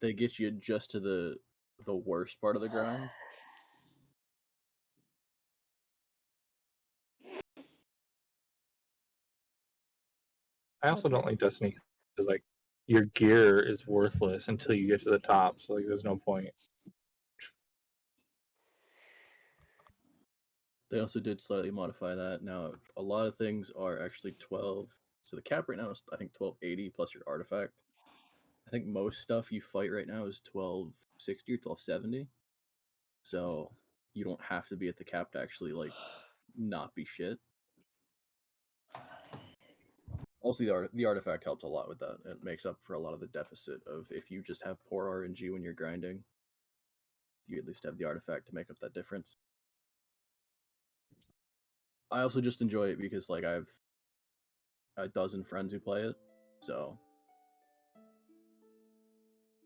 they get you just to the worst part of the grind. I also don't like Destiny because like your gear is worthless until you get to the top, so like there's no point. They also did slightly modify that. Now, a lot of things are actually 12. So the cap right now is, I think, 1280 plus your artifact. I think most stuff you fight right now is 1260 or 1270. So you don't have to be at the cap to actually, like, not be shit. Also, the artifact helps a lot with that. It makes up for a lot of the deficit of if you just have poor RNG when you're grinding, you at least have the artifact to make up that difference. I also just enjoy it because, like, I have a dozen friends who play it, so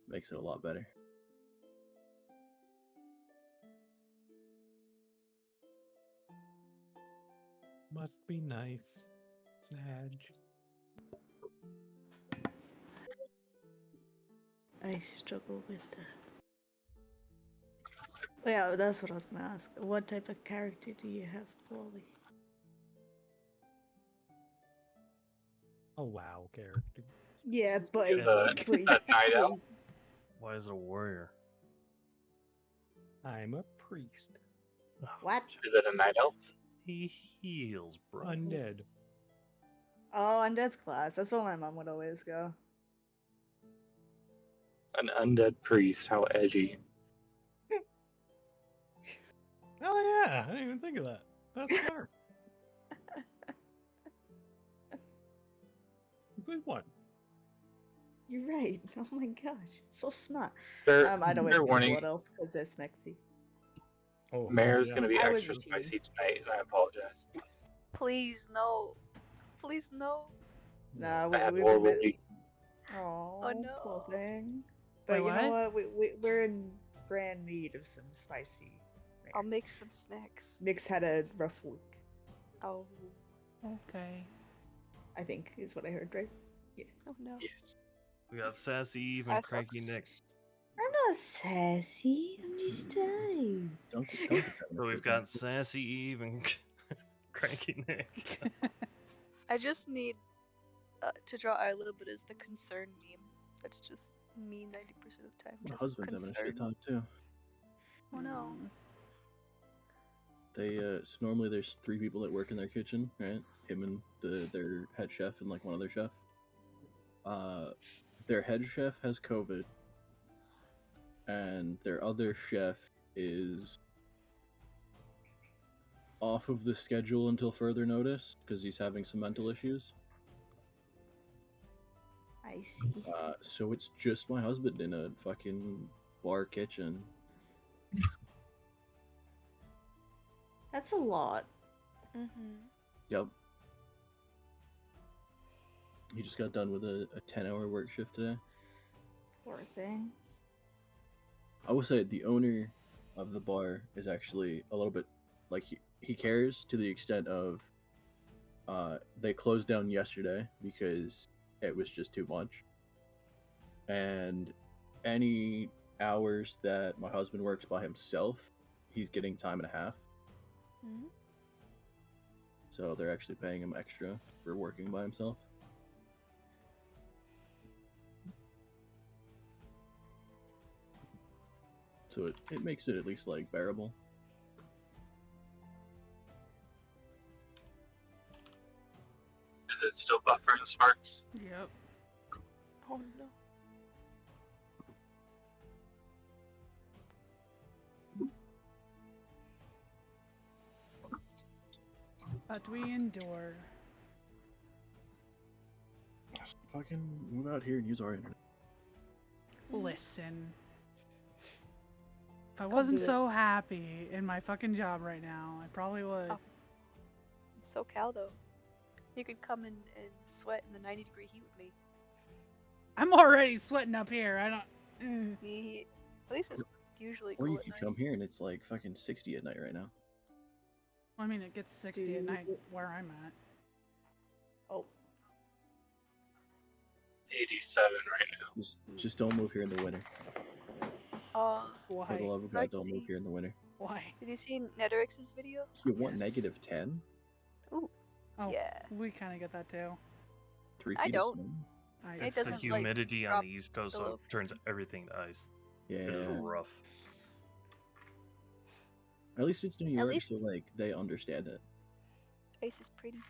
makes it a lot better. Must be nice. Snatch. I struggle with the. Yeah, that's what I was gonna ask. What type of character do you have, Wally? A WoW character. Yeah, but Is a night elf? Why is it a warrior? I'm a priest. What? Is it a night elf? He heals, bro. Undead. Oh, Undead's class. That's where my mom would always go. An undead priest? How edgy! Oh yeah, I didn't even think of that. That's smart. Good one. You're right. Oh my gosh, so smart. Fair, I'd always fair go warning. Blood Elf because they're smexy. Oh, Mayor's yeah. gonna be I was extra a teen. spicy tonight, and I apologize. Please no. Please no. Nah, I had we horrible week. Oh, no. poor thing. But Wait, you know what? We're in grand need of some spicy. I'll make some snacks. Nick's had a rough week, Oh. Okay. I think, is what I heard, right? Yeah. Oh no. Yes. We got Sassy Eve That and Cranky sucks. Nick. I'm not sassy. I'm just tired. Don't pretend So we've like got Sassy Eve and Cranky Nick. I just need to draw a little bit as the concern meme. That's just me 90% of the time. my Just husband's having a shit concerned. time too. Oh no. They so normally there's 3 people that work in their kitchen, right? Him and their head chef and like one other chef. Their head chef has COVID, and their other chef is off of the schedule until further notice because he's having some mental issues. I see. So it's just my husband in a fucking bar kitchen. That's a lot. Mm-hmm. Yep. He just got done with a 10-hour work shift today. Poor thing. I will say the owner of the bar is actually a little bit like he cares to the extent of they closed down yesterday because it was just too much. And any hours that my husband works by himself, he's getting time and a half. Mm-hmm. So they're actually paying him extra for working by himself. So it makes it at least like bearable. Is it still buffering sparks? Yep. Oh no. But we endure. Just fucking move out here and use our internet. Listen. If I wasn't do it. so happy in my fucking job right now, I probably would. Oh. SoCal though. You could come in and sweat in the 90-degree heat with me. I'm already sweating up here. I don't. At least it's usually Or cool you at could night. come here and it's like fucking 60 at night right now. I mean, it gets 60 at night where I'm at. Oh. 87 right now. Just don't move here in the winter. Oh, For the Why? love of God, don't move here in the winter. Why? did you see Netherix's video? You want Yes. -10? Ooh, Oh, yeah. we kind of get that too. 3 I feet of don't. snow? I It It's the doesn't, like, humidity on drop the East Coast, so below it turns everything to ice. It is Yeah. rough. At least it's New At York, least- so like they understand it. Ice is pretty.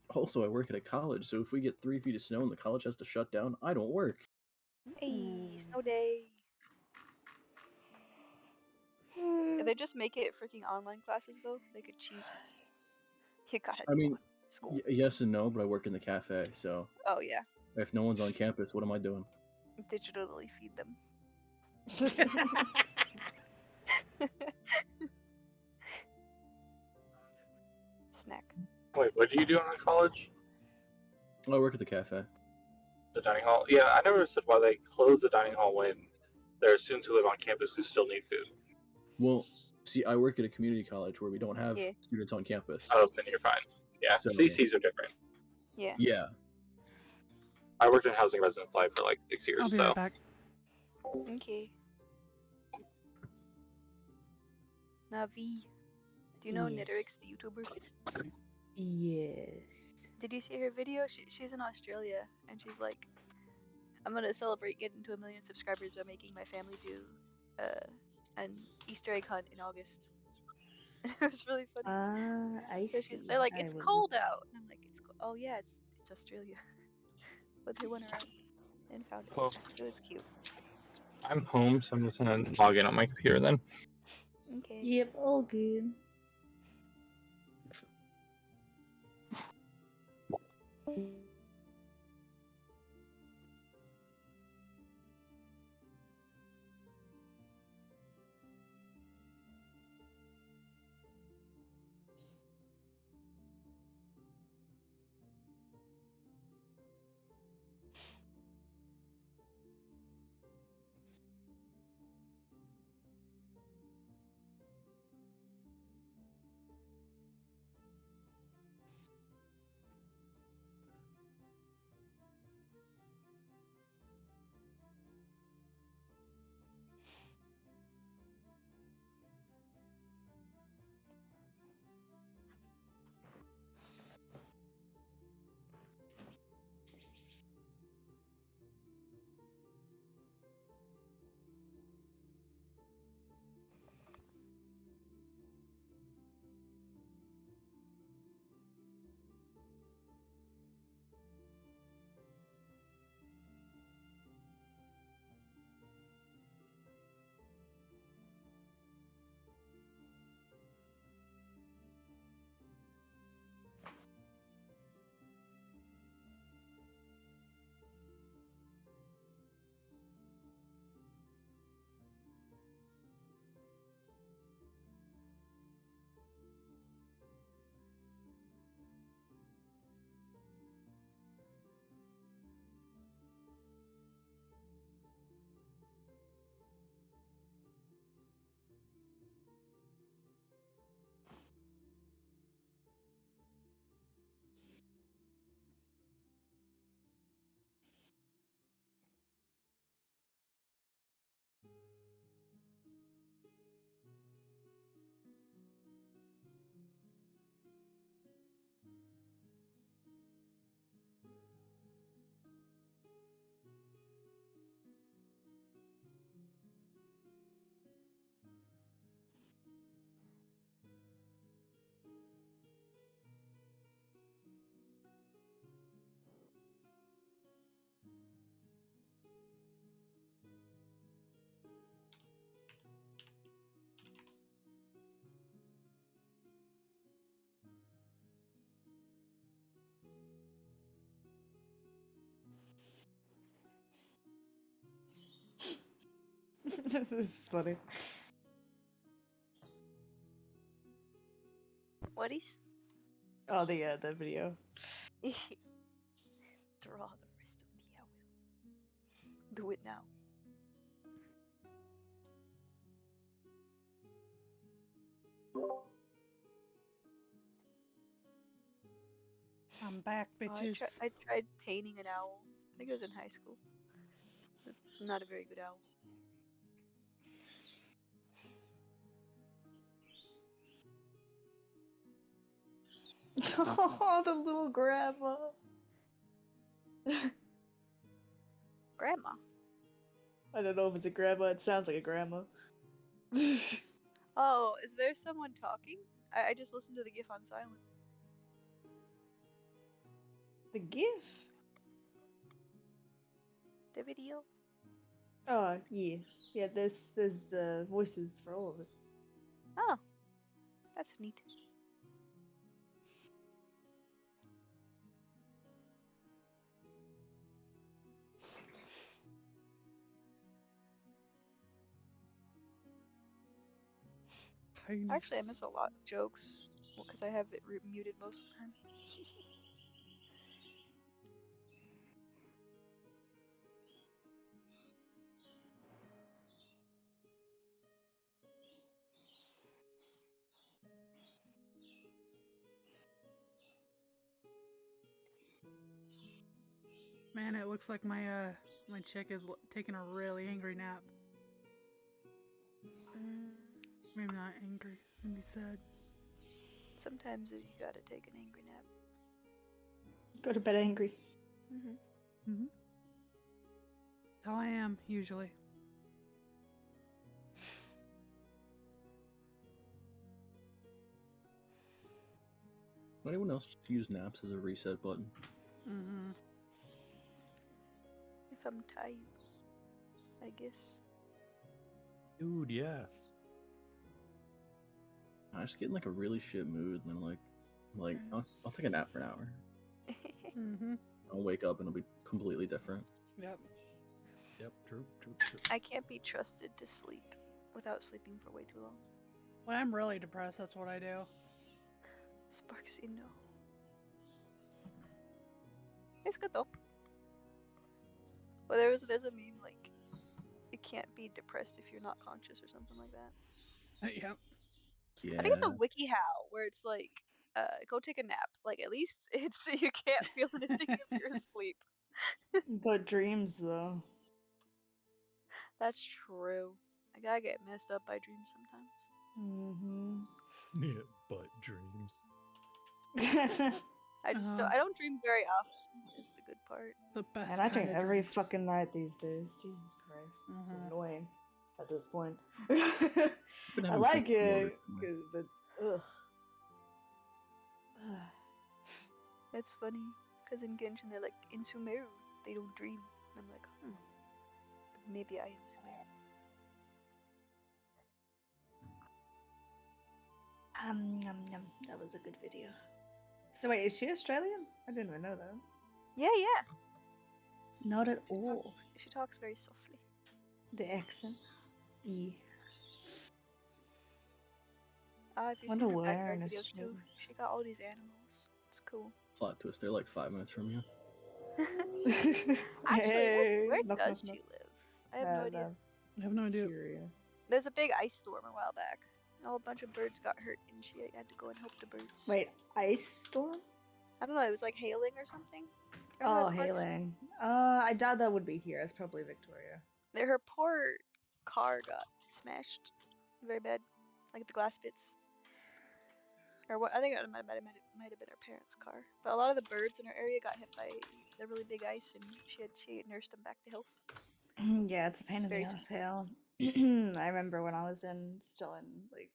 Also, I work at a college, so if we get 3 feet of snow and the college has to shut down, I don't work. Hey, snow day. If they just make it freaking online classes though, they could cheat. You gotta I do mean, online school. Yes and no, but I work in the cafe, so Oh yeah, if no one's on campus, what am I doing? digitally feed them. Snack. Wait, what do you do in college? I work at the cafe. The dining hall? Yeah, I never understood why they closed the dining hall when there are students who live on campus who still need food. Well, see, I work at a community college where we don't have Yeah. students on campus. Oh, then you're fine. Yeah, So- CCs are different. Yeah. Yeah. I worked in housing residence life for like 6 years, I'll be so right back. Okay. Navi. Do you know Yes. Netherix, the YouTuber? Yes. Did you see her video? She's in Australia, and she's like, I'm gonna celebrate getting to 1 million subscribers by making my family do an Easter egg hunt in August. And it was really funny. I So see. they're like, I it's will cold look. out. And I'm like, oh yeah, it's Australia. But they went around and found it. Well, It was cute. I'm home, so I'm just gonna log in on my computer then. Okay. Yep, all good. This is funny. What is? Oh, the video. Draw the rest of the hour. Do it now. I'm back, Oh, bitches. I tried painting an owl. I think it was in high school. It's not a very good owl. Oh, the little grandma. Grandma. I don't know if it's a grandma. It sounds like a grandma. Oh, is there someone talking? I just listened to the GIF on silent. The GIF? The video? Oh, yeah. Yeah, there's voices for all of it. Oh, that's neat. Actually, I miss a lot of jokes because I have it muted most of the time. Man, it looks like my my chick is taking a really angry nap. Maybe not angry. Maybe sad. Sometimes you gotta take an angry nap. Go to bed angry. Mm-hmm. That's how I am usually. Anyone else just use naps as a reset button? Mm-hmm. If I'm tired, I guess. Dude, yes. I just get in like a really shit mood, and then I'm like, I'll take a nap for an hour. Mm-hmm. I'll wake up and it'll be completely different. Yep. Yep, true. I can't be trusted to sleep without sleeping for way too long. When I'm really depressed, that's what I do. Sparksy, no. It's good though. Well, there's a meme like, you can't be depressed if you're not conscious or something like that. Yep. Yeah. I think it's a WikiHow where it's like, go take a nap. Like at least it's you can't feel anything if you're asleep. But dreams, though. That's true. I gotta get messed up by dreams sometimes. Mm-hmm. Yeah, but dreams. I just don't, I don't dream very often. Is the good part. The best. And I drink kind of every dreams. fucking night these days. Jesus Christ. It's Mhm. annoying at this point. been I having like drinks more it, recently. but ugh. It's funny because in Genshin they're like in Sumeru they don't dream, and I'm like, maybe I am Sumeru. Yum, yum. That was a good video. So wait, is she Australian? I didn't even know that. Yeah. Not at all. She talks very softly. The accent. Yeah. If you see Wonder her where backyard in videos too, Australia. she got all these animals. It's cool. Plot twist, they're like 5 minutes from you. Actually, Hey, where knock, does knock, she live? I have no idea. I have no idea. Curious. There's a big ice storm a while back. A whole bunch of birds got hurt, and she had to go and help the birds. Wait, ice storm? I don't know. It was like hailing or something. Remember Oh, how Sparks- hailing. I doubt that would be here. It's probably Victoria. Her poor car got smashed very bad, like the glass bits. Or what? I think it might have been her parents' car. But a lot of the birds in her area got hit by the really big ice, and she nursed them back to health. Yeah, it's a pain in the Very ass, hail. I remember when I was still in like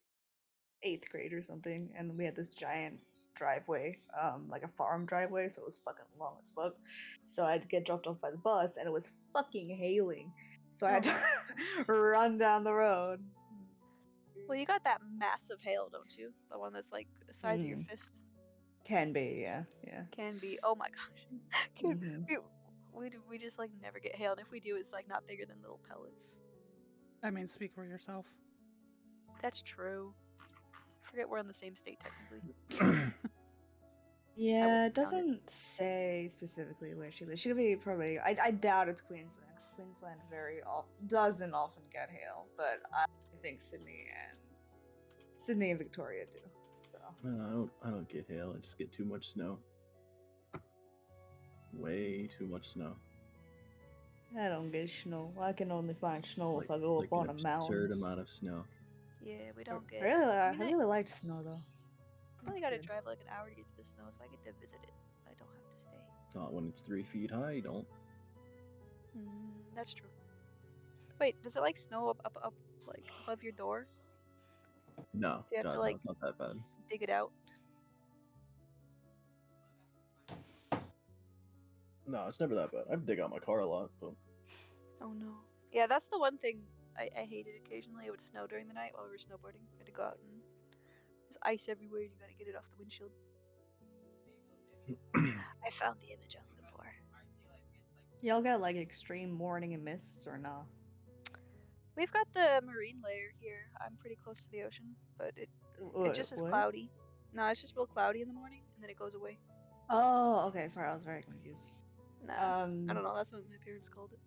8th grade or something, and we had this giant driveway, like a farm driveway, so it was fucking long as fuck. So I'd get dropped off by the bus, and it was fucking hailing. So I had to run down the road. Well, you got that massive hail, don't you? The one that's like the size of your fist. Can be, yeah. Can be. Oh my gosh. Mhm. We just like never get hailed. If we do, it's like not bigger than little pellets. I mean, speak for yourself. That's true. I forget we're in the same state technically. Yeah, count it it. doesn't say specifically where she lives. She could be probably. I doubt it's Queensland. Queensland doesn't often get hail, but I think Sydney and Victoria do. So No, I don't get hail. I just get too much snow. Way too much snow. I don't get snow. I can only find snow Like, if I go like up on an a absurd mountain. amount of snow. Yeah, we don't get. Really, I I mean, really liked snow though. I only That's gotta good. drive like an hour to get to the snow, so I get to visit it. I don't have to stay. Not when it's 3 feet high, you don't. That's true. Wait, does it like snow up like above your door? No, Do you have God, to no, like it's not that bad. dig it out? No, it's never that bad. I've dig out my car a lot, but Oh no. Yeah, that's the one thing I hated occasionally. It would snow during the night while we were snowboarding. I had to go out and there's ice everywhere and you gotta get it off the windshield. I found the image I was looking for. Y'all got like extreme morning and mists or no? We've got the marine layer here. I'm pretty close to the ocean, but it just is What? cloudy. No, it's just real cloudy in the morning and then it goes away. Oh, okay. Sorry, I was very confused. Nah, I don't know. That's what my parents called it.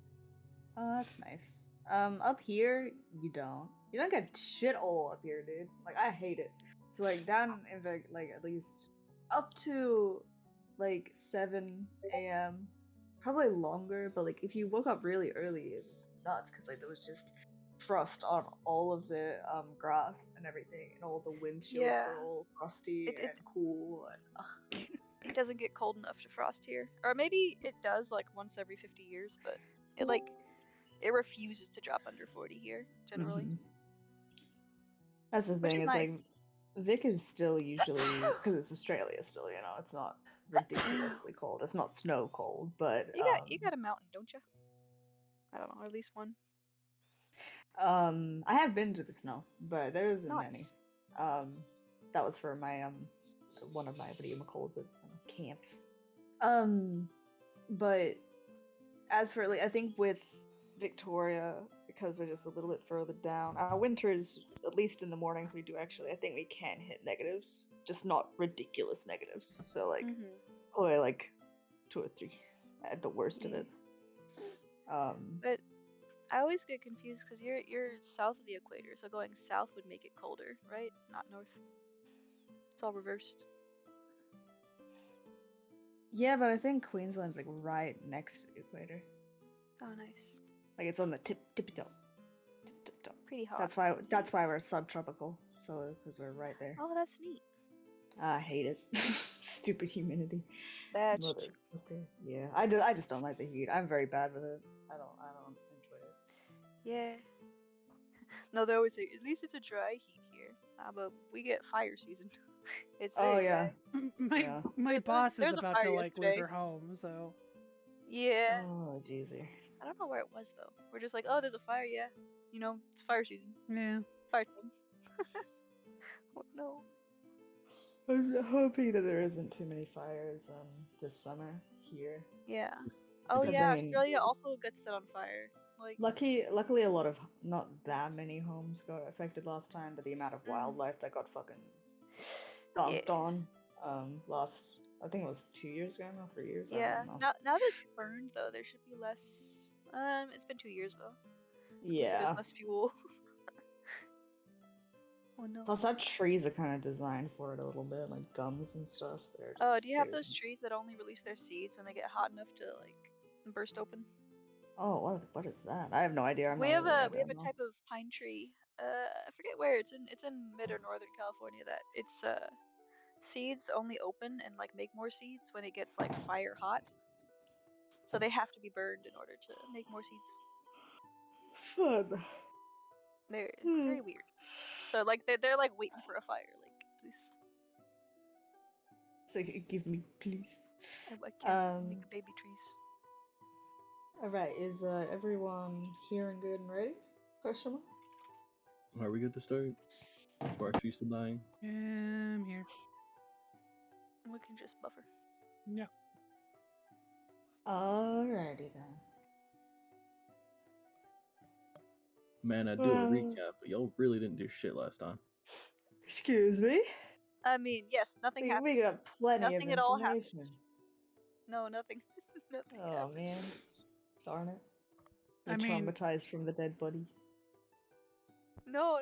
Oh, that's nice. Up here, you don't. You don't get shit all up here, dude. Like, I hate it. So, like, down in like at least up to like 7 a.m. Probably longer, but like if you woke up really early, it was nuts because like there was just frost on all of the grass and everything, and all the windshields Yeah. were all frosty It- and cool. And It doesn't get cold enough to frost here. Or maybe it does like once every 50 years, but it like it refuses to drop under 40 here generally. Mhm. That's the Which thing. is It's nice. like Vic is still usually because it's Australia still. You know, it's not ridiculously cold. It's not snow cold, but You got a mountain, don't you? I don't know, or at least one. I have been to the snow, but there isn't many. Nice. That was for my one of my what do you calls it camps. But as for like, I think with Victoria, because we're just a little bit further down, our winters, at least in the mornings, we do actually. I think we can hit negatives, just not ridiculous negatives. So like, probably like 2 or 3 at the worst of Yeah. it. But I always get confused because you're south of the equator, so going south would make it colder, right? Not north. It's all reversed. Yeah, but I think Queensland's like right next to the equator. Oh, nice. Like it's on the tippy top. Tip top. Pretty hot. That's why we're subtropical. So because we're right there. Oh, that's neat. I hate it. Stupid humidity. That's true. Motherfucker. Yeah, I just don't like the heat. I'm very bad with it. I don't enjoy it. Yeah. No, they always say, at least it's a dry heat here. But we get fire season. It's very Oh yeah. dry. Yeah. My boss There's is a about to fire like lose yesterday. her home, so Yeah. Oh jeezy. I don't know where it was though. We're just like, oh, there's a fire, yeah. You know, it's fire season. yeah. Fire time. Oh no. I'm hoping that there isn't too many fires this summer here. Yeah. Oh Because, yeah, I mean- Australia also gets set on fire. Like, Luckily, a lot of not that many homes got affected last time, but the amount of wildlife that got fucking dumped Yeah. on last, I think it was 2 years ago, now 3 years. I yeah. don't know. Now that it's burned though, there should be less. It's been 2 years though. So Yeah. there's less fuel. Oh no. Plus, our trees are kind of designed for it a little bit, like gums and stuff. Oh, do you have those trees that only release their seeds when they get hot enough to like burst open? Oh, what is that? I have no idea. We have a type of pine tree. I forget where it's in mid or northern California that its seeds only open and like make more seeds when it gets like fire hot. So they have to be burned in order to make more seeds. Fun. They're very weird. So like they're like waiting for a fire, like please. It's like, give me, please. I can't make baby trees. Alright, is everyone here and good and ready? Question mark? are we good to start? Sparks used to dying. Yeah, I'm here. We can just buffer. Yeah. Alrighty then. Man, I do a recap, but y'all really didn't do shit last time. Excuse me? I mean, yes, nothing happened. We got plenty Nothing of at all happened. information. No, nothing. Nothing Oh happened. man. Darn it. I You're mean- traumatized from the dead body. No.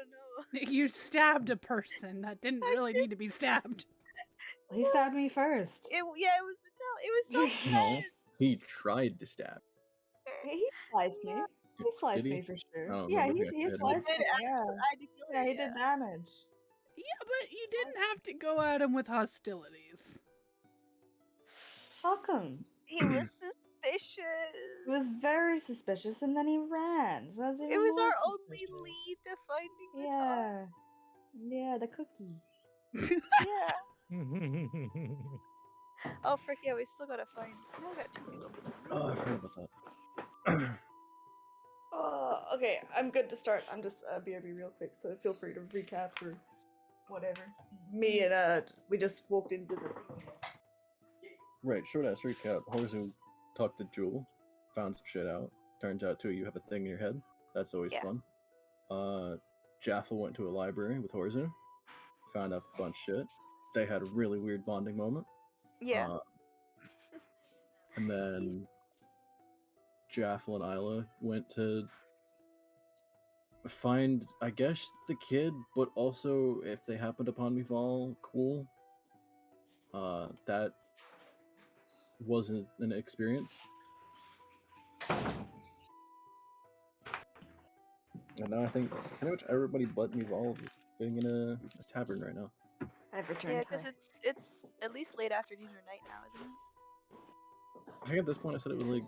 You stabbed a person that didn't really need to be stabbed. He stabbed me first. It was so No. intense. He tried to stab. He sliced me. He Did sliced he? me for sure. I don't Yeah, remember if he he actually sliced Did me. Yeah, actually, I did kill her, yeah, he did damage. Yeah, but you didn't have to go at him with hostilities. Fuck him. He was suspicious. He was very suspicious, and then he ran. So I was even It was more our only suspicious. lead to finding the top. Yeah, the cookie. Yeah. Oh frick yeah, we still gotta find. We only got 2 people missing. Oh, I forgot about that. Okay, I'm good to start. I'm just BRB real quick, so feel free to recap or whatever. Me and we just walked into the. Right, short ass recap. Horzu talked to Jewel, found some shit out. Turns out, too, you have a thing in your head. That's always Yeah. fun. Jaffa went to a library with Horzu, found out a bunch of shit. They had a really weird bonding moment. Yeah. And then Jaffa and Isla went to find, I guess, the kid, but also if they happened upon Mival, cool. That wasn't an experience. And now I think pretty much everybody but Mival is getting in a tavern right now. I've returned. Yeah, because it's at least late afternoon or night now, isn't it? I think at this point I said it was like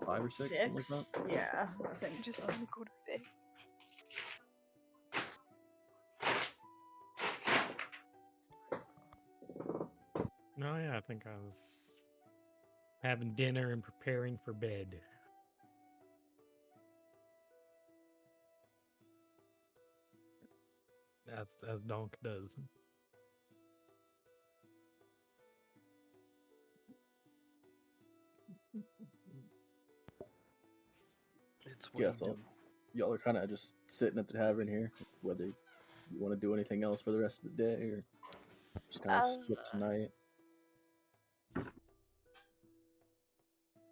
5 or 6, something like that. Yeah, I think I just so. want to go to bed. No, yeah, I think I was having dinner and preparing for bed. That's as Donk does. It's what Yeah, you so do. y'all are kind of just sitting at the tavern here, whether you want to do anything else for the rest of the day or just kind of skip tonight.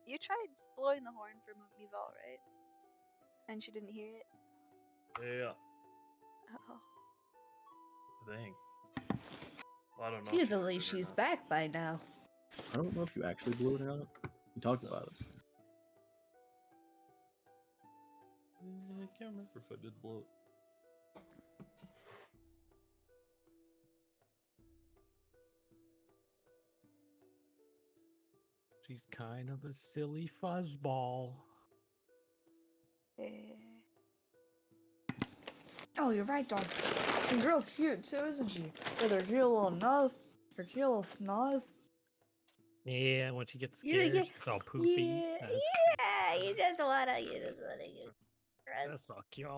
You tried blowing the horn for Mival, right? And she didn't hear it? Yeah, Oh. I think. Well, I don't know. if she Usually heard it or she's not. back by now. I don't know if you actually blew it or not. You talked about it. I can't remember if I did blow it. She's kind of a silly fuzzball. Eh. Oh, you're right, Don. She's real cute too, isn't she? With her cute little nose, her cute little snoz. Yeah, when she gets You scared, get- she's all poofy. Yeah, you just wanna get. That's so cute.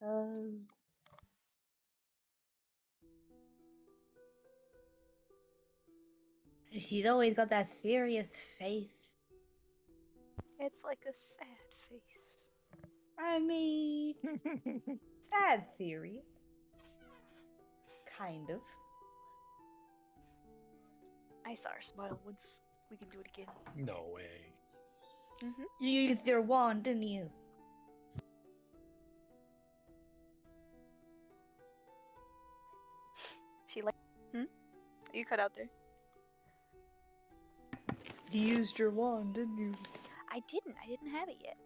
um, she's always got that serious face. It's like a sad face. I mean, sad serious. Kind of. I saw her smile once. We can do it again. No way. You used your wand, didn't you? She like. You cut out there. You used your wand, didn't you? I didn't. I didn't have it yet.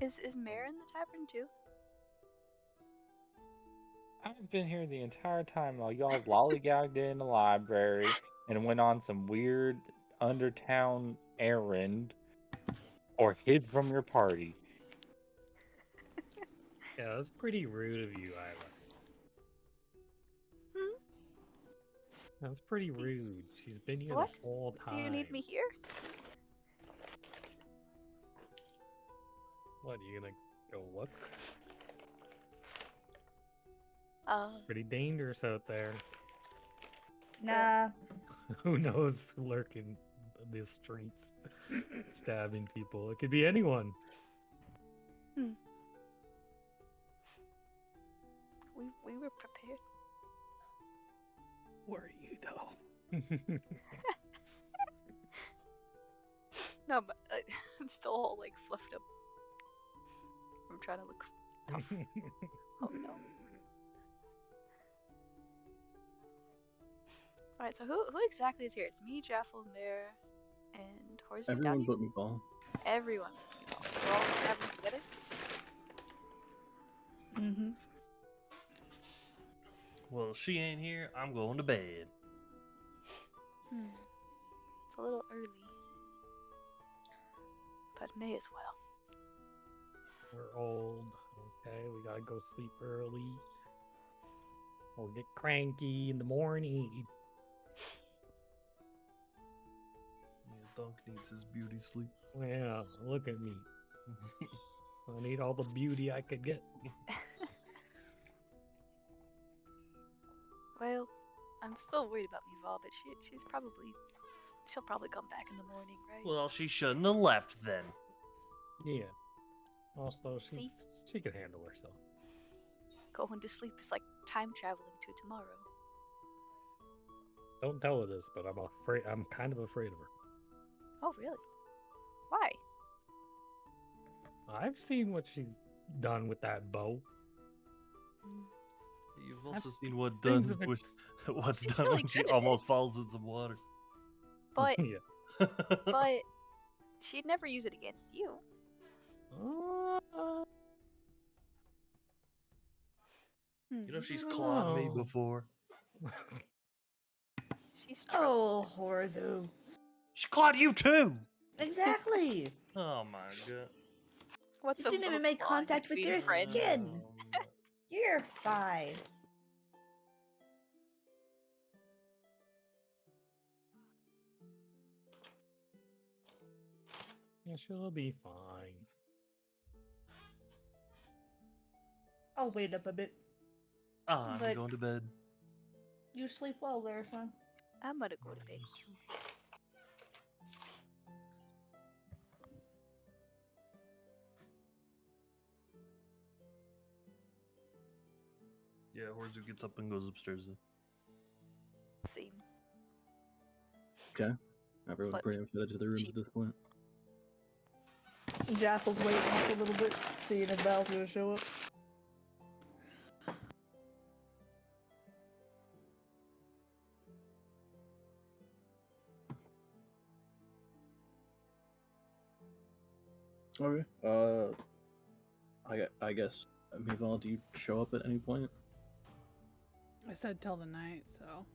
Is Mare in the tavern too? I've been here the entire time while y'all lollygagged in the library and went on some weird undertown errand or hid from your party. Yeah, that's pretty rude of you, Isla. That's pretty rude. She's been here What? the whole time. Do you need me here? What, you gonna go look? Pretty Pretty dangerous out there. Nah. Who knows lurking the streets, stabbing people? It could be anyone. We were prepared. Were you though? No, but I'm still all like fluffed up. I'm trying to look tough. Oh no. Alright, so who exactly is here? It's me, Jaffel, Mare, and Horsey down Everyone here? but me, Fall. Everyone. We're all traveling together? Mm-hmm. Well, she ain't here. I'm going to bed. It's a little early. But may as well. We're old. Okay, we gotta go sleep early. Or get cranky in the morning. Yeah, Dunk needs his beauty sleep. Yeah, look at me. I need all the beauty I could get. Well, I'm still worried about Mival, but she'll probably come back in the morning, right? Well, she shouldn't have left then. Yeah. Also, See? she can handle herself. Going to sleep is like time traveling to tomorrow. Don't tell her this, but I'm afraid. I'm kind of afraid of her. Oh, really? Why? I've seen what she's done with that bow. You've I've also seen what things done of with what's She's done really when she good at it. almost falls in some water. But Yeah. but she'd never use it against you. You know she's clawed me Oh. before. She's strong. Oh, Horthu. She clawed you too. Exactly. Oh my god. What's You a didn't even little make clawing contact with between your friends? skin. You're fine. Yeah, she'll be fine. I'll wait up a bit. I'm But- going to bed. You sleep well there, son. I'm gonna go to bed too. Yeah, Horzu gets up and goes upstairs then. Same. Everyone Slut. pretty much headed to their rooms at this point. Jaffel's waiting up a little bit, seeing if Val's gonna show up. Okay. I guess Mival, do you show up at any point? I said till the night, so.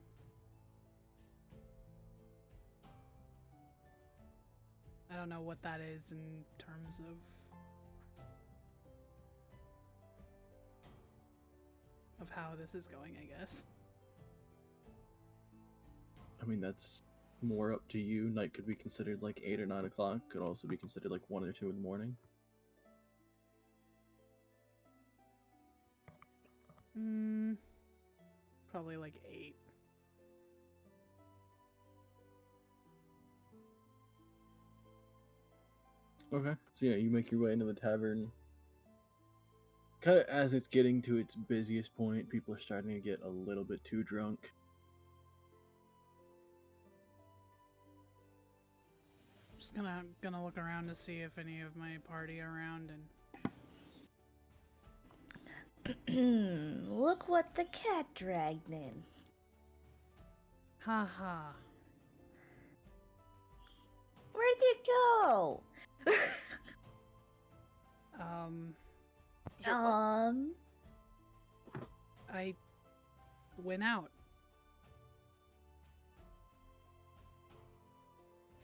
I don't know what that is in terms of how this is going, I guess. I mean, that's more up to you. Night could be considered like 8 or 9 o'clock. Could also be considered like 1 or 2 in the morning. Probably like 8. Okay. So yeah, you make your way into the tavern. Kind of as it's getting to its busiest point, people are starting to get a little bit too drunk. Just gonna look around to see if any of my party are around and Look what the cat dragged in. haha. Where'd you go? You're what? I went out.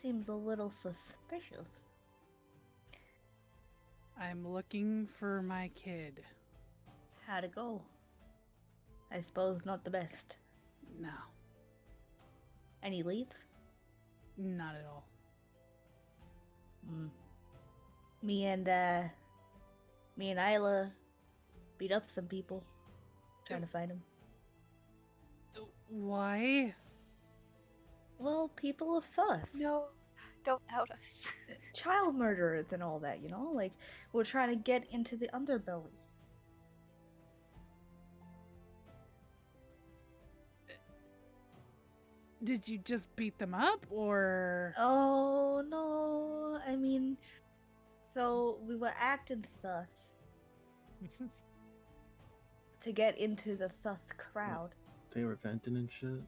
Seems a little suspicious. I'm looking for my kid. How'd it go? I suppose not the best. No, Any leads? not at all. Me and Isla beat up some people trying to find him. Why? Well, people are sus. No, don't out us. Child murderers and all that, you know? Like, we're trying to get into the underbelly. Did you just beat them up, or? Oh no! I mean, so we were acting sus to get into the sus crowd. They were venting and shit.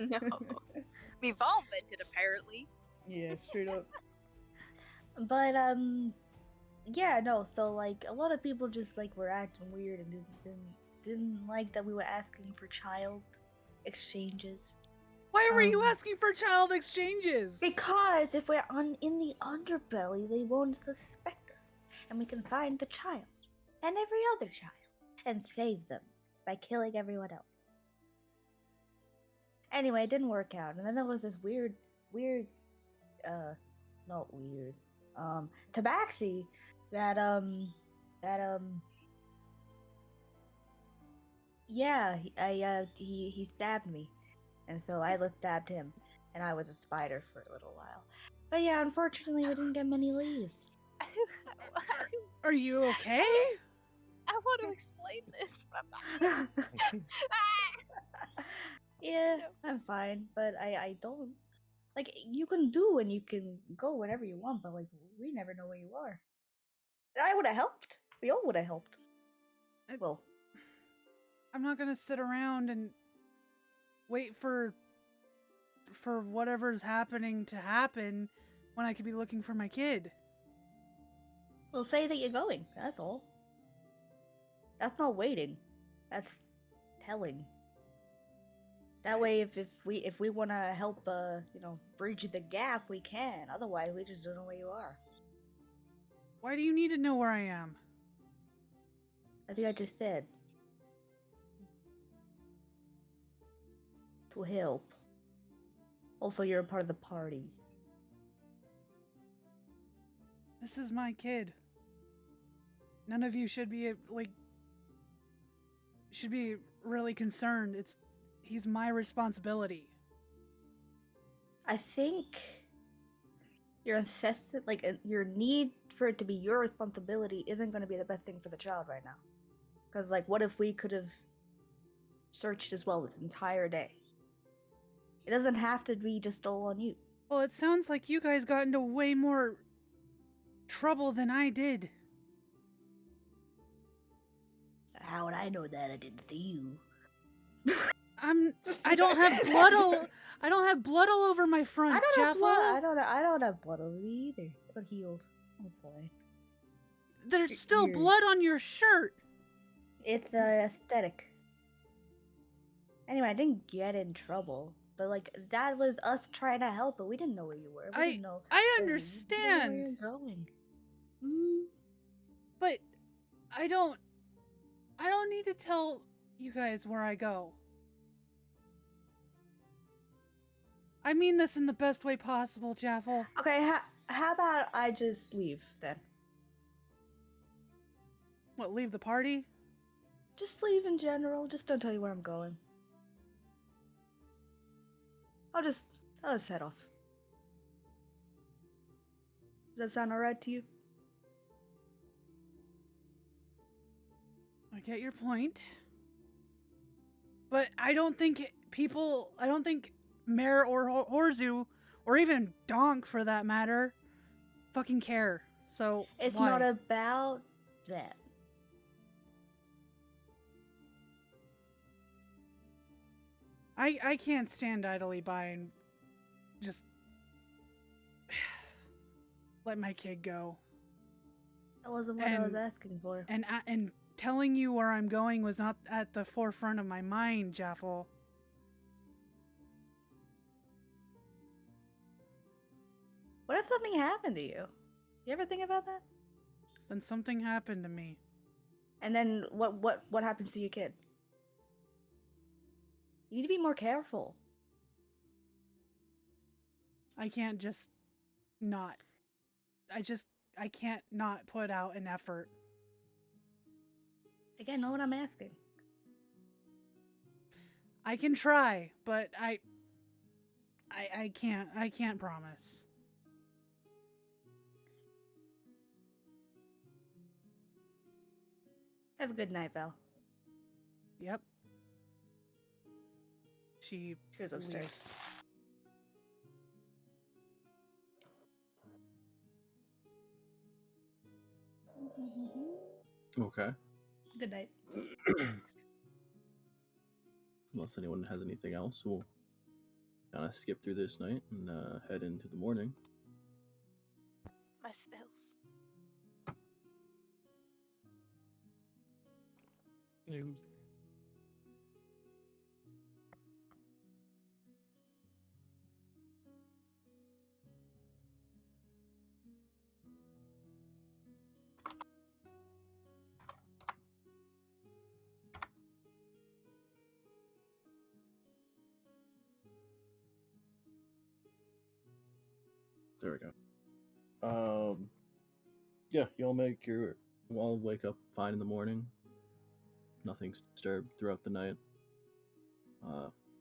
No. We've all vented, apparently. Yeah, straight up. But yeah, no. So like, a lot of people just like were acting weird and didn't like that we were asking for child exchanges. Why were you asking for child exchanges? Because if we're in the underbelly, they won't suspect us, and we can find the child and every other child and save them by killing everyone else. Anyway, it didn't work out, and then there was this weird, not weird, tabaxi that yeah, he stabbed me, and so I stabbed him, and I was a spider for a little while. But yeah, unfortunately, we didn't get many leads. Are you okay? I want to explain this, but I'm not. Yeah, No. I'm fine, but I don't. Like, you can do and you can go whenever you want, but like, we never know where you are. I would have helped. We all would have helped. Well, I'm not gonna sit around and wait for whatever's happening to happen when I could be looking for my kid. we'll say that you're going. That's all. That's not waiting. That's telling. That way, if we want to help, bridge the gap, we can. Otherwise, we just don't know where you are. Why do you need to know where I am? I think I just said. To help. Also, you're a part of the party. This is my kid. None of you should be really concerned. He's my responsibility. I think your incessant, your need for it to be your responsibility isn't going to be the best thing for the child right now. Because, like, what if we could have searched as well this entire day? It doesn't have to be just all on you. Well, it sounds like you guys got into way more trouble than I did. How would I know that? I didn't see you. I don't have blood all over my front, I don't have Jaffa. blood. I don't have blood on me either. I'm healed. I'm fine. There's still You're- blood on your shirt. It's aesthetic. Anyway, I didn't get in trouble, but like that was us trying to help, but we didn't know where you were. We didn't know. I where understand, you're going. but I don't need to tell you guys where I go. I mean this in the best way possible, Jaffel. Okay, how about I just leave then? What, leave the party? Just leave in general. Just don't tell you where I'm going. I'll just head off. Does that sound alright to you? I get your point. But I don't think Mare or Horzu, or even Donk for that matter, fucking care. So It's why? not about that. I can't stand idly by and just let my kid go. That wasn't what I was asking for. And telling you where I'm going was not at the forefront of my mind, Jaffel. What if something happened to you? You ever think about that? Then something happened to me. And then what happens to your kid? You need to be more careful. I can't just not. I can't not put out an effort. Again, know what I'm asking. I can try, but I can't promise. Have a good night, Val. Yep. She She was upstairs. leaves. Okay. Good night. Unless anyone has anything else, we'll kind of skip through this night and head into the morning. My spells. News. There we go. Yeah, you all wake up fine in the morning. Nothing's disturbed throughout the night.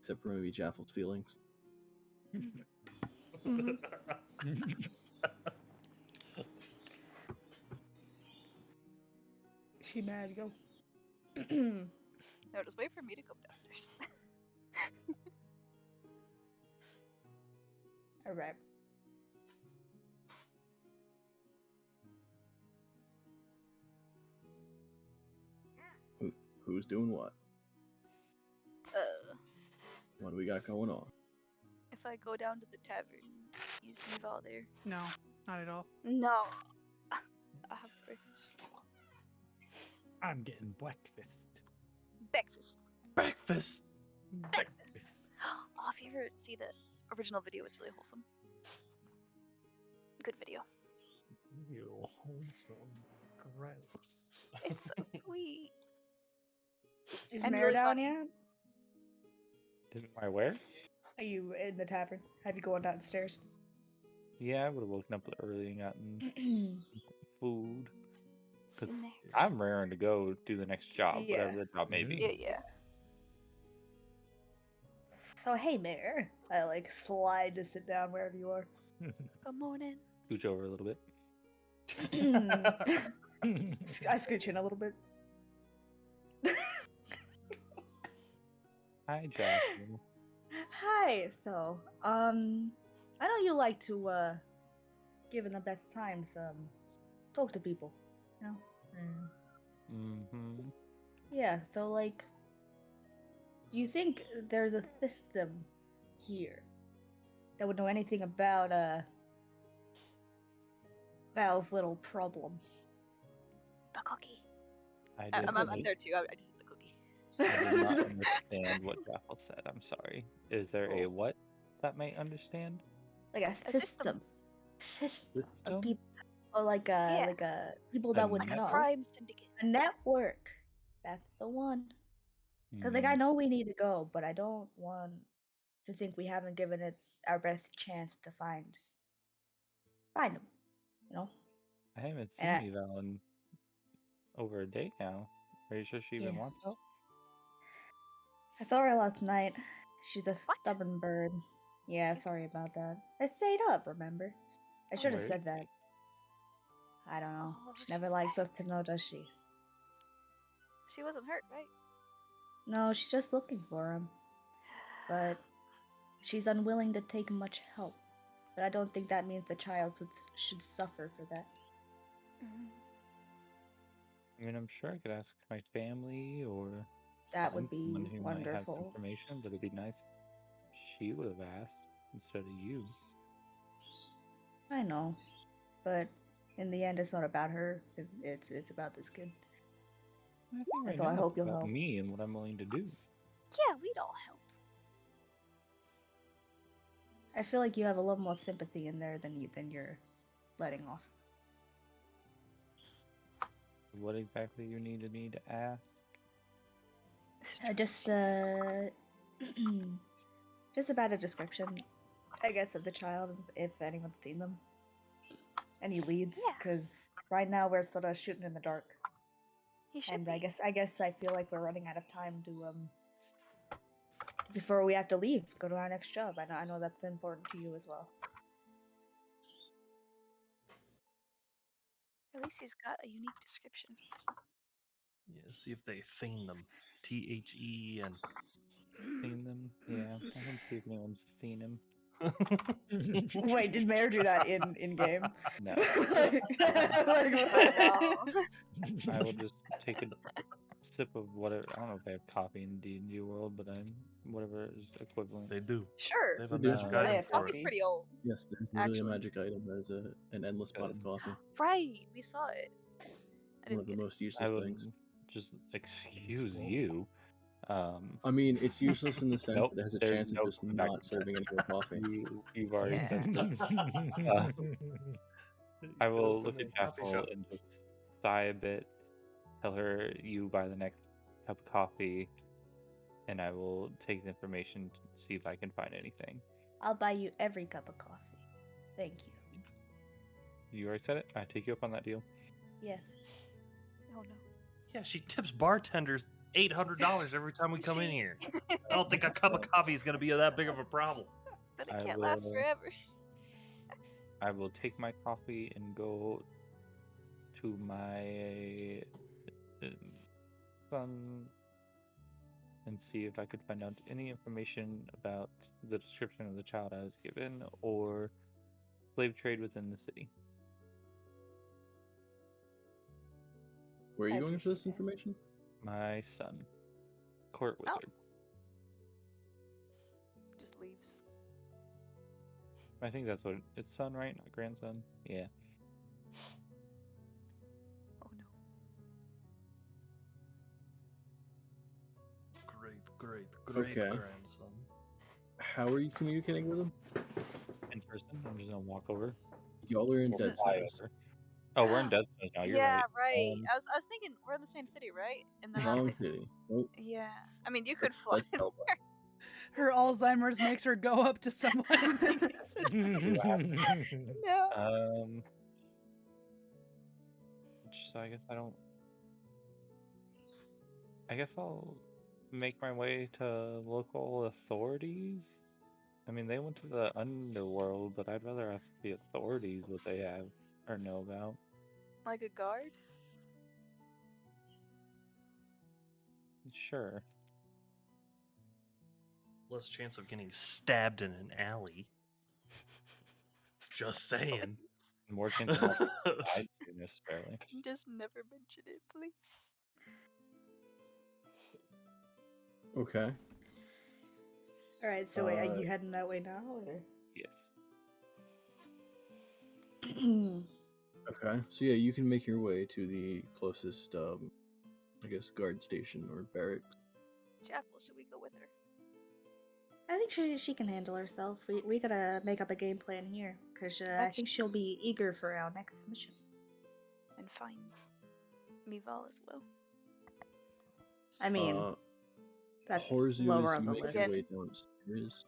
Except for maybe Jaffel's feelings. She mad, go. No, just wait for me to go downstairs. Alright. Who's doing what? Uh, What do we got going on? if I go down to the tavern, you see Val there? No, not at all. No. I have breakfast. I'm getting breakfast. Breakfast. Breakfast. Breakfast. Oh, if you ever see the original video, it's really wholesome. Good video. You wholesome. Gross. It's so sweet. Is And Mare really down funny. yet? Didn't I where? Are you in the tavern? Have you gone downstairs? Yeah, I would have woken up early and gotten food. 'Cause Snacks. I'm raring to go do the next job, Yeah. whatever the job may be. Yeah. So hey, Mare. I like slide to sit down wherever you are. Good morning. Scooch over a little bit. I scooch in a little bit. Hi, Jasmine. Hi. So, I know you like to, given the best times, talk to people. You know. Mm-hmm. Yeah. So, like, do you think there's a system here that would know anything about Valve's little problem? The cookie. I I'm did there too. I just hit the cookie. I did not understand what Jaffel said. I'm sorry. Is there a Oh. what that may understand? Like a A system. System of System? people, or like Yeah. a people A that would Like a know. crime syndicate. A network. That's the one. Because like I know we need to go, but I don't want to think we haven't given it our best chance to find him. You know? I haven't seen And Eval in over a day now. Are you sure she even Yeah. wants help? I saw her last night. She's a What? stubborn bird. Yeah, You're sorry about that. I stayed up, remember? I should have Where said is that. I don't know. Oh, She never she's likes bad. us to know, does she? She wasn't hurt, right? No, she's just looking for him. But she's unwilling to take much help. But I don't think that means the child should suffer for that. I mean, I'm sure I could ask my family or That find would be someone who might have wonderful. information, but it'd be nice if she would have asked instead of you. I know. But in the end, it's not about her. It's about this kid. I think right So I now hope it's you'll about help. me and what I'm willing to do. Yeah, we'd all help. I feel like you have a little more sympathy in there than you're letting off. What exactly you needed me to ask? Just just about a description, I guess, of the child, if anyone's seen them. Any leads? Yeah. Because right now we're sort of shooting in the dark, He should and be. I guess I feel like we're running out of time to before we have to leave, go to our next job. I know that's important to you as well. At least he's got a unique description. Yeah, see if they theme them. THEN. Seen them? Yeah, I can see if anyone's seen him. Wait, did Mayor do that in game? No. Like, Oh no. I will just take a sip of whatever. I don't know if they have coffee in D&D world, but I'm whatever is equivalent. They do. Sure. They have a They do. magic They item have for Coffee's it. pretty old. Yes, there's literally Actually. a magic item that is an endless pot of Good. coffee. Right, we saw it. I One didn't of the get it. most I useless would things. just excuse Swole. you. I mean, it's useless in the sense Nope, that it has a there's chance of no just comeback not to that. serving anyone coffee. You've already Yeah. said that. I will look at Jackal and just sigh a bit, tell her you buy the next cup of coffee, and I will take the information to see if I can find anything. I'll buy you every cup of coffee. Thank you. You already said it? I take you up on that deal. Yes. Oh no. Yeah, she tips bartenders $800 every time we come in here. I don't think a cup of coffee is going to be that big of a problem. But it I can't last will- forever. I will take my coffee and go to my son and see if I could find out any information about the description of the child I was given or slave trade within the city. Where are I you going for this appreciate that. information? My son, court Oh. wizard. Just leaves. I think that's what it's son, right? Not grandson. Yeah. Oh no. Great Okay. grandson. How are you communicating with him? In person. I'm just gonna walk over. Y'all are in Is Dead it- Fly Cells. over. Oh, we're in Dead Cells now. You're Yeah, right. I was thinking we're in the same city, right? And then I was Wrong like, city. Nope. yeah. I mean, you could fly Dead Cell. there. Her Alzheimer's makes her go up to someone and think it's No. So I guess I guess I'll make my way to local authorities. I mean, they went to the underworld, but I'd rather ask the authorities what they have or know about. Like a guard? Sure. Less chance of getting stabbed in an alley. Just saying. More chance of not being lied to necessarily. Just never mention it, please. Okay. All right. So wait, are Uh, you heading that way now, or? Yes. Okay. So yeah, you can make your way to the closest, I guess, guard station or barracks. Chapel, should we go with her? I think she can handle herself. We gotta make up a game plan here, cause I That's think she'll be eager for our next mission. And find Mival as well. I mean, that's Horzu, lower as on you the make list. your way downstairs,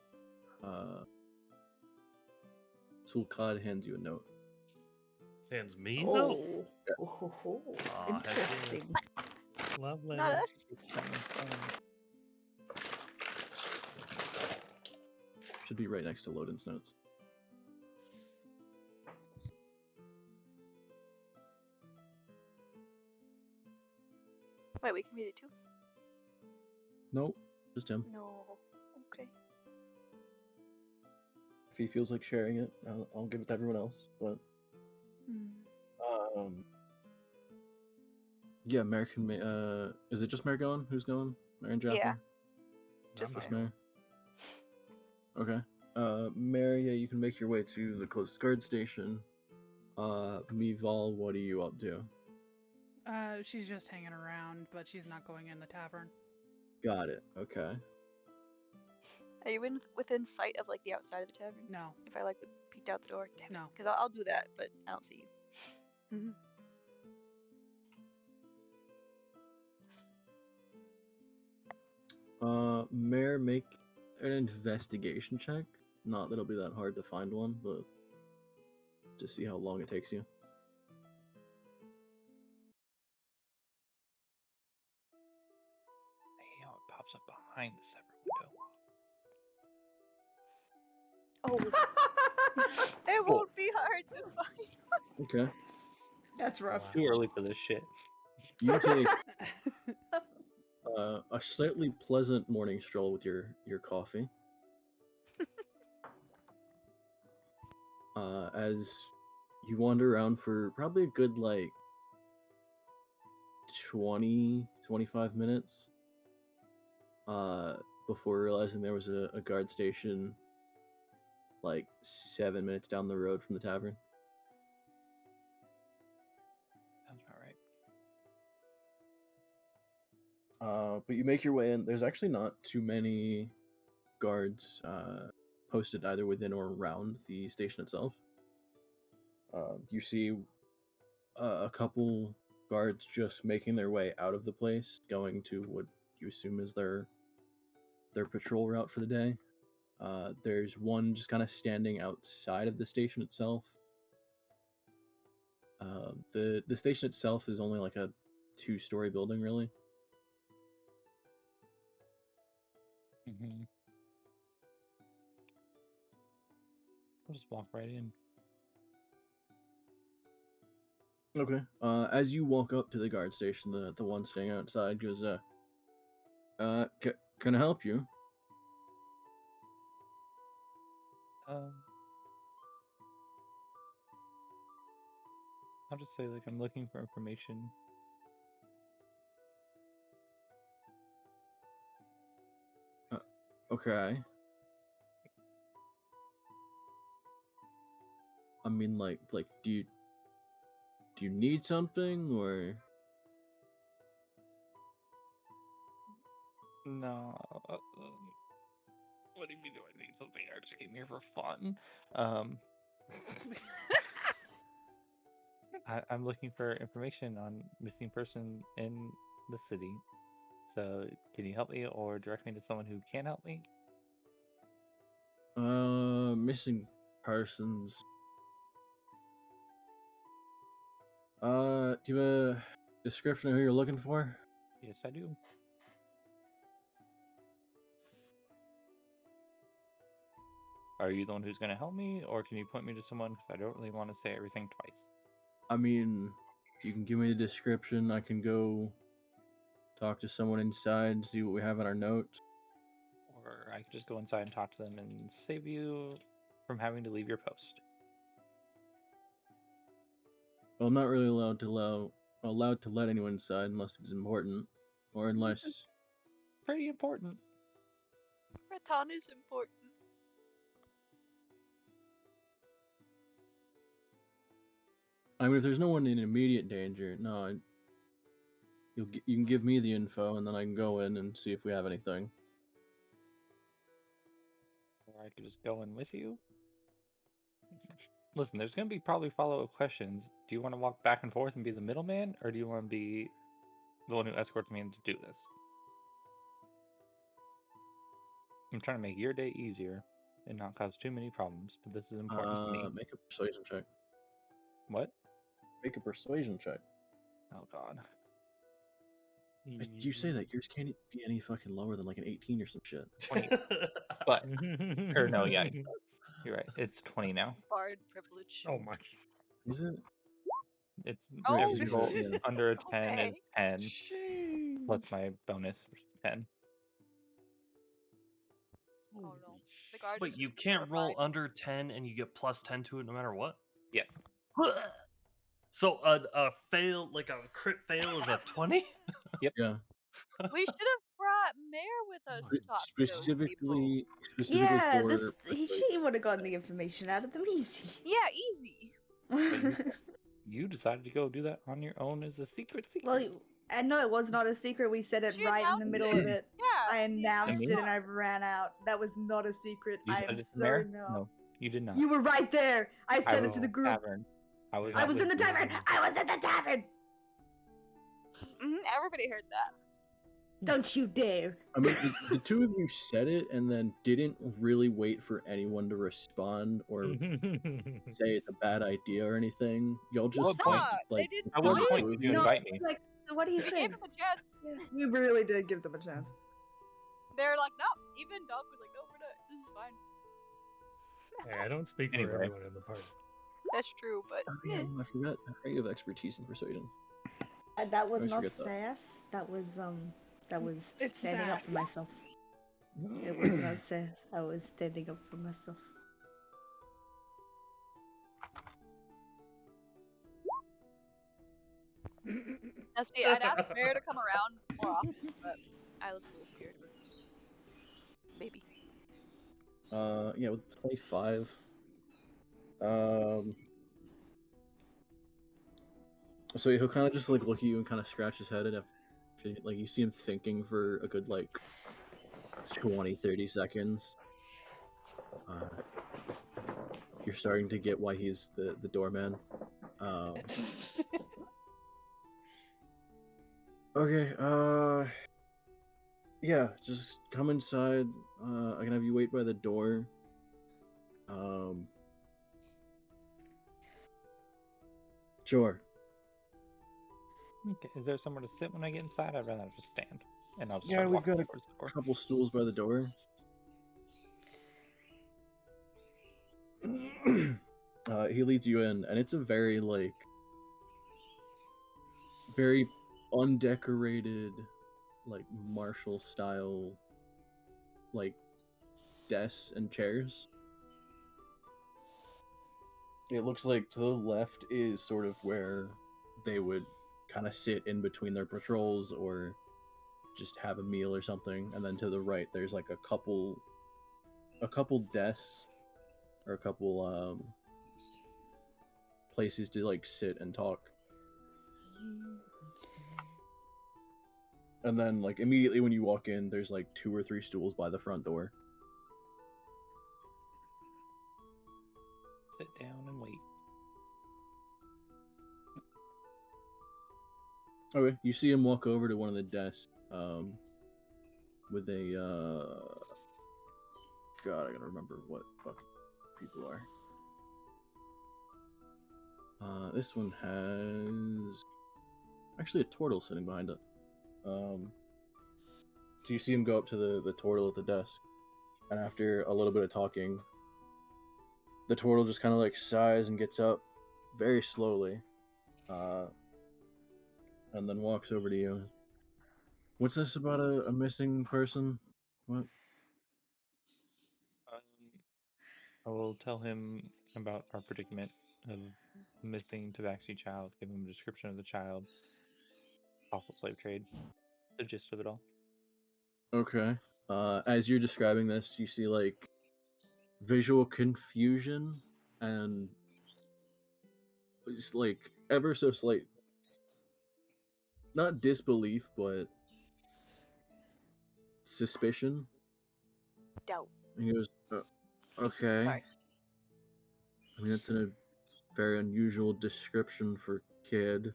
Sulkad hands you a note. Hands me? No. Oh, Aw, heck yeah. interesting. Lovely. Not us. Should be right next to Loden's notes. Wait, we can read it too? Nope, just him. No. Okay. If he feels like sharing it, I'll give it to everyone else. But yeah, American. Is it just Mare going? Who's going? Mare and Jaffa? Yeah. Just Just Mare. Mare. Okay. Mare, yeah, you can make your way to the closest guard station. Mival, what are you up to? She's just hanging around, but she's not going in the tavern. Got it. Okay. Are you within sight of like the outside of the tavern? No, If I like peeked out the door? Damn it. no. Because I'll do that, but I don't see you. Mare, make an investigation check. Not that it'll be that hard to find one, but just see how long it takes you. Hey, how it pops up behind the separate window. Oh. It won't be hard to find. Okay. That's rough. Too early for this shit. You take a slightly pleasant morning stroll with your coffee. As you wander around for probably a good like 20-25 minutes before realizing there was a guard station like 7 minutes down the road from the tavern. Sounds about right. But you make your way in. There's actually not too many guards posted either within or around the station itself. You see a couple guards just making their way out of the place, going to what you assume is their patrol route for the day. There's one just kind of standing outside of the station itself. The station itself is only like a 2-story building, really. Mm-hmm. I'll just walk right in. Okay. As you walk up to the guard station, the one staying outside goes, can I help you? I'll just say like I'm looking for information. Okay. I mean, like, do you need something, or? No. What do you mean? Do I need something? I just came here for fun. I'm looking for information on missing person in the city. So can you help me or direct me to someone who can help me? Missing persons. Do you have a description of who you're looking for? Yes, I do. Are you the one who's going to help me, or can you point me to someone? Because I don't really want to say everything twice. I mean, you can give me the description. I can go talk to someone inside and see what we have in our notes. Or I could just go inside and talk to them and save you from having to leave your post. Well, I'm not really allowed to let anyone inside unless it's important, or unless. Pretty important. Raton is important. I mean, if there's no one in immediate danger, no, you can give me the info, and then I can go in and see if we have anything. Or I could just go in with you. Listen, there's going to be probably follow-up questions. Do you want to walk back and forth and be the middleman, or do you want to be the one who escorts me in to do this? I'm trying to make your day easier and not cause too many problems, but this is important to me. Make a persuasion check. What? Make a persuasion check. Oh god. You say that yours can't be any fucking lower than like an 18 or some shit. 20. But or no, yeah, you're right. It's 20 now. Bard privilege. Oh my. Is it? It's Oh, every roll yeah. under a 10 Okay. and 10 plus my bonus, which is 10. Oh no. The guard Wait, is you just can't roll terrified. under 10 and you get plus 10 to it no matter what? Yes. So a fail, like a crit fail, is a 20? Yeah. We should have brought Mare with us to talk to those people. Specifically Yeah, for she would have gotten the information out of them easy. Yeah, easy. You decided to go do that on your own as a secret. Well, I know it was not a secret. We said it She right in the announced middle it. of it. Yeah. I announced me? it and I ran out. That was not a secret. You I said am it to so Mare? no. No, you did not. You were right there. I I said it was to the in group. Tavern. I was, I not was with in the you. tavern. I was in the tavern. Everybody heard that. Don't you dare. I mean, the two of you said it and then didn't really wait for anyone to respond or say it's a bad idea or anything. Y'all just point? They did I would not. point you to No, invite me. like, so what do you We gave think? them a chance. We really did give them a chance. They're like, no. Even Dog was like, no, we're not. This is fine. Hey, I don't speak Anyway. for everyone in the party. That's true, but Oh, yeah, I forgot you have expertise in persuasion. That was Always not forget that. sass. That was That was It's standing up for sass. myself. It was not sass. I was standing up for myself. Now, see, I'd ask Bear to come around more often, but I was a little scared. Maybe. Yeah, with 25. So he'll kind of just like look at you and kind of scratch his head, and if like you see him thinking for a good like 20-30 seconds. You're starting to get why he's the doorman. Okay, yeah, just come inside. I can have you wait by the door. Sure. Okay, is there somewhere to sit when I get inside? I'd rather just stand. And I'll just Yeah, start we've walking got a towards the door. couple stools by the door. He leads you in, and it's a very very undecorated, like martial style, like desks and chairs. It looks like to the left is sort of where they would kind of sit in between their patrols or just have a meal or something, and then to the right there's like a couple desks or a couple places to like sit and talk. And then like immediately when you walk in there's like 2 or 3 stools by the front door. Sit down and wait. Okay, you see him walk over to one of the desks with a God, I gotta remember what fucking people are. This one has actually a turtle sitting behind it. So you see him go up to the turtle at the desk, and after a little bit of talking, the turtle just kind of like sighs and gets up very slowly, and then walks over to you. What's this about a missing person? What? I will tell him about our predicament of missing Tabaxi child, give him a description of the child, awful slave trade, the gist of it all. Okay. As you're describing this, you see like visual confusion and just like ever so slight, not disbelief, but suspicion. Doubt. And he goes, okay. Sorry. I mean, that's a very unusual description for kid.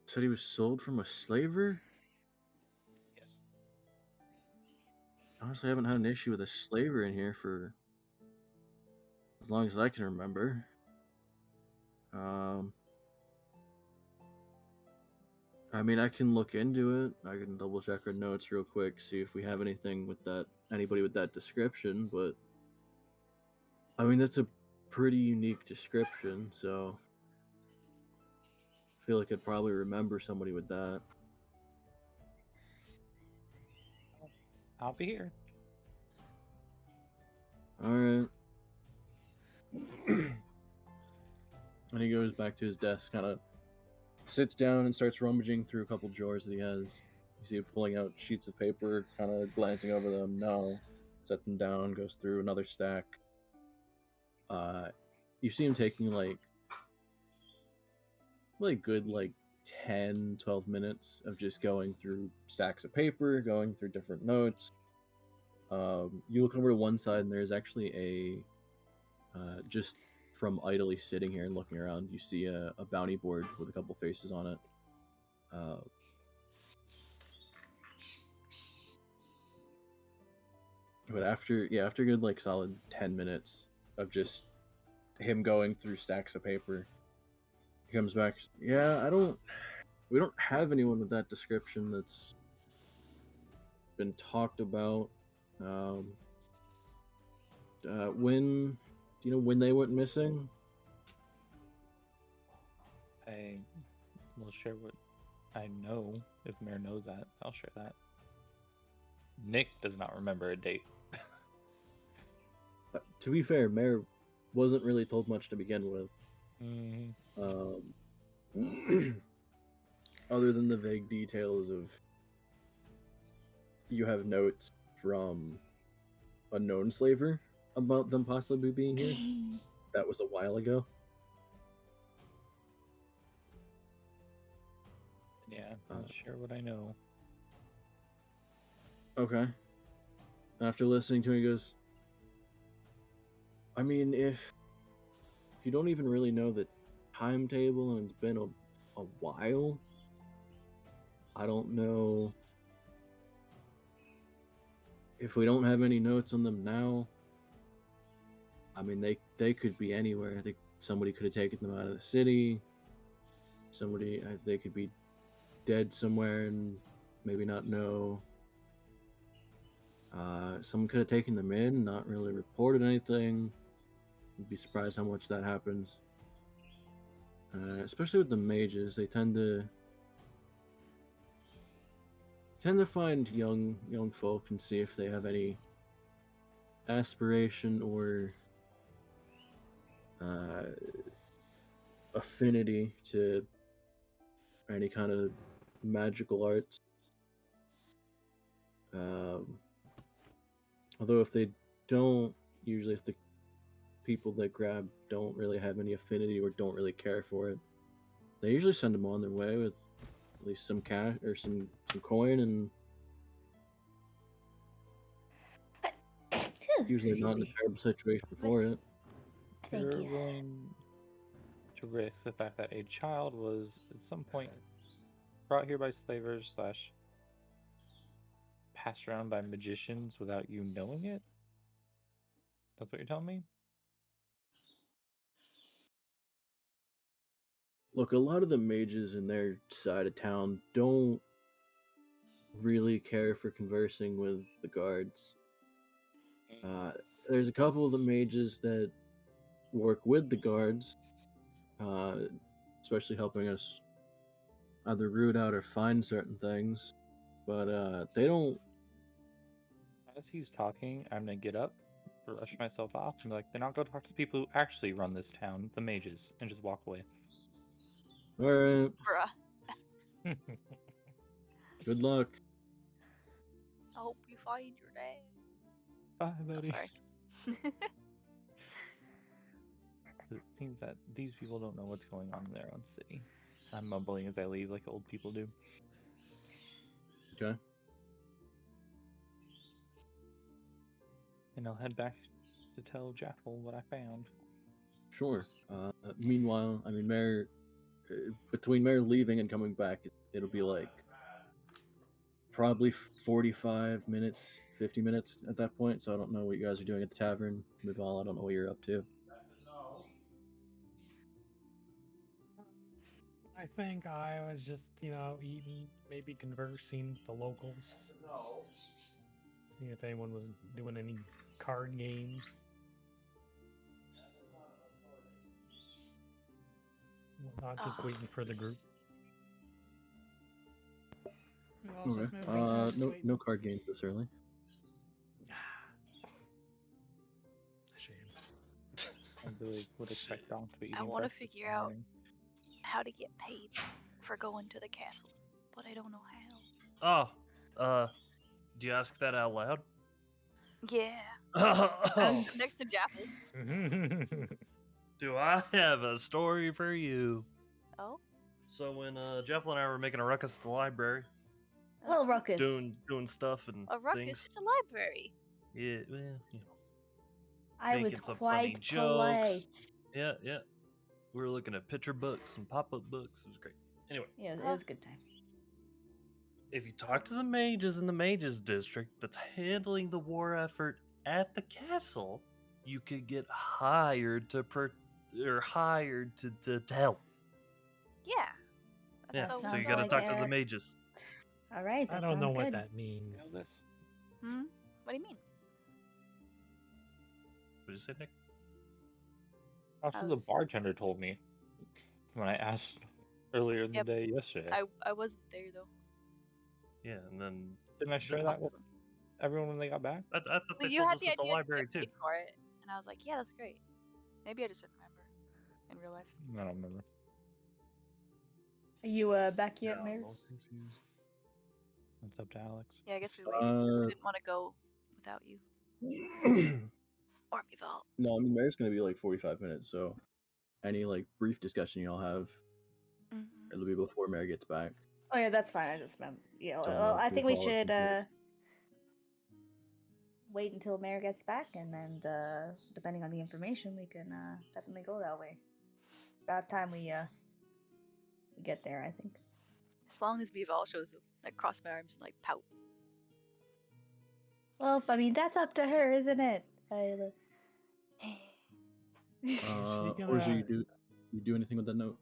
Said he was sold from a slaver? Yes. Honestly, I haven't had an issue with a slaver in here for as long as I can remember. I mean, I can look into it. I can double check our notes real quick, see if we have anything with that, anybody with that description, but I mean, that's a pretty unique description, so I feel like I'd probably remember somebody with that. I'll be here. Alright. And he goes back to his desk, kind of sits down and starts rummaging through a couple drawers that he has. You see him pulling out sheets of paper, kind of glancing over them. No. Set them down, goes through another stack. You see him taking like good 10, 12 minutes of just going through stacks of paper, going through different notes. You look over to one side and there's actually just from idly sitting here and looking around, you see a bounty board with a couple faces on it. But after a good solid 10 minutes of just him going through stacks of paper, he comes back. Yeah, we don't have anyone with that description that's been talked about. When do you know when they went missing? I will share what I know. If Mayor knows that, I'll share that. Nick does not remember a date. To be fair, Mayor wasn't really told much to begin with. Other than the vague details of you have notes from a known slaver about them possibly being here. That was a while ago. Yeah, I'll share what I know. Okay. After listening to it, he goes, I mean, if you don't even really know the timetable and it's been a while, I don't know if we don't have any notes on them now. I mean, they could be anywhere. I think somebody could have taken them out of the city. They could be dead somewhere and maybe not know. Someone could have taken them in, not really reported anything. You'd be surprised how much that happens. Especially with the mages, they tend to find young folk and see if they have any aspiration or affinity to any kind of magical arts. Although if they don't, usually if the people that grab don't really have any affinity or don't really care for it, they usually send them on their way with at least some cash or some coin, and usually not in a terrible situation for it. Thank You're you. willing to risk the fact that a child was at some point brought here by slavers / passed around by magicians without you knowing it? That's what you're telling me? Look, a lot of the mages in their side of town don't really care for conversing with the guards. There's a couple of the mages that work with the guards, especially helping us either root out or find certain things, but they don't. As he's talking, I'm gonna get up, brush myself off, and be like, then I'll go talk to the people who actually run this town, the mages, and just walk away. All right, Bruh. good luck. I hope you find your dad. Bye, Oh, buddy. sorry. It seems that these people don't know what's going on in their own city. I'm mumbling as I leave like old people do. Okay. And I'll head back to tell Jaffel what I found. Sure. Meanwhile, I mean, Mayor, between Mayor leaving and coming back, it'll be like probably 45 minutes, 50 minutes at that point. So I don't know what you guys are doing at the tavern. Mival, I don't know what you're up to. I think I was just, eating, maybe conversing with the locals. Seeing if anyone was doing any card games. Not just Oh. waiting for the group. Well, just moving, just No, waiting. no card games this early. Shame. I really would expect Donk to be eating I want to breakfast in figure the out morning. how to get paid for going to the castle, but I don't know how. Oh, do you ask that out loud? Yeah. Oh, Next to Jaffel. do I have a story for you? Oh? So when Jeff and I were making a ruckus at the library, Well, ruckus. doing stuff and A ruckus? things. It's a library. Yeah, well, I was making some funny quite jokes. polite. Yeah. We were looking at picture books and pop-up books. It was great. Anyway, Yeah, it was a good time. if you talk to the mages in the mages district that's handling the war effort at the castle, you could get hired to help. Yeah. Yeah, So so you sounds got to like talk to a- the mages. All right, I that don't know sounds what good. that means. You know this? What do you mean? What did you say, Nick? That's what the bartender told me when I asked earlier in Yep. the day yesterday. I wasn't there though. Yeah, and then Didn't I share that with Awesome. everyone when they got back? I thought But they you told had us the at the idea to library get too. paid for it, and I was like, yeah, that's great. Maybe I just didn't remember in real life. I don't remember. Are you back yet, Yeah, Mary? I'm all confused. What's up to Alex? Yeah, I guess we waited. I didn't want to go without you or Mival. No, I mean Mary's gonna be like 45 minutes, so any like brief discussion y'all have, Mm-hmm. it'll be before Mary gets back. Oh yeah, that's fine. I just meant yeah. Don't Well, know if I think we Mival at should some point- wait until Mary gets back, and then depending on the information, we can definitely go that way. It's about time we get there. I think. As long as Mival shows up, like cross my arms and like pout. Well, I mean that's up to her, isn't it? Orzu, you do anything with that note?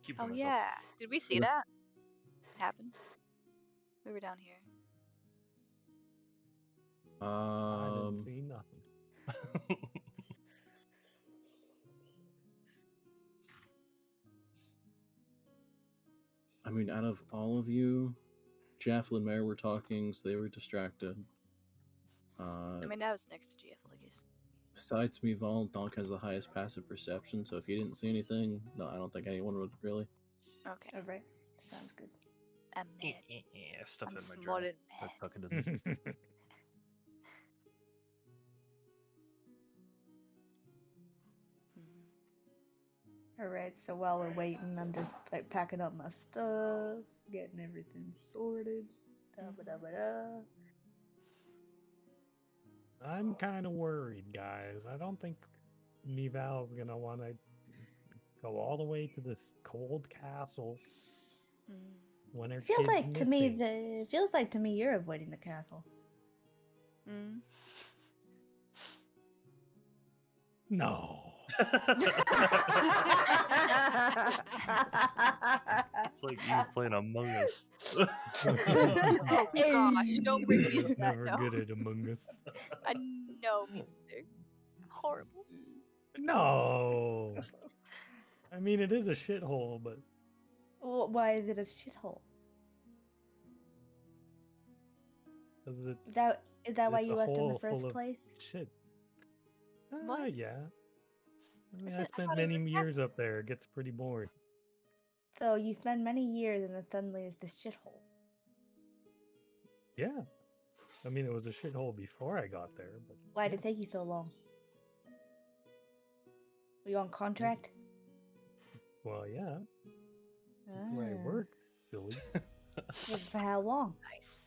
Keep it Oh to myself. yeah, did we see Okay. that happen? We were down here. I didn't see nothing. I mean, out of all of you, Jaffel and Mary were talking, so they were distracted. I mean, that was next to GFL, I guess. Besides me, Donk has the highest passive perception, so if he didn't see anything, no, I don't think anyone would really. Okay. All right, sounds good. I'm mad. Stuff I'm in my small journal. and Start mad. talking to them. Mhm. All right, so while we're waiting, I'm just like packing up my stuff, getting everything sorted. Da-ba-da-ba-da. I'm kind of worried, guys. I don't think Mival's gonna want to go all the way to this cold castle Mhm. when her Feels kid's like to me missing. it feels like to me you're avoiding the castle. Mm. No. It's like Eve playing Among Us. Oh gosh, don't bring me into that. Never No. good at Among Us. I know me neither. I'm horrible. No. I mean, it is a shithole, but Well, why is it a shithole? is it? Is that why It's you a left in the hole full first of place? shit. What? Yeah. I mean, Is I it- I spent thought it was many a years up there. It gets pretty boring. So you spend many years and then suddenly it's the shithole. Yeah. I mean, it was a shithole before I got there, but Why did yeah. it take you so long? Were you on contract? Well, yeah. That's where I Ah. work, silly. Yeah, for how long? Nice.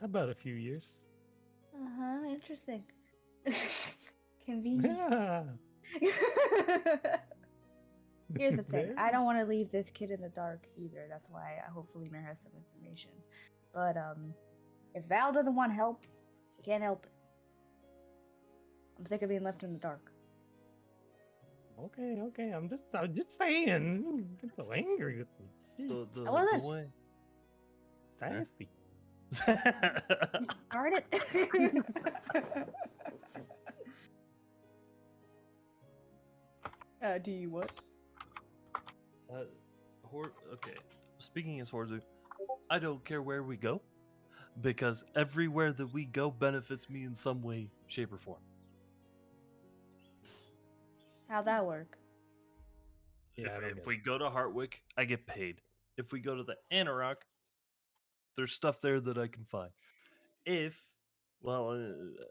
About a few years. Uh-huh, interesting. Convenient. Yeah. Here's the thing. Very- I don't want to leave this kid in the dark either. That's why hopefully Mare has some information. But if Val doesn't want help, she can't help it. I'm sick of being left in the dark. Okay. I'm just saying. Don't get so angry with me. Jeez, the I wasn't. boy. Sassy. Darn it. Do you what? Okay. Speaking as Horzu, I don't care where we go, because everywhere that we go benefits me in some way, shape, or form. How'd that work? Yeah, I don't If get we go to Hartwick, I get paid. If we go to the Anarok, there's stuff there that I can find. I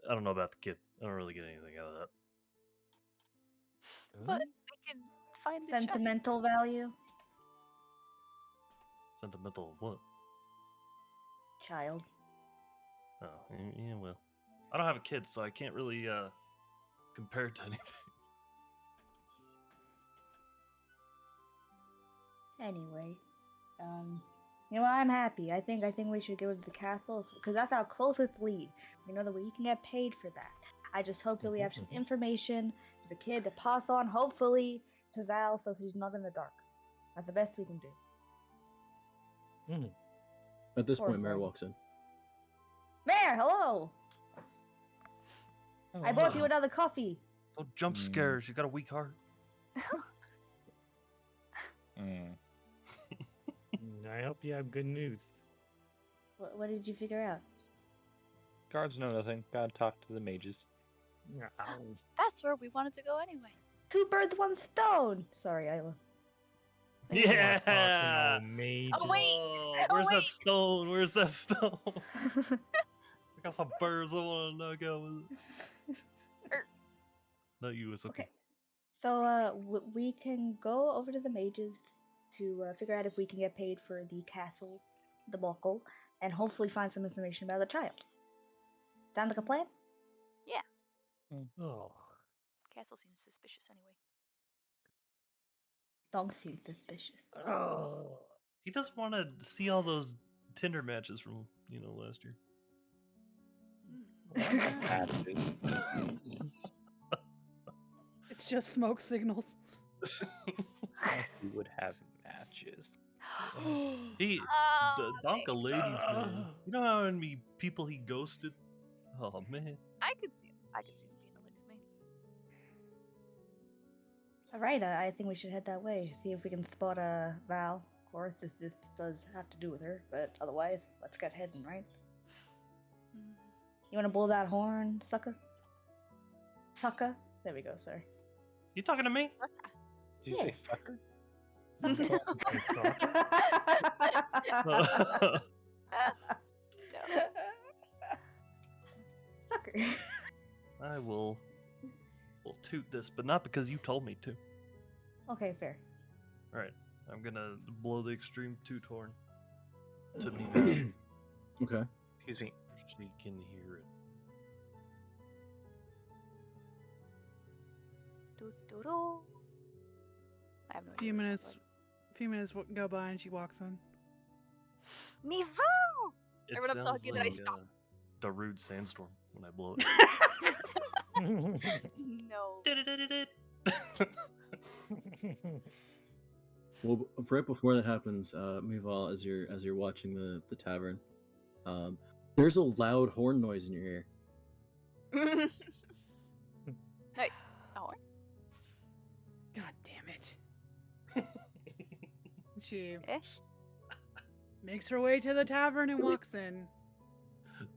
don't know about the kid. I don't really get anything out of that. But we can find the chest. Sentimental value? Sentimental of what? Child. Oh, yeah, well. I don't have a kid, so I can't really compare it to anything. Anyway, you know, I'm happy. I think we should go to the castle because that's our closest lead. We know that we can get paid for that. I just hope that we have some information for the kid to pass on, hopefully, to Val, so she's not in the dark. That's the best we can do. At this Poor point, Mare thing. walks in. Mare, hello! I bought you another coffee. Don't jump scare. She got a weak heart. Mm. I hope you have good news. What did you figure out? Guards know nothing. Gotta talk to the mages. Ow. That's where we wanted to go anyway. 2 birds, 1 stone. Sorry, Isla. Yeah. Oh, wait. Oh, Oh, where's that wait. stone? Where's that stone? I got some birds I want to knock out with it. Er. Not you, it's okay. So, we can go over to the mages to figure out if we can get paid for the castle debacle, and hopefully find some information about the child. Sound like a plan? Oh. Castle seems suspicious anyway. Dog seems suspicious. Oh. He doesn't want to see all those Tinder matches from, last year. Matches. It's just smoke signals. We would have matches. He, Oh, Donk a man. ladies, man. You know how many people he ghosted? Oh, man. I could see him being a ladies' man. Alright, I think we should head that way. See if we can spot Val. Of course, this does have to do with her, but otherwise, let's get heading, right? Mm. You wanna blow that horn, sucker? Sucker? There we go, sorry. You talking to me? Did you say fucker? No. Sucker. I will toot this, but not because you told me to. Okay, fair. All right, I'm gonna blow the extreme toot horn to me now. Okay. Excuse me. So you can hear it. Doo-doo-doo. I have no A idea. few what it minutes. sounds Few minutes go by and she walks in. like. Me It Everyone else sounds talking, then I like stop. the rude sandstorm when I blow No. it. Well, right before that happens, Mival, as you're watching the tavern, there's a loud horn noise in your ear. Hey. Oh, God damn it. She Eh? makes her way to the tavern and walks in.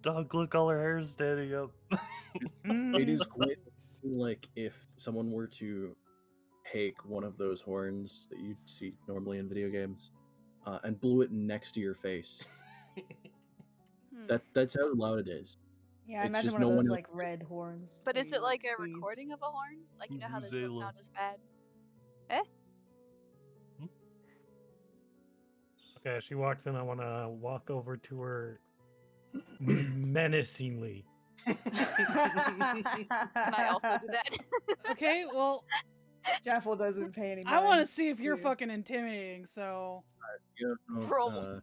Dog, look, all her hair's standing up. It is quite like if someone were to take one of those horns that you see normally in video games and blew it next to your face. That's how loud it is. Yeah, I It's imagine just one of no those one- like red horns. But that is you, it like a squeeze. recording of a horn? Like, you know how they don't Vuvuzela. sound as bad? Okay, she walks in. I want to walk over to her menacingly. Can I also do that? Okay, well, Jaffel doesn't pay any mind. I want to see if you're Yeah. fucking intimidating, so. You don't, Roll.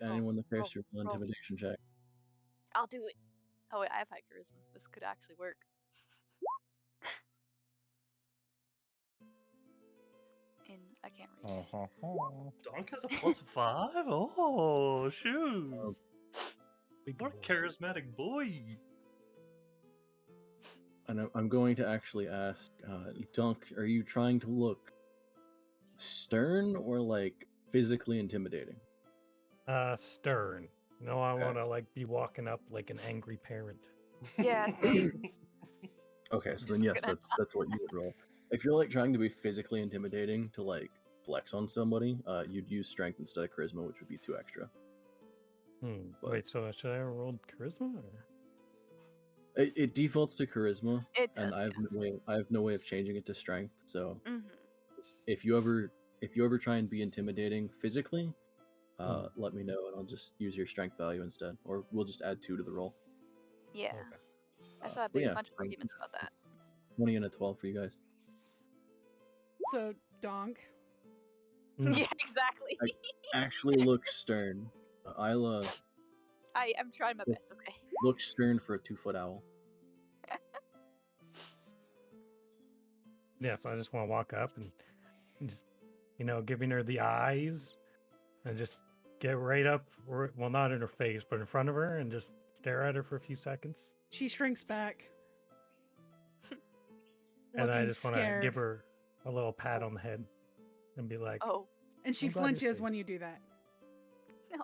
anyone that cares to roll roll. intimidation check. I'll do it. Oh wait, I have high charisma. This could actually work. And I can't read. Donk has a +5? Oh, shoot. Big What a boy. charismatic boy. And I'm going to actually ask, Dunk, are you trying to look stern or like physically intimidating? Stern. No, I Okay. want to like be walking up like an angry parent. Yeah, same. Okay, so Just then yes, gonna- that's what you would roll. If you're like trying to be physically intimidating to like flex on somebody, you'd use strength instead of charisma, which would be 2 extra. But- Wait, so should I have rolled charisma? Or? It defaults to charisma, It does. and I have no way of changing it to strength. So Mm-hmm. if you ever try and be intimidating physically, let me know and I'll just use your strength value instead, or we'll just add 2 to the roll. Yeah. Okay. I saw a But yeah, bunch of so arguments about that. 20 and a 12 for you guys. So, Donk. Yeah, exactly. Actually, look stern. Isla I'm trying my best. Okay. looks stern for a 2-foot owl. Yeah, so I just want to walk up and just, giving her the eyes and just get right up, well, not in her face, but in front of her and just stare at her for a few seconds. She shrinks back. And I looking just want to scared. give her a little pat on the head. and be like, Oh And she I'm glad you're flinches safe. when you do that. no.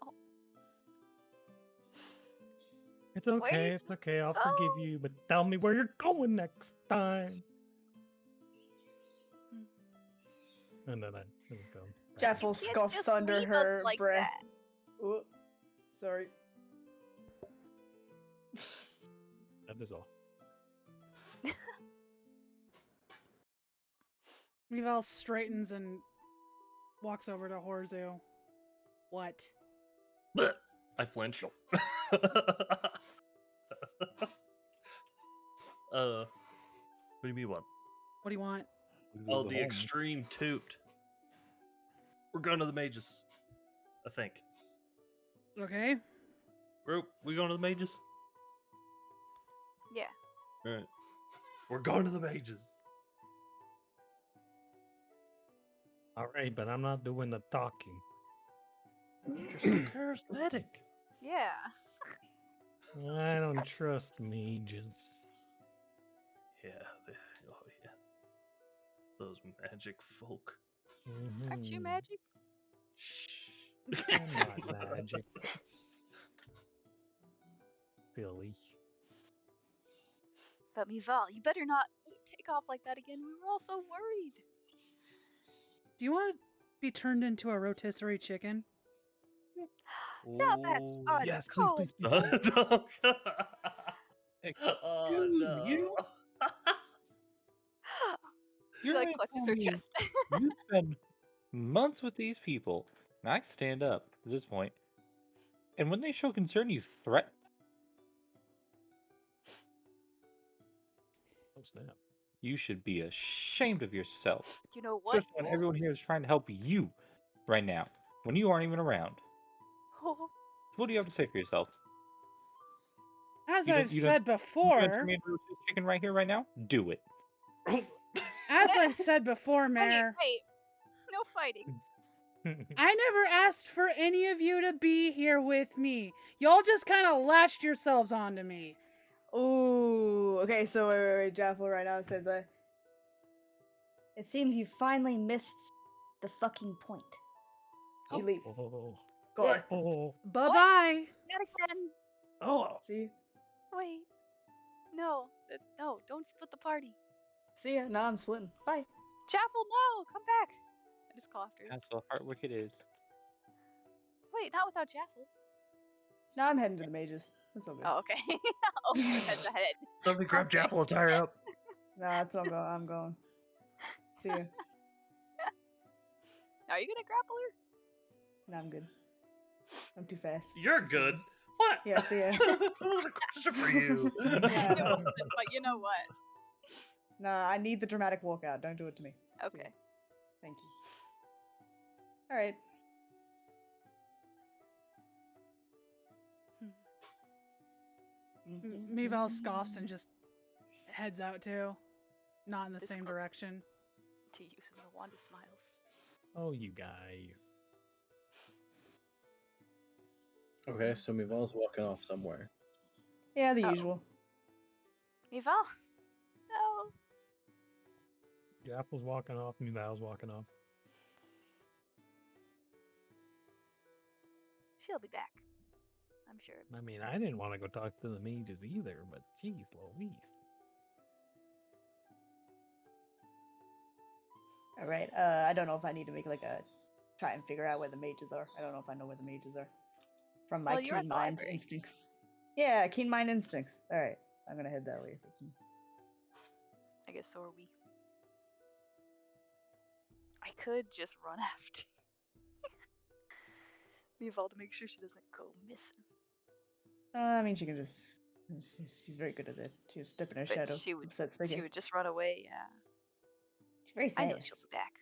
"It's okay, Wait. it's okay, I'll forgive Oh. you, but tell me where you're going next time." And then I just go. back and Jaffel forth. Can't scoffs just under leave us her like breath. that. Oh, sorry. That is all. Meval straightens and walks over to Horzu. What? I flinch. What do you mean what? What do you want? Oh, the extreme toot. We're going to the mages. I think. Okay. Group, we going to the mages? Yeah. Alright. We're going to the mages. All right, but I'm not doing the talking. You're so charismatic. Yeah. I don't trust mages. Yeah, oh yeah. Those magic folk. Aren't you Mhm. magic? Shh. I'm not magic. Billy. But Mival, you better not take off like that again. We were all so worried. Do you want to be turned into a rotisserie chicken? Now that's Oh. Yes, please, uncalled. please, please. Oh Excuse no. you? She You're like gonna clutches tell her me chest. you spend months with these people, and I stand up at this point, and when they show concern, you threaten. Oh, snap. You should be ashamed of yourself. You know what? Especially when everyone here is trying to help you right now, when you aren't even around. Oh, What do you have to say for yourself? As You don't- I've you don't- said You gonna before, turn me into a rotisserie chicken right here, right now? Do it. as I've said before, Mayor, wait. No fighting. I never asked for any of you to be here with me. Y'all just kind of lashed yourselves onto me. Ooh, okay, so wait, Jaffel right now says, it seems you finally missed the fucking point. She leaves. Oh, Go on. oh, Bye-bye. Not again. oh. See? Wait. No. No, don't split the party. See ya. Now I'm splitting. Bye. Chapel, no! Come back! I just coughed her. That's how heart wicked is. Wait, not without Jaffel. Now I'm heading to the mages. That's all good. Oh, okay. Oh, head to head. Somebody grab Okay. Jaffel and tie her up. Nah, that's not going. I'm going. See ya. Are you gonna grapple her? Nah, I'm good. I'm too fast. You're good. What? Yeah, see ya. That was a question for you. It wasn't, but you know what? Nah, I need the dramatic walkout. Don't do it to me. See Okay. ya. Thank you. Alright. Meval scoffs and just heads out too. Not in the This same close. direction. To using the Wanda smiles. Oh, you guys. Okay, so Mival's walking off somewhere. Yeah, the Oh. usual. Mival? No. Jaffle's walking off, Val's walking off. She'll be back. I'm sure. I mean, I didn't want to go talk to the mages either, but geez Louise. Alright, I don't know if I need to make like a try and figure out where the mages are. I don't know if I know where the mages are. From my Well, you're at keen the mind library. instincts. Yeah, keen mind instincts. Alright. I'm gonna head that way. I guess so are we. I could just run after Mival to make sure she doesn't go missing. I mean, she can just. She's very good at it. She was step in her But shadow. she would upset she Sticky. would just run away, yeah. She's very I know fast. she'll be back.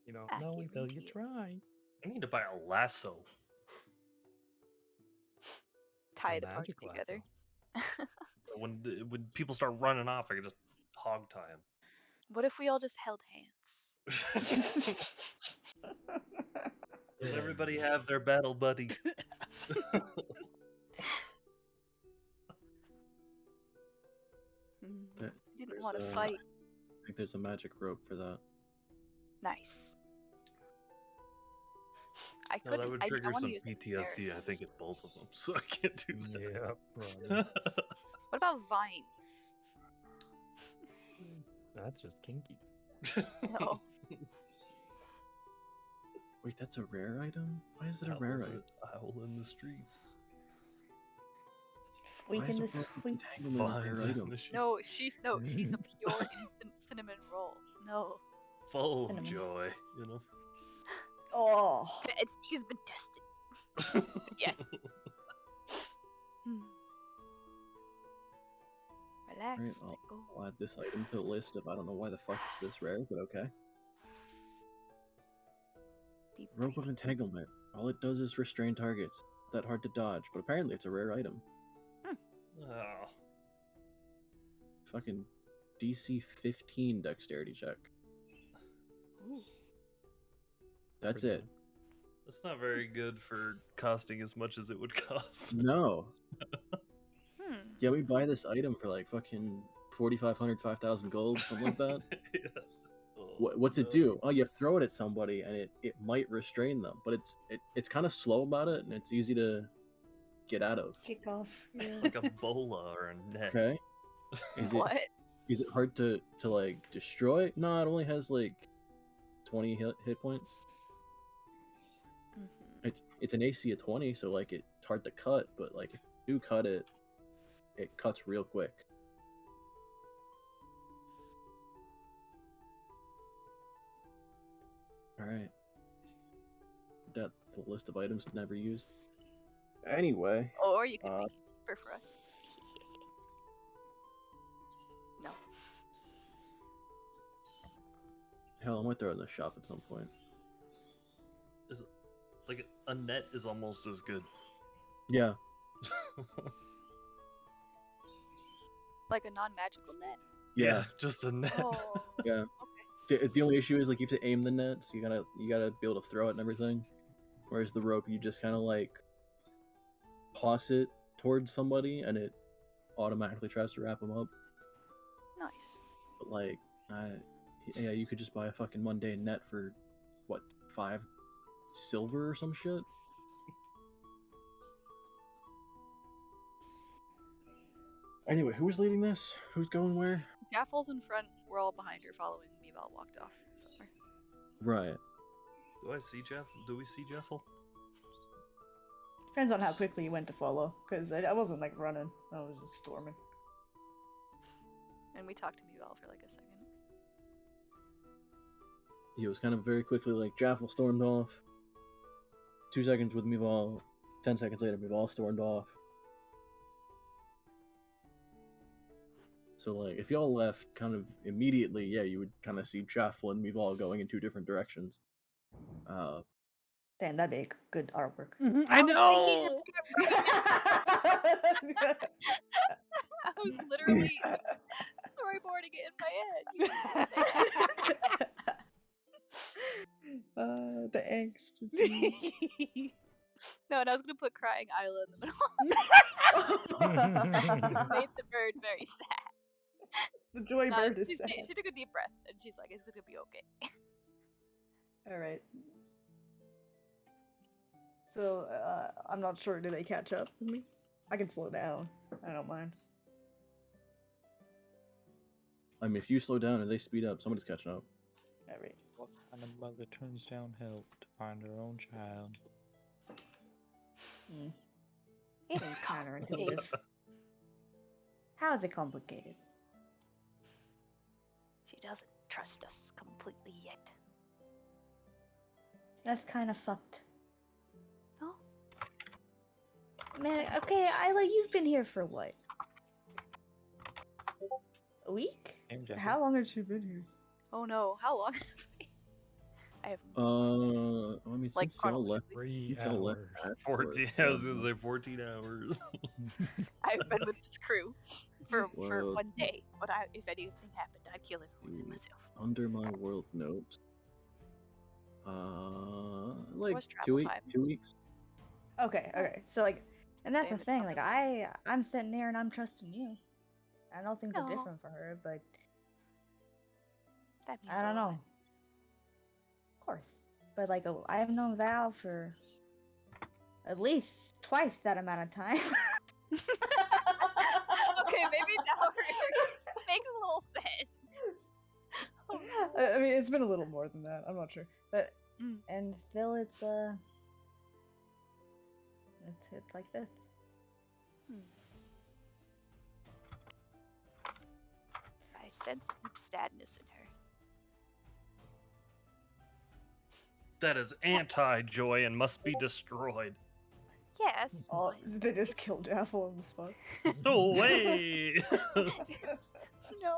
You don't I know until you guarantee it. try. I need to buy a lasso. Tie A the party magic lasso. together. When people start running off, I can just hog tie them. What if we all just held hands? Does everybody have their battle buddy? Hmm, There- Didn't there's want to a- fight. I think there's a magic rope for that. Nice. I No, couldn't. that would I trigger want to some use the PTSD, I think, in both of them, so I can't do that. Yeah, probably. What about vines? That's just kinky. No. Wait, that's a rare item? Why is it a rare item? Owl in the streets. Why Week is in a the rope of sweets. entanglement a rare Vines in item? the sheets. No, she's a pure cinnamon roll. No. Full of Cinnamon. joy, you know? Oh. She's been tested. Yes. Hmm. Relax. Alright, I'll add this item to the list of I don't know why the fuck it's this rare, but okay. Deep Rope of breathing. entanglement. All it does is restrain targets. Not that hard to dodge, but apparently it's a rare item. Oh. Fucking DC 15 dexterity check. Ooh. That's Pretty it. good. That's not very good for costing as much as it would cost. No. Hmm. Yeah, we buy this item for like fucking 4,500, 5,000 gold, something like that. Yeah. Oh, What's it no. do? Oh, you throw it at somebody and it might restrain them, but it's kind of slow about it and it's easy to get out of. Kick off. Yeah. Like a bola or a net. Okay. Is What? it hard to like destroy? No, it only has like 20 hit points. Mhm. It's an AC of 20, so like it's hard to cut, but like if you do cut it, it cuts real quick. All right. That the list of items never used. Anyway, Or you could make it cheaper for us. No. hell, I might throw it in the shop at some point. Is it, like a net is almost as good. Yeah, Like a non-magical net? yeah, just a net. Oh. yeah. Okay. The only issue is like you have to aim the net, so you gotta be able to throw it and everything. Whereas the rope, you just kind of like toss it towards somebody, and it automatically tries to wrap them up. Nice. But like, yeah, you could just buy a fucking mundane net for what, 5 silver or some shit. Anyway, who's leading this? Who's going where? Jaffel's in front. We're all behind her, following. Meval walked off somewhere. Right. Do I see Jeff? Do we see Jeffel? Depends on how quickly you went to follow, because I wasn't like running. I was just storming. And we talked to Meval for like a second. He was kind of very quickly like Jaffel stormed off. 2 seconds with Meval. 10 seconds later, Meval stormed off. So like, if y'all left kind of immediately, yeah, you would kind of see Jaffel and Meval going in 2 different directions. Damn, that'd be a good artwork. I was know. I was literally storyboarding it in my head. You didn't say that. The angst. It's me. No, and I was gonna put crying Isla in the middle. Made the bird very sad. The joy No, bird is she, sad. she took a deep breath and she's like, "It's gonna be okay." All right. So I'm not sure. Do they catch up with me? I can slow down. I don't mind. I mean, if you slow down and they speed up, somebody's catching up. All right. What kind of mother turns down help to find her own child? It's Seems complicated. counterintuitive. How is it complicated? She doesn't trust us completely yet. That's kind of fucked. Oh, Man, okay, Isla, you've been here for what? A week? Same Jeffel. How long has she been here? oh no! How long? I have I mean, Like, since y'all left, 3 since y'all left hours. Atford, 14. so I was gonna say 14 hours. I've been with this crew for Well, 1 day. But if anything happened, I'd kill everyone myself. under my world note, like What's 2 travel weeks. time? 2 weeks. Okay, okay. So like, and that's Same the as thing. Papa. Like, I'm sitting there and I'm trusting you. I don't think they're No. different for her, but That means I don't a lot. know. course. But like, I've known Val for at least twice that amount of time. Okay, maybe now it makes a little sense. Oh, no. I mean, it's been a little more than that. I'm not sure, but and still, it's like this. I sense deep sadness in her. That is anti-joy and must be destroyed. Yes. Oh, but- they just killed Jaffel on the spot. No way! No.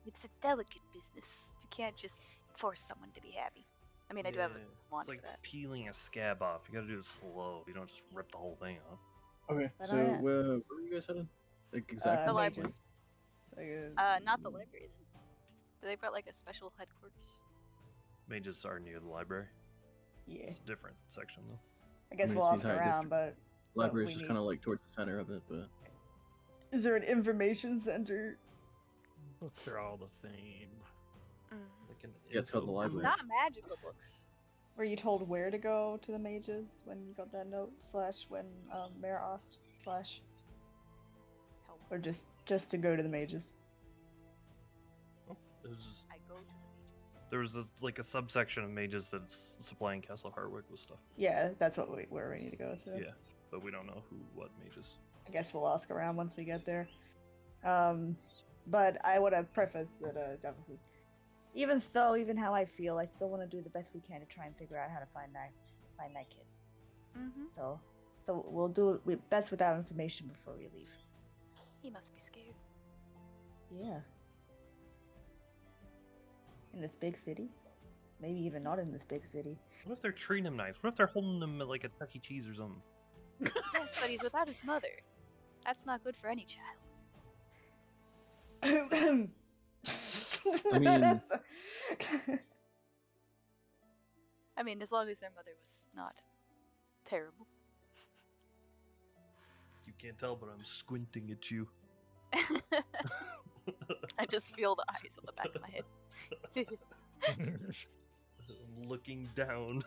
It's a delicate business. You can't just force someone to be happy. I mean, I do have a wand It's like for that. peeling a scab off. You gotta do it slow. You don't just rip the whole thing off. Okay, But so I- where were you guys headed? Like exactly. The library. Mages. Like, Not the library then. So they've got like a special headquarters. Mages are near the library. yeah. It's a different section though. I guess mean, we'll it's the ask entire around, but Library's we just need- kind of like towards the center of it, but is there an information center? Books are all the same. Like an Yeah, it's called the info library. booth. Not magical books. Were you told where to go to the mages when you got that note? / when Mayor asked / Help. or just to go to the mages? Oh, it was just, I go to the mages. there was like a subsection of mages that's supplying Castle Hardwick with stuff. Yeah, that's where we need to go to. Yeah, but we don't know what mages. I guess we'll ask around once we get there. But I want to preface that Java says, even how I feel, I still want to do the best we can to try and figure out how to find that kid. Mm-hmm. So we'll do it best with that information before we leave. He must be scared. Yeah. In this big city? Maybe even not in this big city. What if they're treating him nice? What if they're holding him at like a Chuck E. Cheese or something? Yes, but he's without his mother. That's not good for any child. I mean- I mean, as long as their mother was not terrible. You can't tell, but I'm squinting at you. I just feel the eyes on the back of my head. I'm looking down.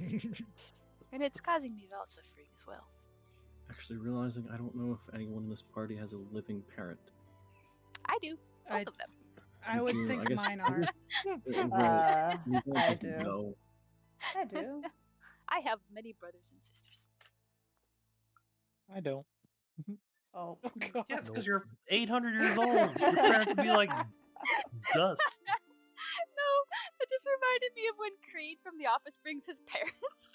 And it's causing me Val suffering as well. actually realizing I don't know if anyone in this party has a living parent. I do. Both I- of them. I would Do- think guess- mine I are. guess- you I guys do. know. I do. I have many brothers and sisters. I don't. Oh. Oh god. Yeah, it's because you're 800 years old. Your parents would be like dust. No, that just reminded me of when Creed from The Office brings his parents.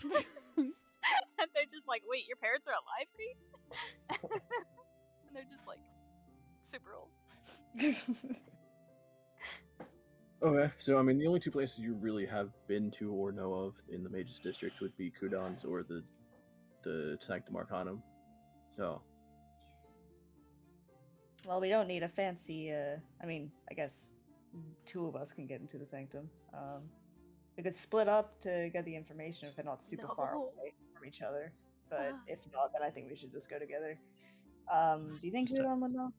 And they're just like, wait, your parents are alive, Creed? And they're just like, super old. Okay, so I mean, the only two places you really have been to or know of in the Mages District would be Kudon's or the Sanctum Arcanum. So Well, we don't need a fancy. I mean, I guess two of us can get into the sanctum. We could split up to get the information if they're not super far No. away from each other. But Ah. if not, then I think we should just go together. Do you think Just a- Kudon would know?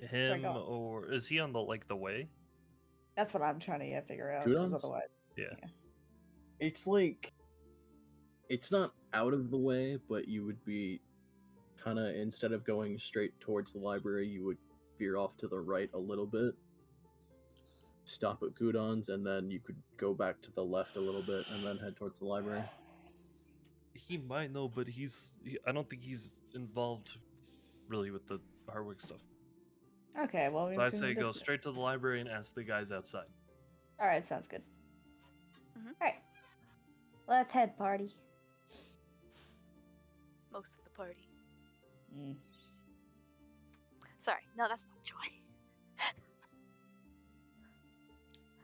Him go. or is he on the way? That's what I'm trying to figure out. 'cause Kudon's? Otherwise, Yeah. it's like it's not out of the way, but you would be kind of, instead of going straight towards the library, you would veer off to the right a little bit, stop at Kudon's, and then you could go back to the left a little bit and then head towards the library. He might know, but I don't think he's involved really with the Hardwick stuff. okay. Well, we So I can say go just- straight to the library and ask the guys outside. All right, sounds good. Mhm. All right, let's head party. Most of the party. Mm. Sorry, no, that's not joy.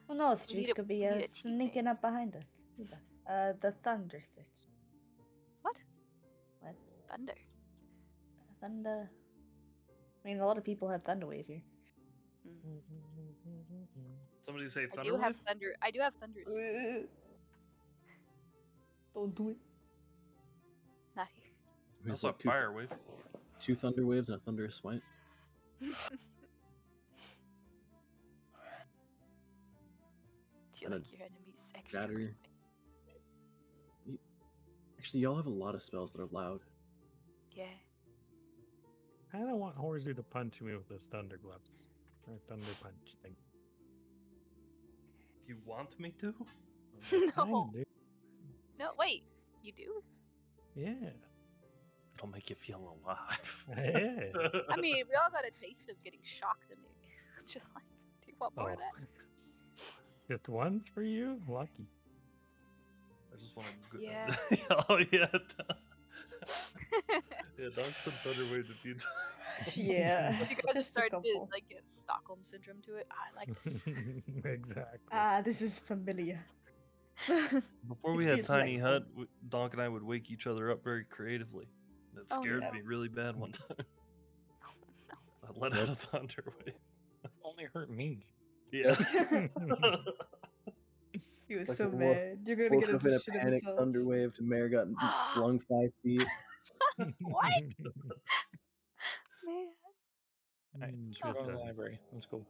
Well, no, We need Street a- could be we need a team sneaking name. up behind us. The Thunder Stitch. What? What? Thunder. Thunder. I mean, a lot of people have Thunderwave here. Mm. Somebody say I do have Thunderwave? thunder. I do have thunders. Don't do it. Not here. We have Also like fire wave. two Thunder Waves and a Thunderous Smite. feel And like your enemy's extra shatter. respect. Actually, y'all have a lot of spells that are loud. Yeah. I don't want Horzu to punch me with his thunder gloves. Or thunder punch thing. You want me to? Kinda No. do. No, wait. You do? Yeah. It'll make you feel alive. Yeah. I mean, we all got a taste of getting shocked in the It's just like, do you want more of that? Just one for you? Lucky. I just want to. Yeah. Oh yeah. Yeah, Doc's been Thunderwave a few times. Yeah. You guys are Just a starting to couple. like get Stockholm syndrome to it. I like this. Exactly. Ah, this is familiar. Before It we had feels Tiny like Hut, Donk and I would wake each other up very creatively. That Oh, scared yeah. me really bad one time. No. I let out a Thunderwave. Only hurt me. Yeah. He was Like so what- mad. You're gonna Woke get him up in to a shit panic, himself. thunderwave, Mare got flung 5 feet. What? Man. Alright, Mm, so we're good going to the times. library. Let's go.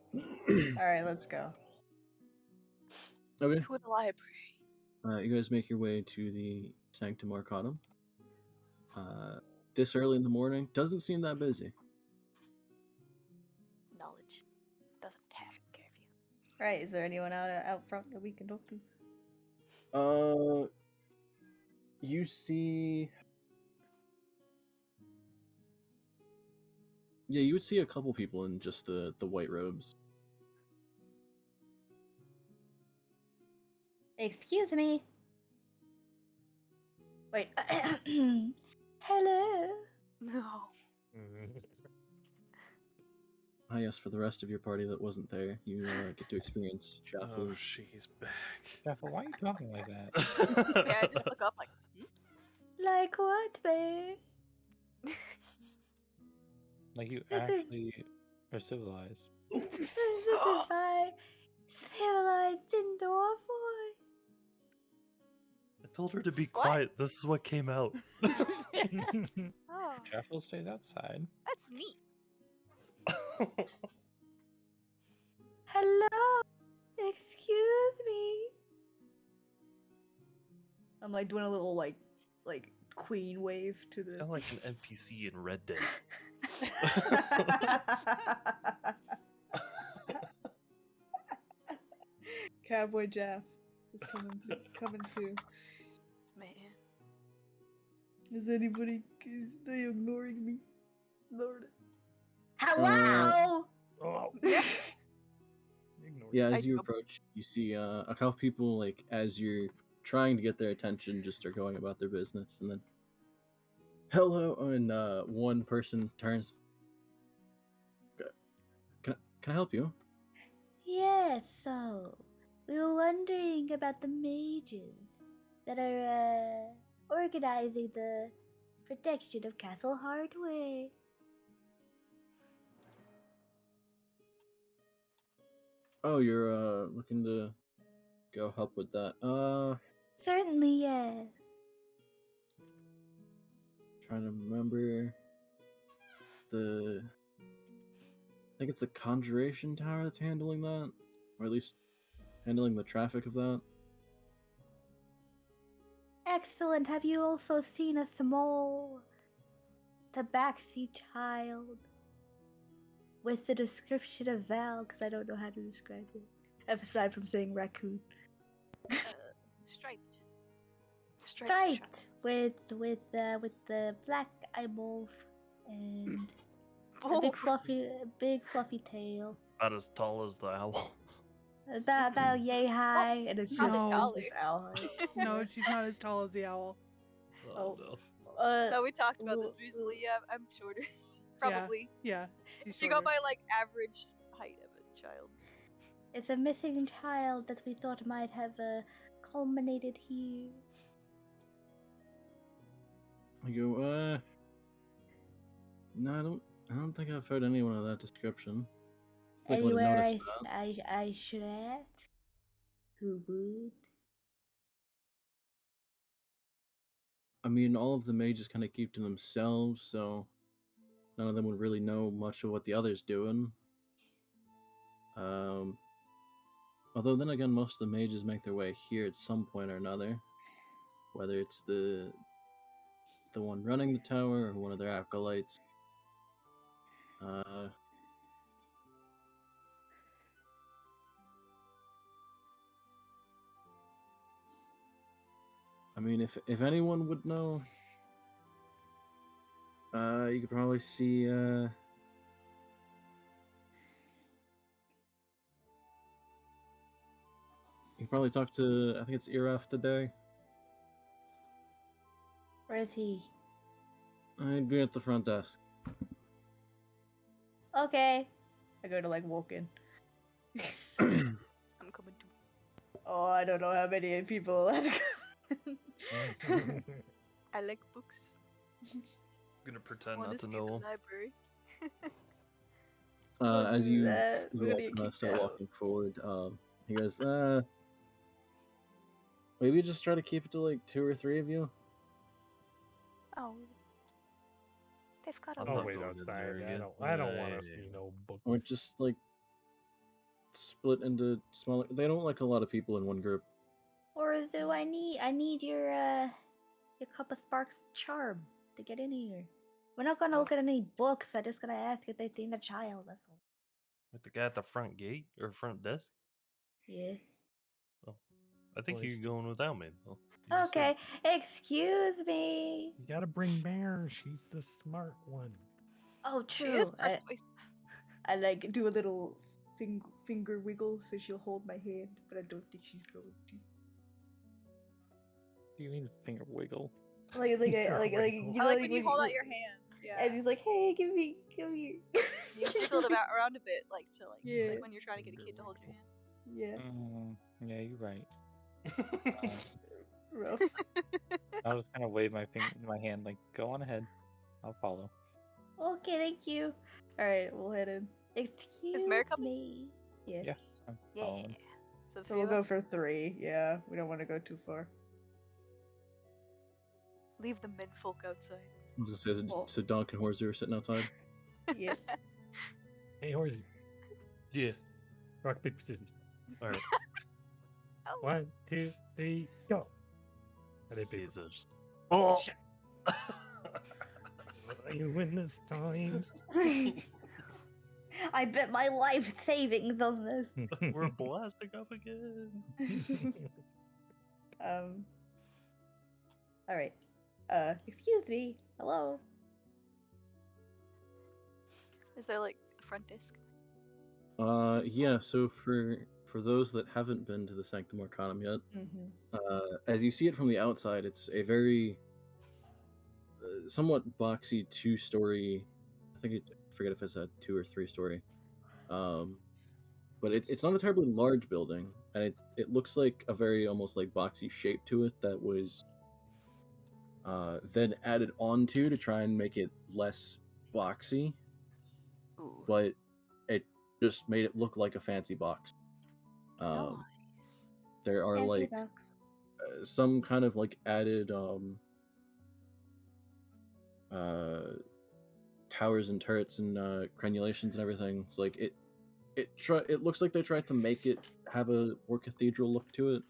Alright, let's go. Okay. To the library. You guys make your way to the Sanctum Arcanum. This early in the morning doesn't seem that busy. Knowledge doesn't have care of you. Alright, is there anyone out front that we can talk to? You see. Yeah, you would see a couple people in just the white robes. Excuse me. Wait. Hello. No. Ah, yes, for the rest of your party that wasn't there, you get to experience Oh, Jaffa's. she's back. Jaffa, why are you talking like that? Yeah, I just look up like, Like what, babe? Like you This is- actually are civilized. This is my civilized indoor boy. I told her to be What? quiet. This is what came out. oh, Jaffa stays outside. that's neat. Hello. Excuse me. I'm like doing a little like queen wave to the. Sound like an NPC in Red Dead. Cowboy Jeff is coming too. Man. Is they ignoring me? Lord. Hello. Oh. Yeah. Ignore Yeah, it. as I you jump. approach, you see a couple people, like, as you're trying to get their attention, just are going about their business, and then, hello, and one person turns, can I help you? Yes, so we were wondering about the mages that are organizing the protection of Castle Hardway. Oh, you're looking to go help with that. Certainly, yes. Trying to remember I think it's the Conjuration Tower that's handling that, or at least handling the traffic of that. Excellent. Have you also seen a small tabaxi child with the description of Val? Because I don't know how to describe it. Aside from saying raccoon. Striped. Striped with the black eyeballs and a big fluffy tail. About as tall as the owl. About yay high, And it's Not just, as tall. it's just owl height. No, she's not as tall as the owl. Oh, Oh. no. No, we talked about this Ooh, recently. Yeah, I'm shorter. Probably. Yeah, she's You go shorter. by like average height of a child. It's a missing child that we thought might have culminated here. I go, no, I don't think I've heard anyone of that description. Like, would have Anywhere noticed that. I should ask? Who would? I mean, all of the mages kind of keep to themselves, so none of them would really know much of what the other's doing. Although then again, most of the mages make their way here at some point or another. Whether it's the one running the tower or one of their acolytes. I mean, if anyone would know, you could probably see, you could probably talk to, I think it's Iraf today. Where is he? I'd be at the front desk. Okay. I go to like walk in. I'm coming to. Oh, I don't know how many people had to come. I like books. I'm gonna pretend Wanna not to see know the him. library. Don't As do you that. We're gonna all get kinda kicked start out. walking forward, he goes, maybe just try to keep it to like 2 or 3 of you. Oh. They've got a I'm I'll not wait going in outside. there again. I don't want to Yeah. see no books. Or just like split into smaller. They don't like a lot of people in one group. Or do I need your cup of sparks charm to get in here? We're not gonna look at any books. I'm just gonna ask if they think the child. That's all. With the guy at the front gate or front desk? Yeah. I think Boys. you're going without me. Well, you just said- Okay. Excuse me. You gotta bring Bear. She's the smart one. Oh, She true. is persuasive. I like do a little finger wiggle so she'll hold my hand, but I don't think she's going to. Do you mean finger wiggle? Like Finger you I know, like when you hold out your hand. Yeah. and he's like, "Hey, give me, come here." You jiggle it about around a bit, like to like, Yeah. like when you're trying to get a kid to hold your hand. Yeah, Yeah, you're right. rough. I'll just kind of wave my hand like, go on ahead. I'll follow. Okay, thank you. All right, we'll head in. Excuse Mary coming? me. Yeah. Yeah. I'm Yeah. following. So, So we'll go for 3. Yeah, we don't want to go too far. leave the menfolk outside. I was gonna say, Well- so Donk and Horsey were sitting outside. Yeah. Hey, Horsey. Yeah. Rock, paper, scissors. All right. Oh. 1, 2, 3, go. And they paper. Scissors. Oh. Shit. You win this time. I bet my life savings on this. We're blasting up again. All right. Excuse me. Hello. Is there like a front desk? Yeah. So for those that haven't been to the Sanctum Arcanum yet, as you see it from the outside, it's a very somewhat boxy 2-story. I forget if it's a 2 or 3-story. But it's not a terribly large building, and it looks like a very almost like boxy shape to it that was then added onto to try and make it less boxy, Ooh. but it just made it look like a fancy box. Nice. There are Fancy like box. some kind of like added towers and turrets and crenulations and everything. It's like it looks like they tried to make it have a war cathedral look to it,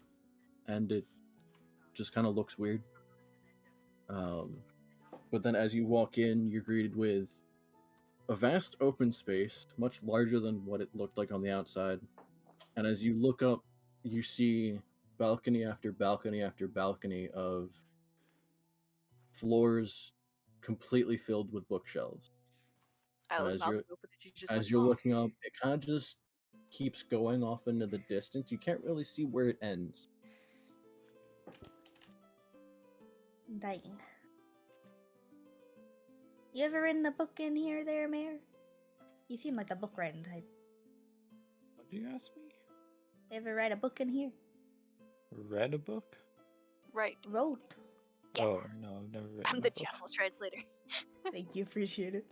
and it just kind of looks weird. But then as you walk in, you're greeted with a vast open space, much larger than what it looked like on the outside. And as you look up, you see balcony after balcony after balcony of floors completely filled with bookshelves. Isla's as mouth you're- is open and she's just As like, you're "Oh." looking up, it kind of just keeps going off into the distance. You can't really see where it ends. Dying. You ever written a book in here there, Mayor? You seem like the book writing type. What do you ask me? Ever write a book in here? Read a book? Right. Wrote. Yeah. Oh no, I've never read. I'm a the book. channel translator. Thank you, appreciate it.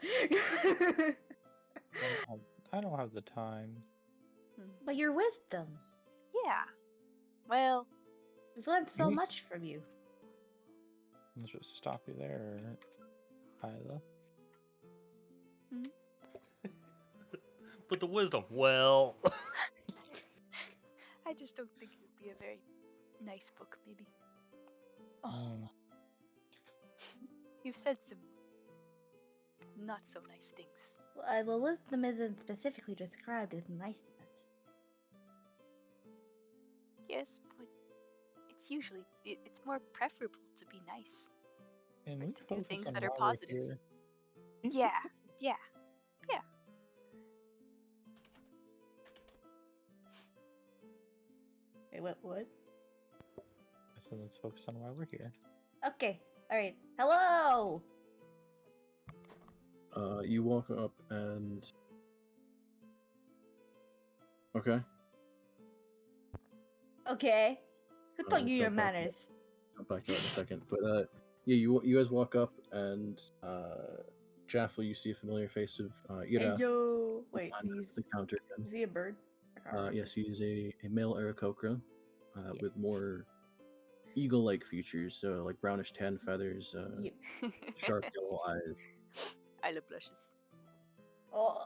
I don't have the time. But your wisdom. Yeah. Well, We've learned so Mhm. much from you. Let's just stop you there, Isla. But the wisdom, well. I just don't think it would be a very nice book, maybe. Oh, Mm. You've said some not so nice things. Well, wisdom isn't specifically described as niceness. Yes, but it's more preferable to be nice. And Like we to do focus things on that are why we're positive. here. Yeah, yeah. wait, what? I said let's focus on why we're here. Okay, alright. Hello! You walk up and okay. Okay. Who taught you your jump back to manners? Jump back to that in a second. But yeah, you guys walk up and Jaffel, you see a familiar face of Hey, Iraf yo! Wait, behind the counter again. is he a bird? I can't remember. Yes, he's a male Aarakocra with more eagle-like features, so like brownish tan feathers, Yeah. sharp yellow eyes. I love blushes. Oh.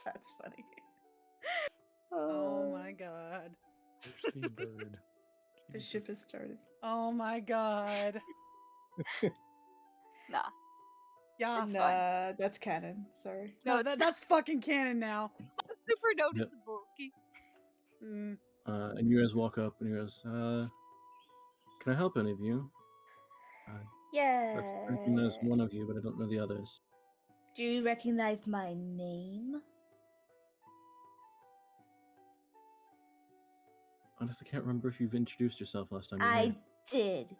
That's funny. Oh my god. Thirsty bird. The ship has Jesus. started. Oh my god. Nah, Yeah. It's fine. Nah, that's canon. Sorry. no, No, it's that's fucking canon now. super noticeable. Okay. Mm. And you guys walk up and you guys, can I help any of you? I Yeah. recognize one of you, but I don't know the others. Do you recognize my name? Honestly, can't remember if you've introduced yourself last time you were I here. did.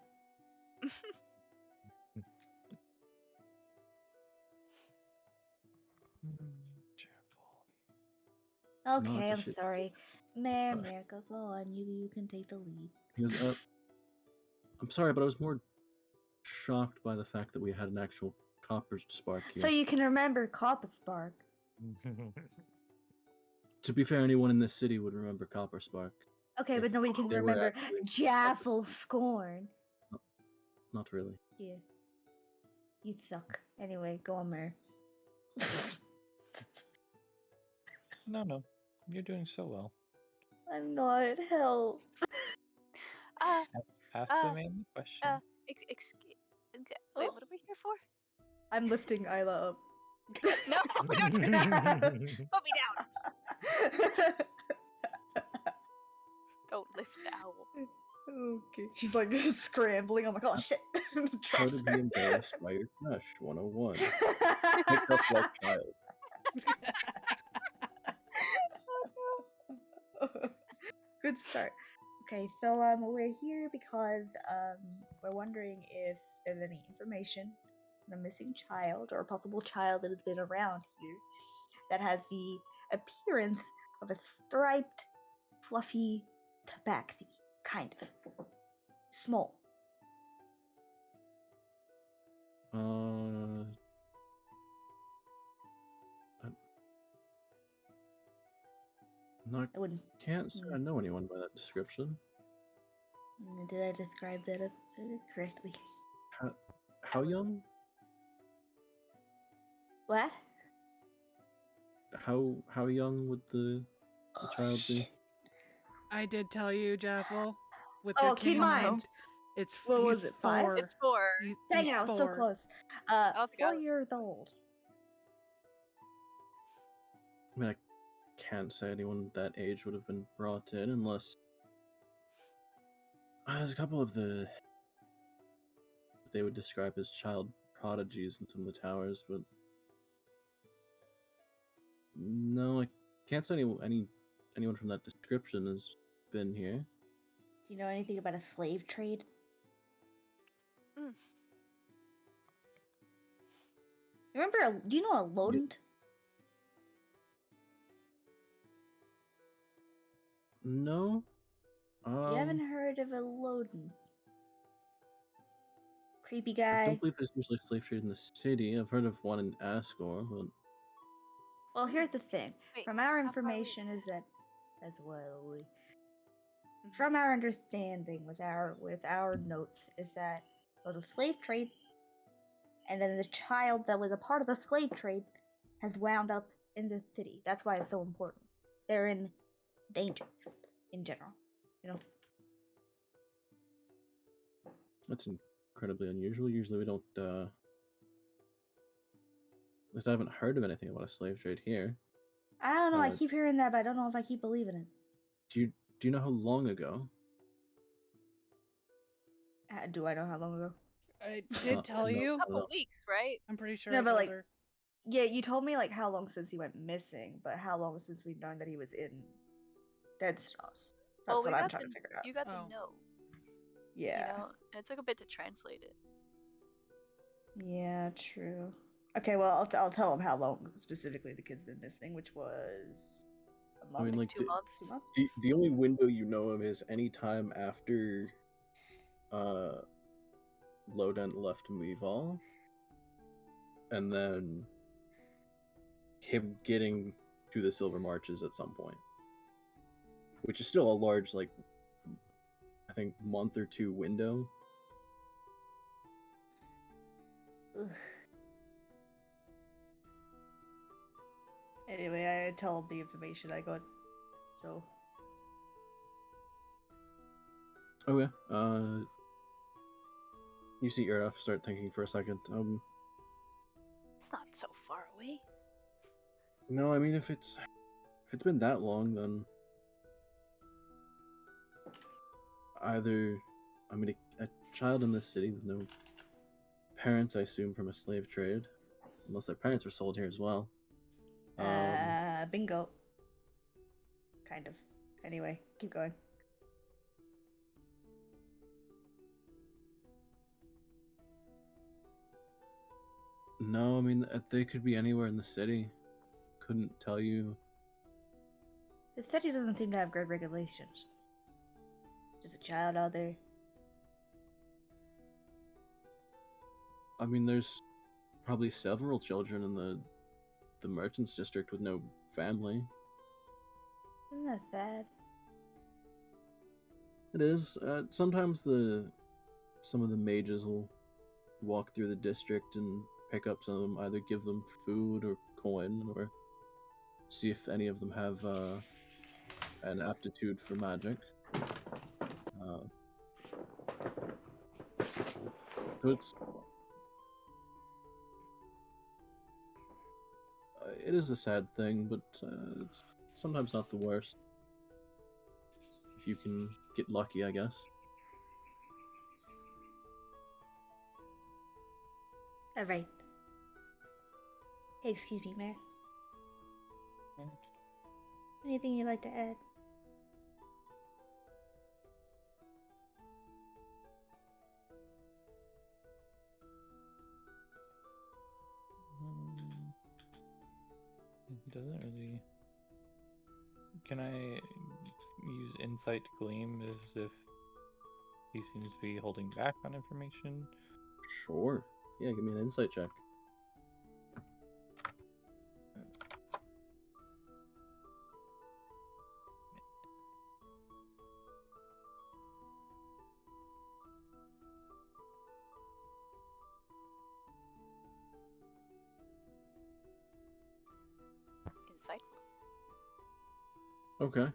Okay, it's a I'm shit. sorry. Mayor, Gosh. America, go on. You can take the lead. He goes, I'm sorry, but I was more shocked by the fact that we had an actual copper spark here. So you can remember Copper Spark. To be fair, anyone in this city would remember Copper Spark. Okay, If but nobody can they were remember actually- Jaffel Scorn. Not really. Yeah. You suck. Anyway, go on, Mayor. No. You're doing so well. I'm not. Help. Ask the main question. Wait, what are we here for? I'm lifting Isla up. No, don't do that. Put me down. Don't lift the owl. Okay. She's like scrambling. I'm like, oh shit. How Drops to be her. embarrassed by your crush, 101. Pick up like child. Good start. Okay, so we're here because we're wondering if there's any information on a missing child or a possible child that has been around here that has the appearance of a striped, fluffy tabaxi, kind of small. No, I wouldn't. can't say I know anyone by that description. Did I describe that correctly? How young? What? How young would the child be? Shit. I did tell you, Jaffel. With Oh, your keep in canine. mind. It's What he's was it, 5? 4. It's 4. Dang He's it, I was so 4. close. don't think I 4 was. years old. I mean, I can't say anyone that age would have been brought in unless there's a couple of the they would describe as child prodigies in some of the towers, but no, I can't say anyone from that description has been here. Do you know anything about a slave trade? Remember, do you know a lodent? No. You haven't heard of a lodent? Creepy I guy. don't believe there's usually slave trade in the city. I've heard of one in Asgore, but Well, here's the thing. Wait, From our how far away information is is that as well. Mhm. From our understanding with our notes is that it was a slave trade, and then the child that was a part of the slave trade has wound up in the city. That's why it's so important. They're in danger in general. You know. That's incredibly unusual. Usually we don't, at least I haven't heard of anything about a slave trade here. I don't know. I Uh, keep hearing that, but I don't know if I keep believing it. Do you know how long ago? Do I know how long ago? I did tell no, you. A couple weeks, right? I'm pretty sure No, I but told like, her. yeah, you told me like how long since he went missing, but how long since we've known that he was in Dead Straws? That's we what I'm got trying to the- figure out. You got the Oh. note, Yeah. you know, and it took a bit to translate it. Yeah, true. Okay, well, I'll tell him how long specifically the kid's been missing, which was a month. I mean, like 2 months. 2 months. the only window you know of is any time after Lodent left Meval, and then him getting to the Silver Marches at some point, which is still a large, like, I think month or two window. Ugh. Anyway, I tell him the information I got. So Okay. You see Earth start thinking for a second. It's not so far away. No, I mean if it's been that long, then either, I mean, a child in this city with no parents, I assume, from a slave trade, unless their parents were sold here as well. bingo. Kind of. Anyway, keep going. No, I mean they could be anywhere in the city. Couldn't tell you. The city doesn't seem to have great regulations. Just a child out there. I mean, there's probably several children in the merchants district with no family. Isn't that sad? It is. Sometimes some of the mages will walk through the district and pick up some of them, either give them food or coin, or see if any of them have an aptitude for magic. So it is a sad thing, but it's sometimes not the worst. If you can get lucky, I guess. Alright. Hey, excuse me, Mayor. Anything you'd like to add? He doesn't really. Can I use Insight to Gleam as if he seems to be holding back on information? Sure. Yeah, give me an insight check. Insightful. Okay.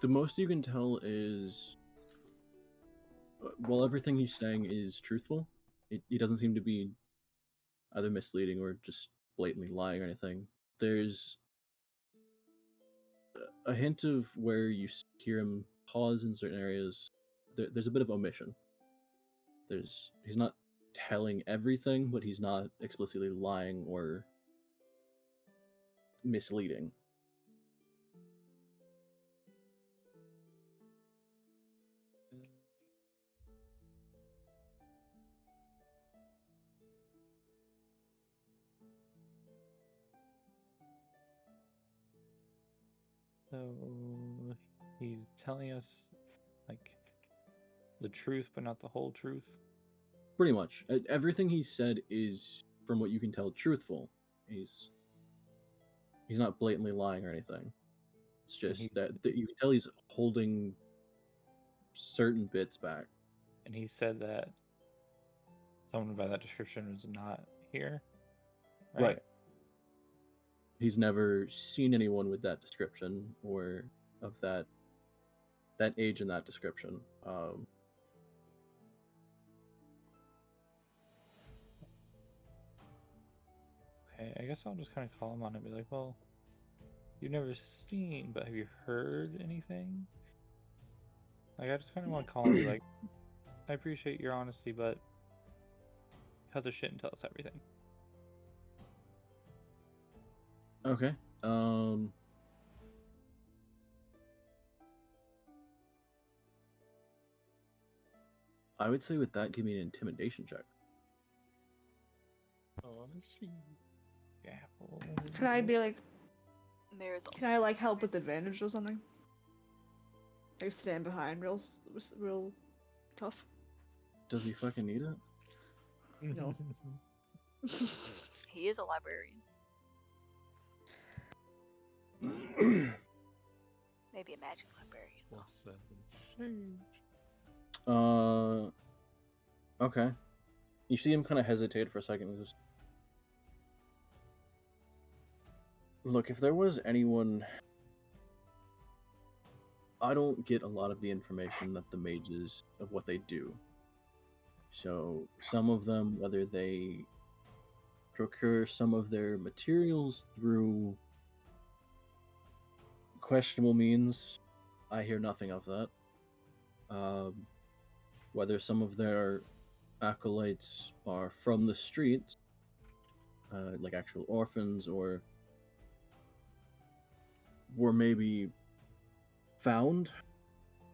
The most you can tell is, well, everything he's saying is truthful. He doesn't seem to be either misleading or just blatantly lying or anything. There's a hint of where you hear him pause in certain areas. There's a bit of omission. He's not telling everything, but he's not explicitly lying or misleading. So he's telling us like the truth, but not the whole truth. Pretty much. Everything he said is, from what you can tell, truthful. He's not blatantly lying or anything. It's just that you can tell he's holding certain bits back. And he said that someone by that description is not here, Right. He's never seen anyone with that description or of that age and that description. Okay, I guess I'll just kind of call him on it and be like, well, you've never seen, but have you heard anything? Like, I just kind of want to call him and be like, I appreciate your honesty, but cut the shit and tell us everything. Okay. I would say with that, give me an intimidation check. Honesty. Yeah. Can I be like, Marisol. can I like help with advantage or something? Like stand behind real tough. Does he fucking need it? No. He is a librarian. Maybe a magic librarian. Okay. You see him kind of hesitate for a second. And just look. If there was anyone, I don't get a lot of the information that the mages of what they do. So some of them, whether they procure some of their materials through questionable means, I hear nothing of that. Whether some of their acolytes are from the streets, like actual orphans, or were maybe found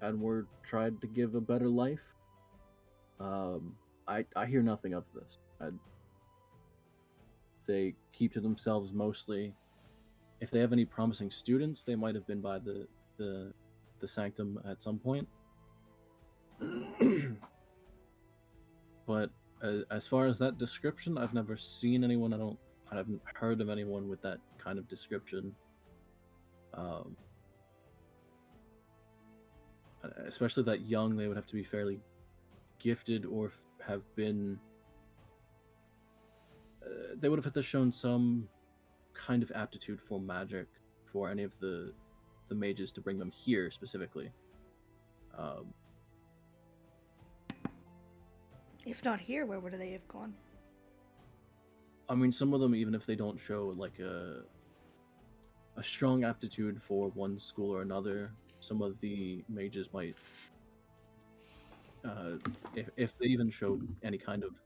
and were tried to give a better life. I hear nothing of this. They keep to themselves mostly. If they have any promising students, they might have been by the sanctum at some point. But as far as that description, I've never seen anyone. I haven't heard of anyone with that kind of description. Especially that young, they would have to be fairly gifted or have been. They would have had to shown some kind of aptitude for magic for any of the mages to bring them here specifically. If not here, where would they have gone? I mean, some of them, even if they don't show like a strong aptitude for one school or another, some of the mages might, if they even show any kind of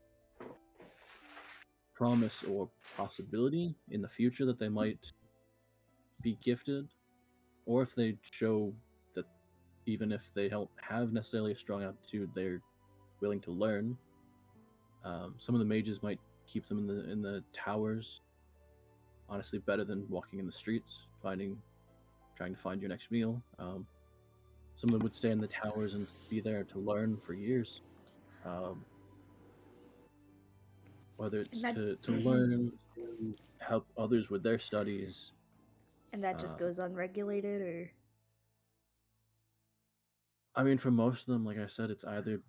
promise or possibility in the future that they might be gifted, or if they show that even if they don't have necessarily a strong aptitude, they're willing to learn. Some of the mages might keep them in the towers. Honestly, better than walking in the streets, trying to find your next meal. Some of them would stay in the towers and be there to learn for years. Whether it's to learn, to help others with their studies. And that just goes unregulated, or? I mean, for most of them, like I said, it's either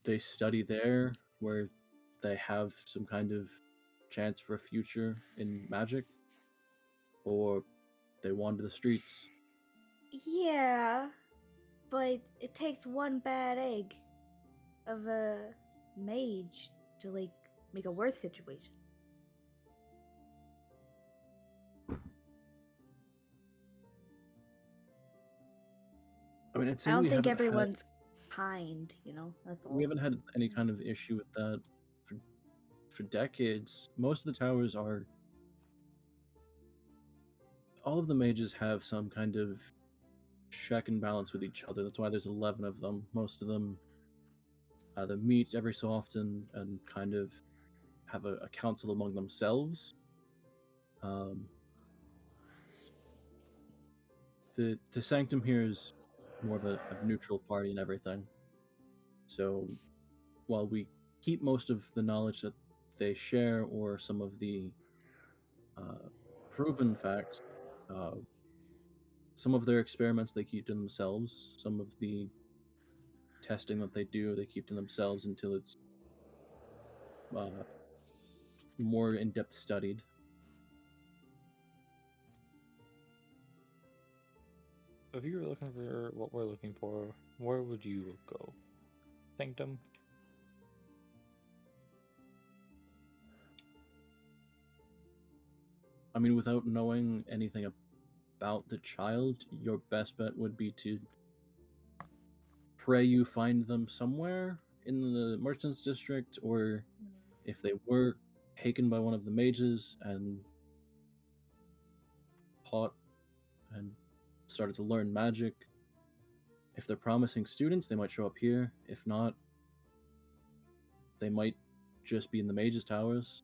they study there where they have some kind of chance for a future in magic, or they wander the streets. Yeah, but it takes one bad egg of a mage to like make a worse situation. I mean, I don't think everyone's kind, you know. That's all. We haven't had any kind of issue with that for decades. Most of the towers are. All of the mages have some kind of check and balance with each other. That's why there's 11 of them. Most of them either meet every so often and kind of have a council among themselves. The sanctum here is more of a neutral party and everything. So while we keep most of the knowledge that they share or some of the proven facts, some of their experiments they keep to themselves. Some of the testing that they do, they keep to themselves until it's more in-depth studied. So if you were looking for what we're looking for, where would you go? Sanctum? I mean, without knowing anything about the child, your best bet would be to pray you find them somewhere in the merchants district, or if they were taken by one of the mages and taught and started to learn magic, if they're promising students, they might show up here. If not, they might just be in the mages towers,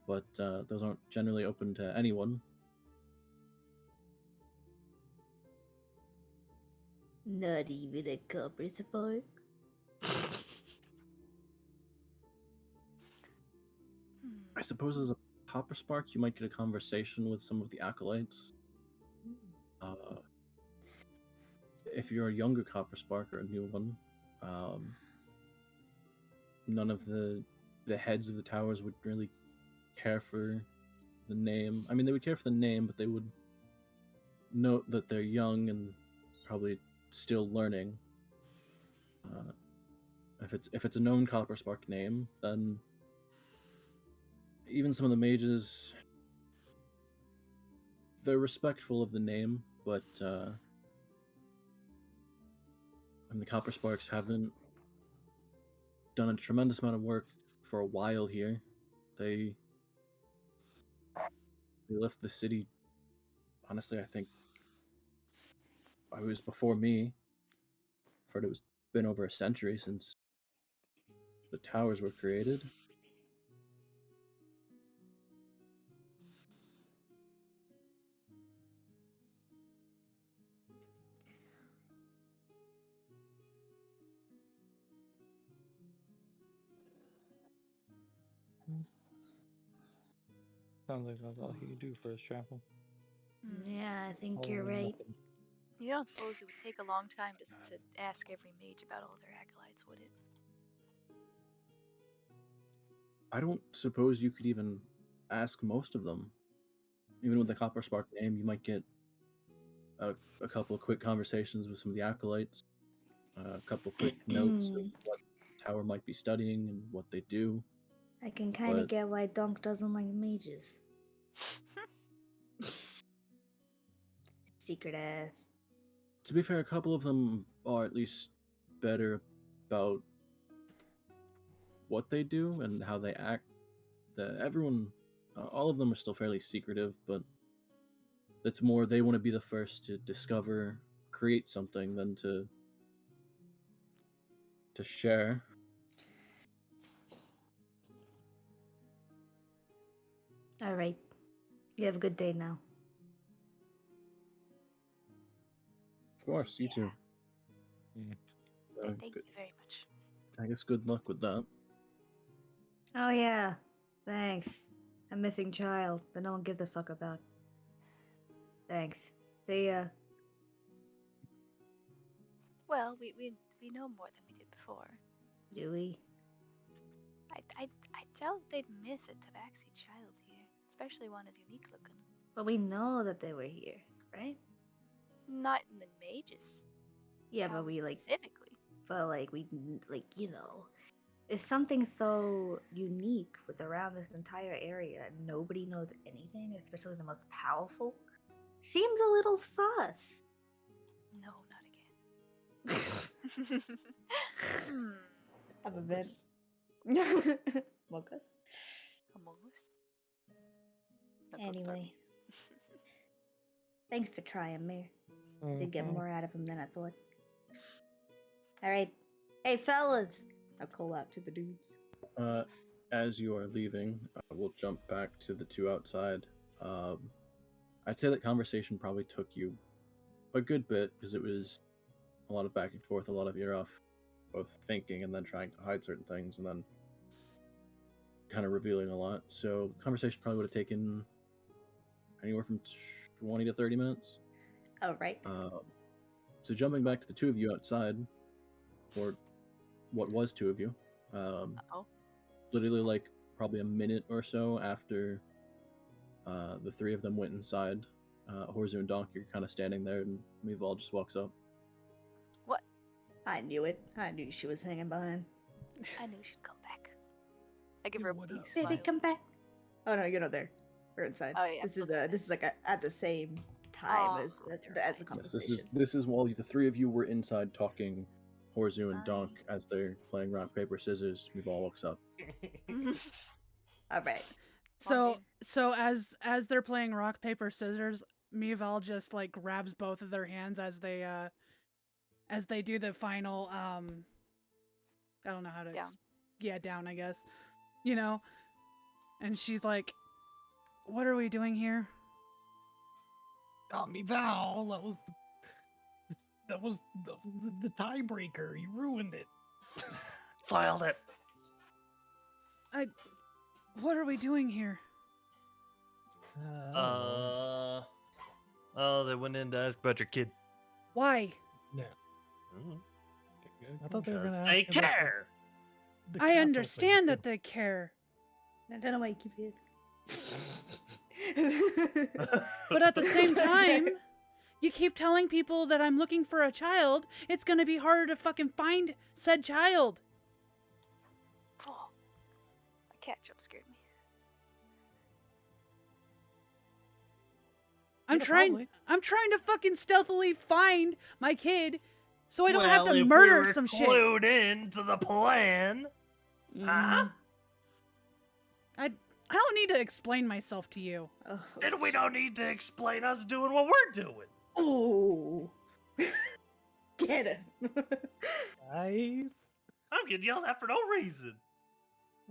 but those aren't generally open to anyone. Not even a copper spark. I suppose as a copper spark, you might get a conversation with some of the acolytes. If you're a younger copper spark or a new one, none of the heads of the towers would really care for the name. I mean, they would care for the name, but they would note that they're young and probably still learning. If it's a known copper spark name, then even some of the mages, they're respectful of the name, but and the copper sparks haven't done a tremendous amount of work for a while here. They left the city. Honestly, I think it was before me. I've heard it was been over a century since the towers were created. Sounds like that's all he could do for us, Chapel. Yeah, I think All you're or right. nothing. You don't suppose it would take a long time just to ask every mage about all their acolytes, would it? I don't suppose you could even ask most of them. Even with the copper spark name, you might get a couple of quick conversations with some of the acolytes, a couple quick notes of what the tower might be studying and what they do. I can kind of But- get why Dunk doesn't like mages. Secret ass. To be fair, a couple of them are at least better about what they do and how they act. Everyone, all of them are still fairly secretive, but it's more they want to be the first to discover, create something than to share. All right. You have a good day now. Of course, you too. Thank you very much. I guess good luck with that. Oh yeah. Thanks. A missing child that no one gives a fuck about. Thanks. See ya. Well, we know more than we did before. Do we? I doubt they'd miss a tabaxi child here, especially one as unique looking. But we know that they were here, right? Not in the mages. Yeah, tower but we like, specifically. but like we like if something so unique with around this entire area and nobody knows anything, especially the most powerful, seems a little sus. No, not again. I'm a bit. Mochas. Among us. Not both, sorry. Anyway, thanks for trying, Mir. Did get more out of him than I thought. All right, hey fellas, I'll call out to the dudes. As you are leaving, we'll jump back to the two outside. I'd say that conversation probably took you a good bit because it was a lot of back and forth, a lot of you're off both thinking and then trying to hide certain things and then kind of revealing a lot. So the conversation probably would have taken anywhere from 20 to 30 minutes. All right. So jumping back to the two of you outside, or what was two of you, Uh-oh. literally like probably a minute or so after the three of them went inside, Horzu and Donk are kind of standing there, and Mival just walks up. What? I knew it. I knew she was hanging behind. I knew she'd come back. I give Yo, her a what big up? smile. Baby, come back. Oh no, you're not there. We're inside. Oh, yeah, This is okay. this is like at the same time Oh, as never the mind. conversation. This is while the three of you were inside talking, Horzu and Donk, Nice. as they're playing rock paper scissors. Mival walks up. All right. So game. so as they're playing rock paper scissors, Mival just like grabs both of their hands as they do the final I don't know how to Down. down, I guess. You know. And she's like, "What are we doing here?" Got me, Val. That was the tiebreaker. You ruined it. Filed it. What are we doing here? Oh, they went in to ask about your kid. Why? Yeah. Mm, I thought they were because gonna they ask about care. the I castle understand thing, that they care. I don't know why you keep it. But at the same time, you keep telling people that I'm looking for a child, it's gonna be harder to fucking find said child. Oh, a cat jump scared me. I'm Yeah, trying probably. I'm trying to fucking stealthily find my kid so I don't have Well, to if murder we were some shit. clued into the plan. Huh? I don't need to explain myself to you. Then we don't need to explain us doing what we're doing. Oh, get him. Guys, I'm getting yelled at for no reason.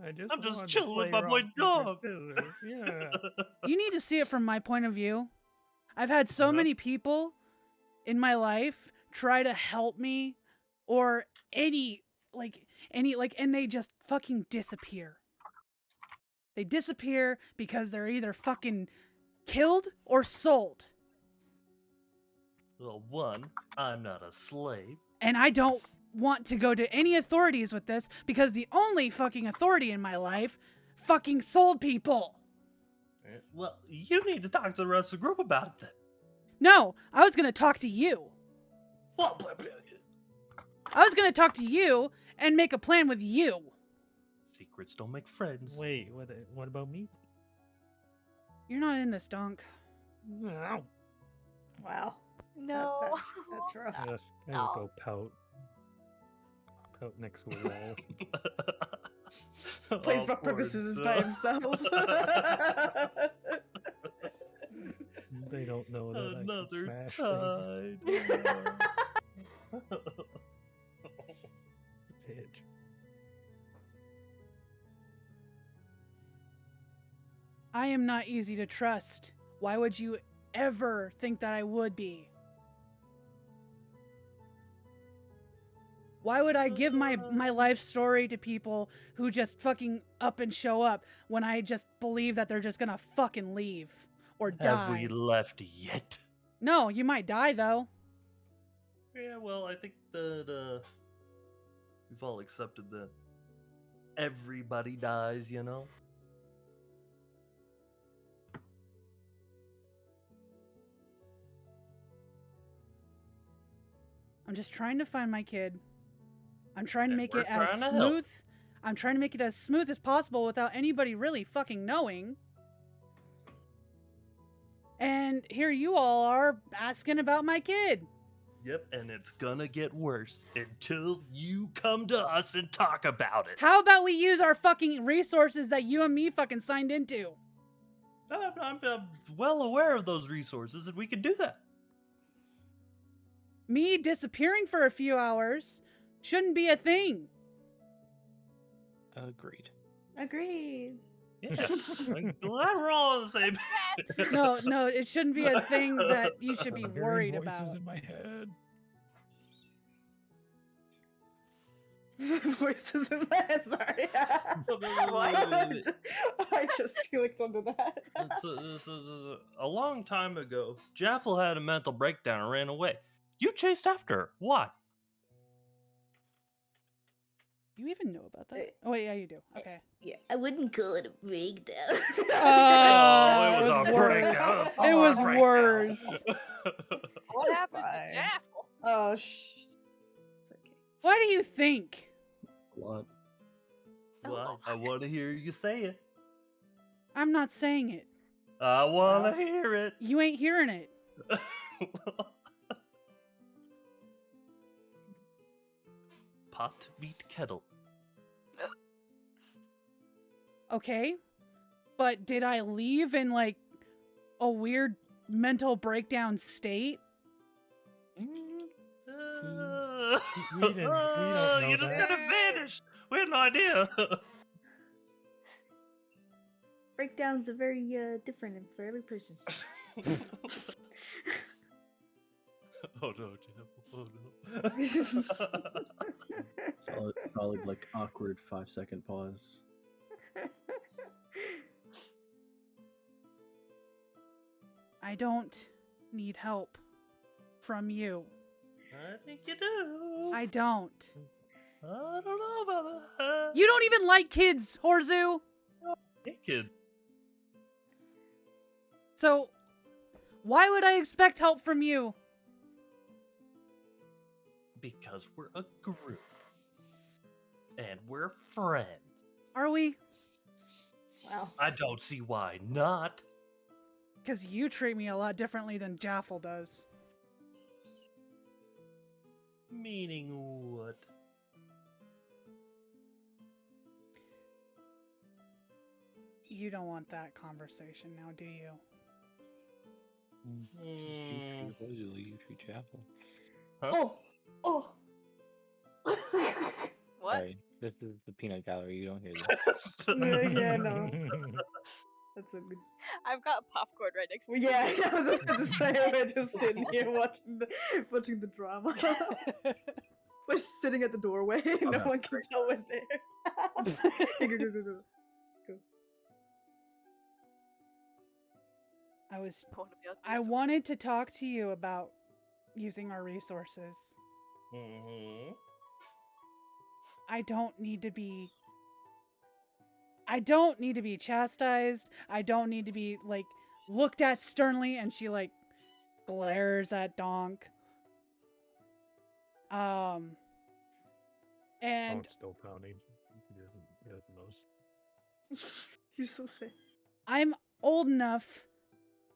I'm I'm just wanted to chilling with play my boy rock, paper, Dog. scissors. Yeah. You need to see it from my point of view. I've had so Yep. many people in my life try to help me or any and they just fucking disappear. They disappear because they're either fucking killed or sold. Well, one, I'm not a slave. And I don't want to go to any authorities with this because the only fucking authority in my life fucking sold people. Well, you need to talk to the rest of the group about it then. No, I was gonna talk to you. Well, I was gonna talk to you and make a plan with you. secrets don't make friends. Wait, what about me? You're not in this, Donk. No. Wow, No. that's rough. I just No. go pout. Pout next to a wall. Plays Oh, rock poor paper scissors by Doug. himself. They don't know that Another I can smash things. tide. Bitch. I am not easy to trust. Why would you ever think that I would be? Why would I give my life story to people who just fucking up and show up when I just believe that they're just gonna fucking leave or Have die? we left yet? No, you might die though. Yeah, well, I think that we've all accepted that everybody dies, you know? I'm just trying to find my kid. I'm trying to And make we're it as trying to help. smooth. I'm trying to make it as smooth as possible without anybody really fucking knowing. And here you all are asking about my kid. Yep, and it's gonna get worse until you come to us and talk about it. How about we use our fucking resources that you and me fucking signed into? I'm well aware of those resources, and we can do that. Me disappearing for a few hours shouldn't be a thing. Agreed. Agreed. Yeah, I'm glad we're all on the same page. No, it shouldn't be a thing that you should be I'm hearing worried voices about. in my head. Voices in my head. Sorry. I just clicked onto that. This is a long time ago. Jaffel had a mental breakdown and ran away. You chased after her. Why? You even know about that? Oh wait, yeah, you do. Okay. Yeah, I wouldn't call it a breakdown. Oh, it was a worse. breakdown. It was worse. What That's happened fine. to Jaffel? Oh, shh. It's okay. What do you think? What? Well, I want to hear you say it. I'm not saying it. I want Well. to hear it. You ain't hearing it. Pot meet kettle. Okay. But did I leave in like a weird mental breakdown state? We don't know You just that. kind of vanished. We had no idea. Breakdowns are very different for every person. Oh no, Jeff. Oh no. Solid, like awkward 5-second pause. I don't need help from you. I think you do. I don't. I don't know about that. You don't even like kids, Horzu. Hey, kid. So why would I expect help from you? Because we're a group. And we're friends. Are we? Wow. I don't see why not. Because you treat me a lot differently than Jaffel does. Meaning what? You don't want that conversation now, do you? Mm. Supposedly you treat Jaffel. Huh? Oh. What? Sorry, this is the peanut gallery. You don't hear this. Yeah, no. That's a good. I've got popcorn right next to Well, me. yeah, I was just gonna say we're just sitting here watching the drama. We're sitting at the doorway. No Okay. one can tell we're there. Go, go, go, go, go. I was wanna be out there I so- wanted to talk to you about using our resources. Mm-hmm. I don't need to be chastised. I don't need to be like looked at sternly, and she like glares at Donk. And Donk's still pounding. He doesn't know. He's so sick. I'm old enough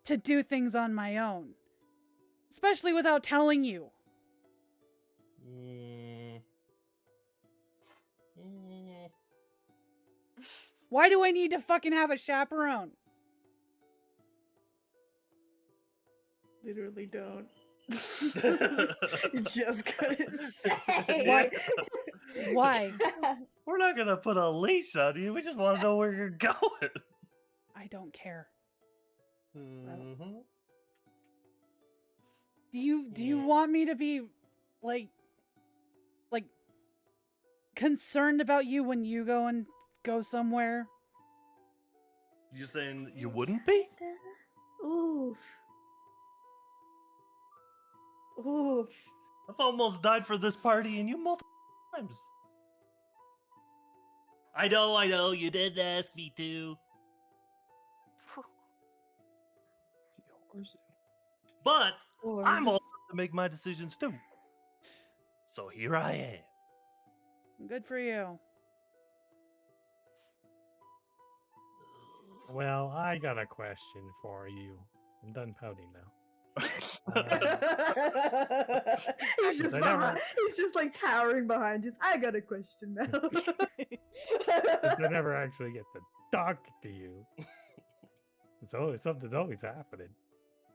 to do things on my own, especially without telling you. Mm. Mm. Why do I need to fucking have a chaperone? Literally don't. You just couldn't say. Why? Why? We're not gonna put a leash on you. We just want to know where you're going. I don't care. Mm-hmm. Do you Yeah. want me to be like concerned about you when you go somewhere? You saying you wouldn't be? Oof. Oof. I've almost died for this party and you multiple times. I know, you didn't ask me to. But Or I'm is it- old enough to make my decisions too. So here I am. Good for you. Well, I got a question for you. I'm done pouting now. he's just I never- he's just like towering behind you. I got a question now. I never actually get to talk to you. Something's always happening.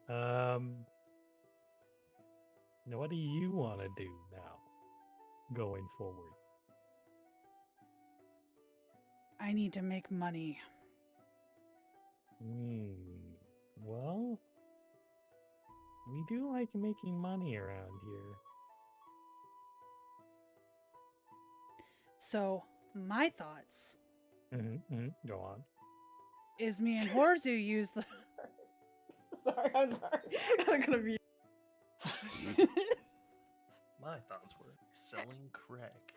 Now what do you want to do now, going forward? I need to make money. Well, we do like making money around here. So, my thoughts Go on. is me and Horzu use the I'm sorry. I'm gonna be. My thoughts were selling crack.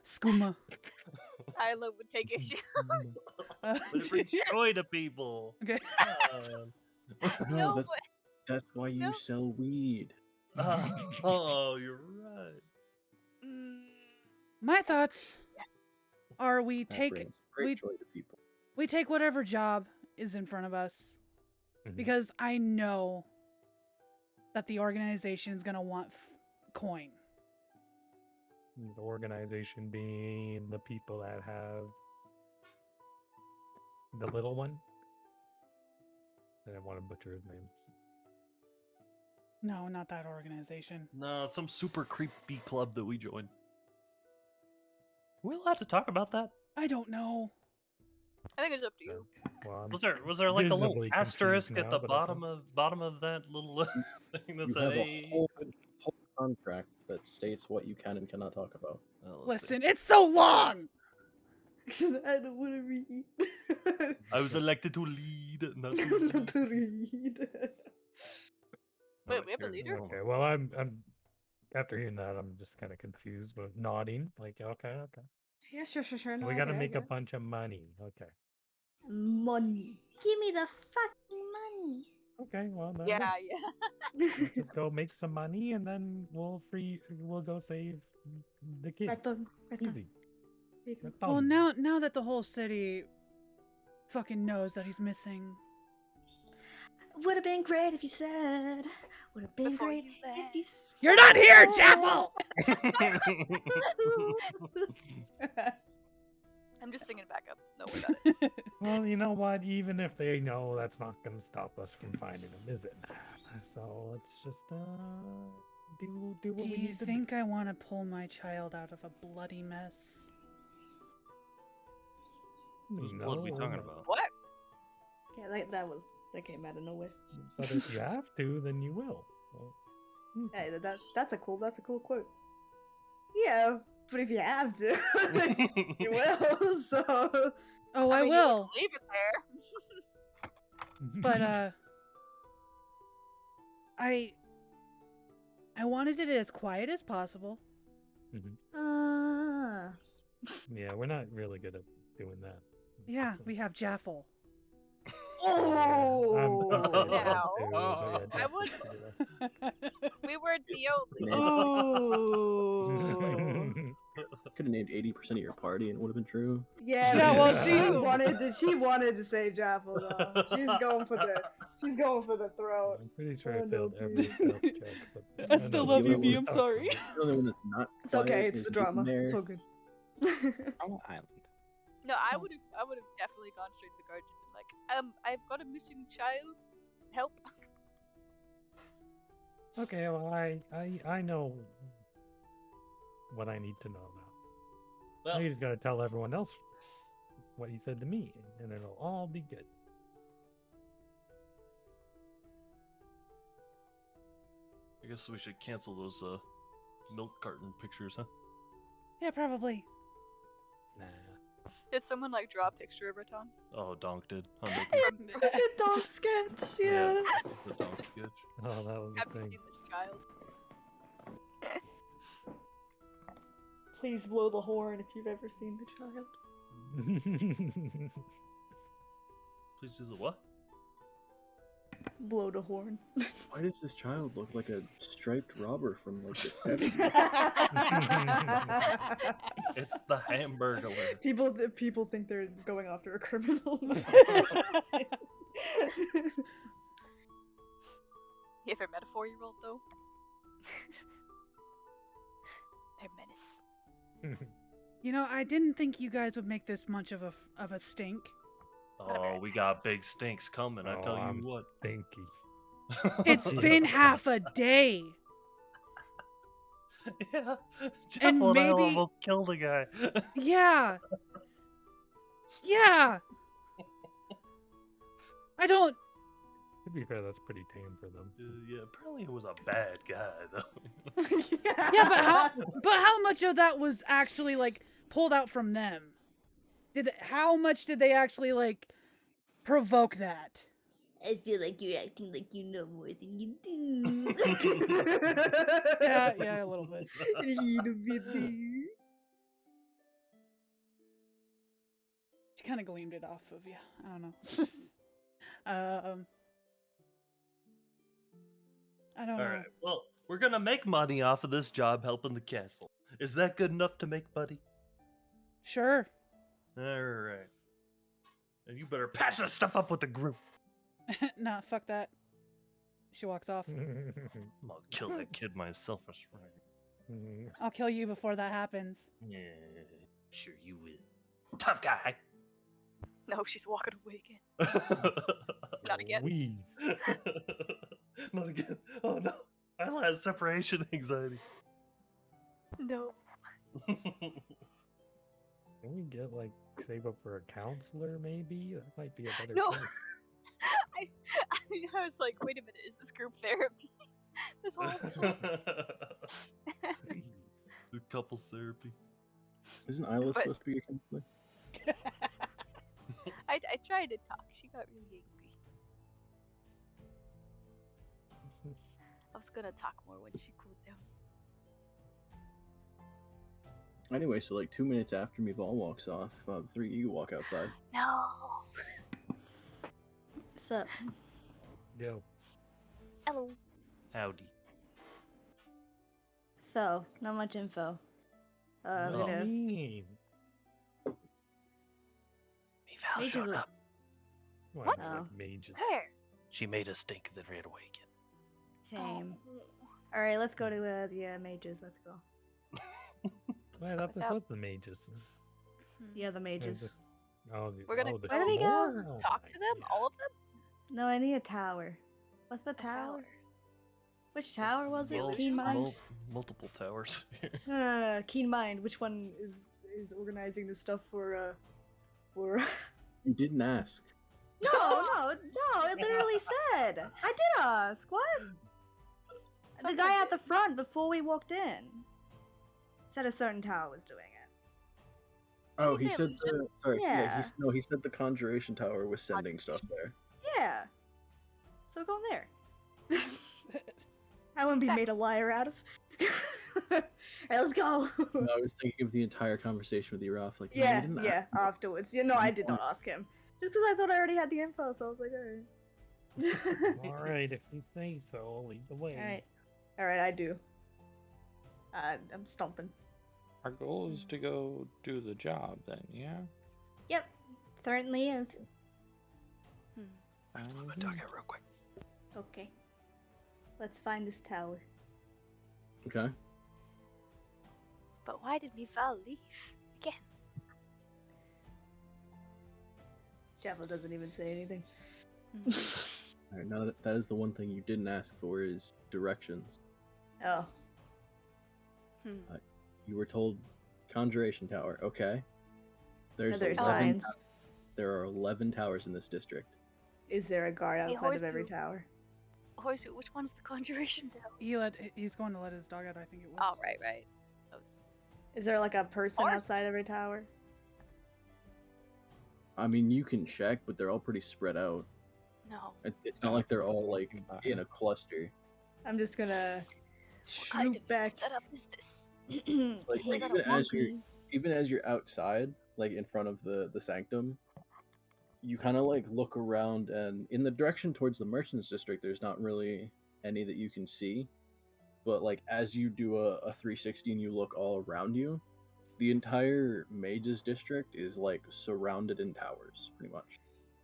Skooma. Isla would take issue. Uh, But it brings joy to people. okay. No, that's, but that's why you no. sell weed. Oh, you're right. Mm, My thoughts are we That take brings great joy to people. we take whatever job is in front of us Mhm. because I know that the organization is gonna want coin. The organization being the people that have the little one. I didn't want to butcher his name. No, not that organization. No, some super creepy club that we joined. We'll have to talk about that. I don't know. I think it's up to you. Well, I'm Was there like a little visibly asterisk confused at now, the but okay. bottom of that little thing that You said have a "Hey"? whole contract that states what you can and cannot talk about. Well, let's see. Listen, it's so long. I don't want to read. I was elected to lead, not to lead. to read. Wait, we have a here, leader? hold on. Okay, well, I'm after hearing that, I'm just kind of confused, but nodding, like, okay. Yeah, sure. No, We I got to get it, I make get a it. bunch of money. Okay. Money. Give me the fucking money. Okay, well, then Yeah, let's just go make some money, and then we'll go save the kid. Ratón. Easy. Well, now that the whole city fucking knows that he's missing. Would have been great if you said. Would have been Before great you if you said. You're not here, Jaffel! I'm just singing back up. No, we got it. Well, you know what? Even if they know, that's not going to stop us from finding him, is it? So let's just do what Do we you need to think I want to pull my child out of a bloody mess? do. What are we talking No, about? What? Yeah, that came out of nowhere. But if you have to, then you will. Well, Hey, that's a cool quote. Yeah, but if you have to, you will. So Oh, I mean, you will. wouldn't leave it there. But I wanted it as quiet as possible. yeah, we're not really good at doing that. Yeah, we have Jaffel. Oh, Now. I We were the only. oh. Could have named 80% of your party and it would have been true. Yeah, Yeah, well, she wanted to say Jaffel though. She's going for the throat. I'm pretty sure Oh, I failed no, every please. stealth check. But I know still the love you, other V. ones I'm are sorry. fine. The only one that's not It's okay, quiet it's is the Newton drama. there. It's all good. Island. No, I So- would have definitely gone straight to the guards and been like, I've got a missing child. Help. Okay, well, I know what I need to know now. Well, Now you just gotta tell everyone else what you said to me, and it'll all be good. I guess we should cancel those milk carton pictures, huh? Yeah, probably. Nah. Did someone like draw a picture of Raton? Oh, Donk did. 100%. It's a dog sketch, yeah. The Donk sketch. Oh, that was Have the you thing. seen this child? Please blow the horn if you've ever seen the child. Please do the what? Blow the horn. Why does this child look like a striped robber from like the 70s? It's the Hamburglar. People think they're going after a criminal. You ever met a 4-year-old though? They're menace. You know, I didn't think you guys would make this much of a stink. Oh, we got big stinks coming. I Oh, tell you I'm what. Stinky. It's been half a day. Yeah. Jeff And and I maybe- almost killed a guy. Yeah. Yeah. I don't. To be fair, that's pretty tame for them. Yeah, apparently it was a bad guy though. Yeah, but how much of that was actually like pulled out from them? How much did they actually like provoke that? I feel like you're acting like you know more than you do. Yeah, a little bit. A little bit there. She kind of gleamed it off of you. I don't know. I don't All know. right. Well, we're gonna make money off of this job helping the castle. Is that good enough to make money? Sure. All right. And you better patch this stuff up with the group. Nah, fuck that. She walks off. I'm gonna kill that kid myself. I swear. I'll kill you before that happens. Yeah, sure you will. Tough guy. No, she's walking away again. Not again. Wheeze. Not again. Oh no. I have separation anxiety. No. Can we get like save up for a counselor? Maybe that might be a better No. choice. I was like, wait a minute, is this group therapy? This whole time. Please. The couples therapy. Isn't Isla But- supposed to be your counselor? I tried to talk. She got really angry. I was gonna talk more when she cooled down. Anyway, so like 2 minutes after Mival walks off, the three of you walk outside. No. What's up? Yo. Hello. Howdy. So, not much info. No. You know, Mean. Mival Mages showed are- up. Why What? it's like Oh. mages. Where? She made us think that ran away again. same. Oh. All right, let's go to the mages. Let's go. Wait, I thought this Without- was the mages. Hmm. Yeah, the mages. Oh, We're gonna the Where do we go? tower? Talk to them, all of them. No, I need a tower. What's the A tower? Which tower was it? Mul- Keen Mind. Multiple towers. Keen Mind. Which one is organizing the stuff for? You didn't ask. No. It literally said. I did ask. What? The guy at the front before we walked in said a certain tower was doing it. Oh, Did he he say said Legion? sorry. Yeah. He said the Conjuration Tower was sending stuff there. Yeah. So we're going there. I wouldn't be Fact. made a liar out of. Alright, let's go. No, I was thinking of the entire conversation with Iraf. Like, no, you Yeah, didn't yeah, ask. afterwards. Yeah, no, I did not ask him. Just because I thought I already had the info, so I was like, alright. All right, if you say so, lead the way. Alright. Alright, I do. I'm stomping. Our goal is to go do the job then, yeah? Yep. Certainly is. Hmm. I have to let my dog out real quick. Okay. Let's find this tower. Okay. But why did Mival leave again? Javelin doesn't even say anything. Hmm. All right. Now that is the one thing you didn't ask for is directions. Oh. Hmm. You were told Conjuration Tower. Okay. There's Are there 11 signs? There are 11 towers in this district. Is there a guard Hey, outside of every Horseshoe. tower? Horseshoe, which one's the Conjuration Tower? He's going to let his dog out, I think it was. Oh, right. That was... Is there like a person Or- outside every tower? I mean, you can check, but they're all pretty spread out. No. It's not like they're all like in a cluster. I'm just gonna What kind shoot of back. setup is this? Like, Hey, even as you're outside, like in front of the sanctum, you kind of like look around, and in the direction towards the merchants district, there's not really any that you can see. But like as you do a 360 and you look all around you, the entire mages district is like surrounded in towers, pretty much.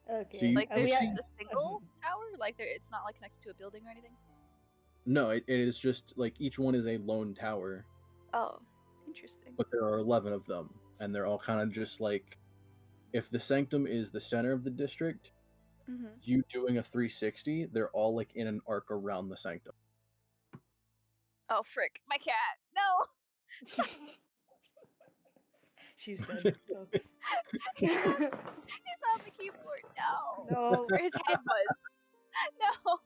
Okay. So you- Like, there's you just see- a single tower? Like, it's not, like, connected to a building or anything? No, it is just like each one is a lone tower, Oh, interesting. but there are 11 of them, and they're all kind of just like, if the sanctum is the center of the district, Mm-hmm. you doing a 360, they're all like in an arc around the sanctum. Oh, frick. My cat. No! She's dead, folks. He's on the keyboard. No! No. Where his head was. No!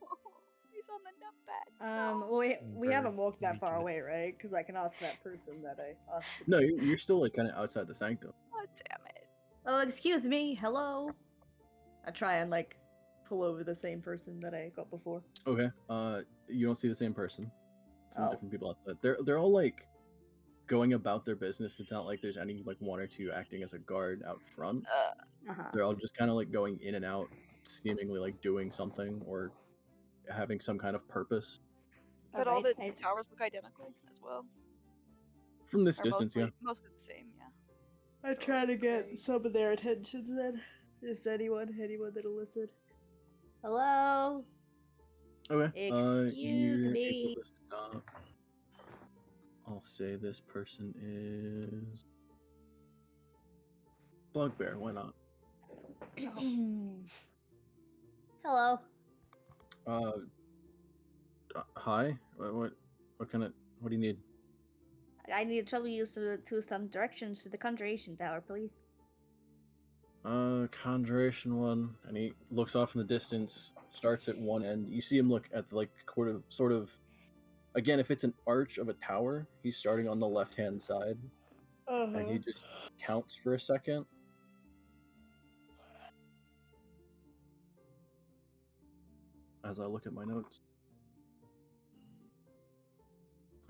He's on the numpad. No. Well, we haven't Birds, walked that far away, mages. right? Because I can ask that person that I asked. To... No, you're still like kind of outside the sanctum. Oh, damn it. Oh, excuse me. Hello. I try and like pull over the same person that I got before. Okay. You don't see the same person. Some Oh. different people outside. They're all like going about their business. It's not like there's any like one or two acting as a guard out front. Uh-huh. They're all just kind of like going in and out, seemingly like doing something or having some kind of purpose. But all Alright, the towers look identical as well. From this Or distance, yeah. mostly the same, yeah. I try to get some of their attention then. Just anyone that'll listen. Hello? Okay. Excuse You're me. able to stop. I'll say this person is Bugbear. Why not? Hello. Hi. What kind of? What do you need? I need to trouble you to some directions to the Conjuration Tower, please. Conjuration one, and he looks off in the distance. Starts at one end. You see him look at the, like sort of. Again, if it's an arch of a tower, he's starting on the left-hand side, and he just counts for a second. As I look at my notes,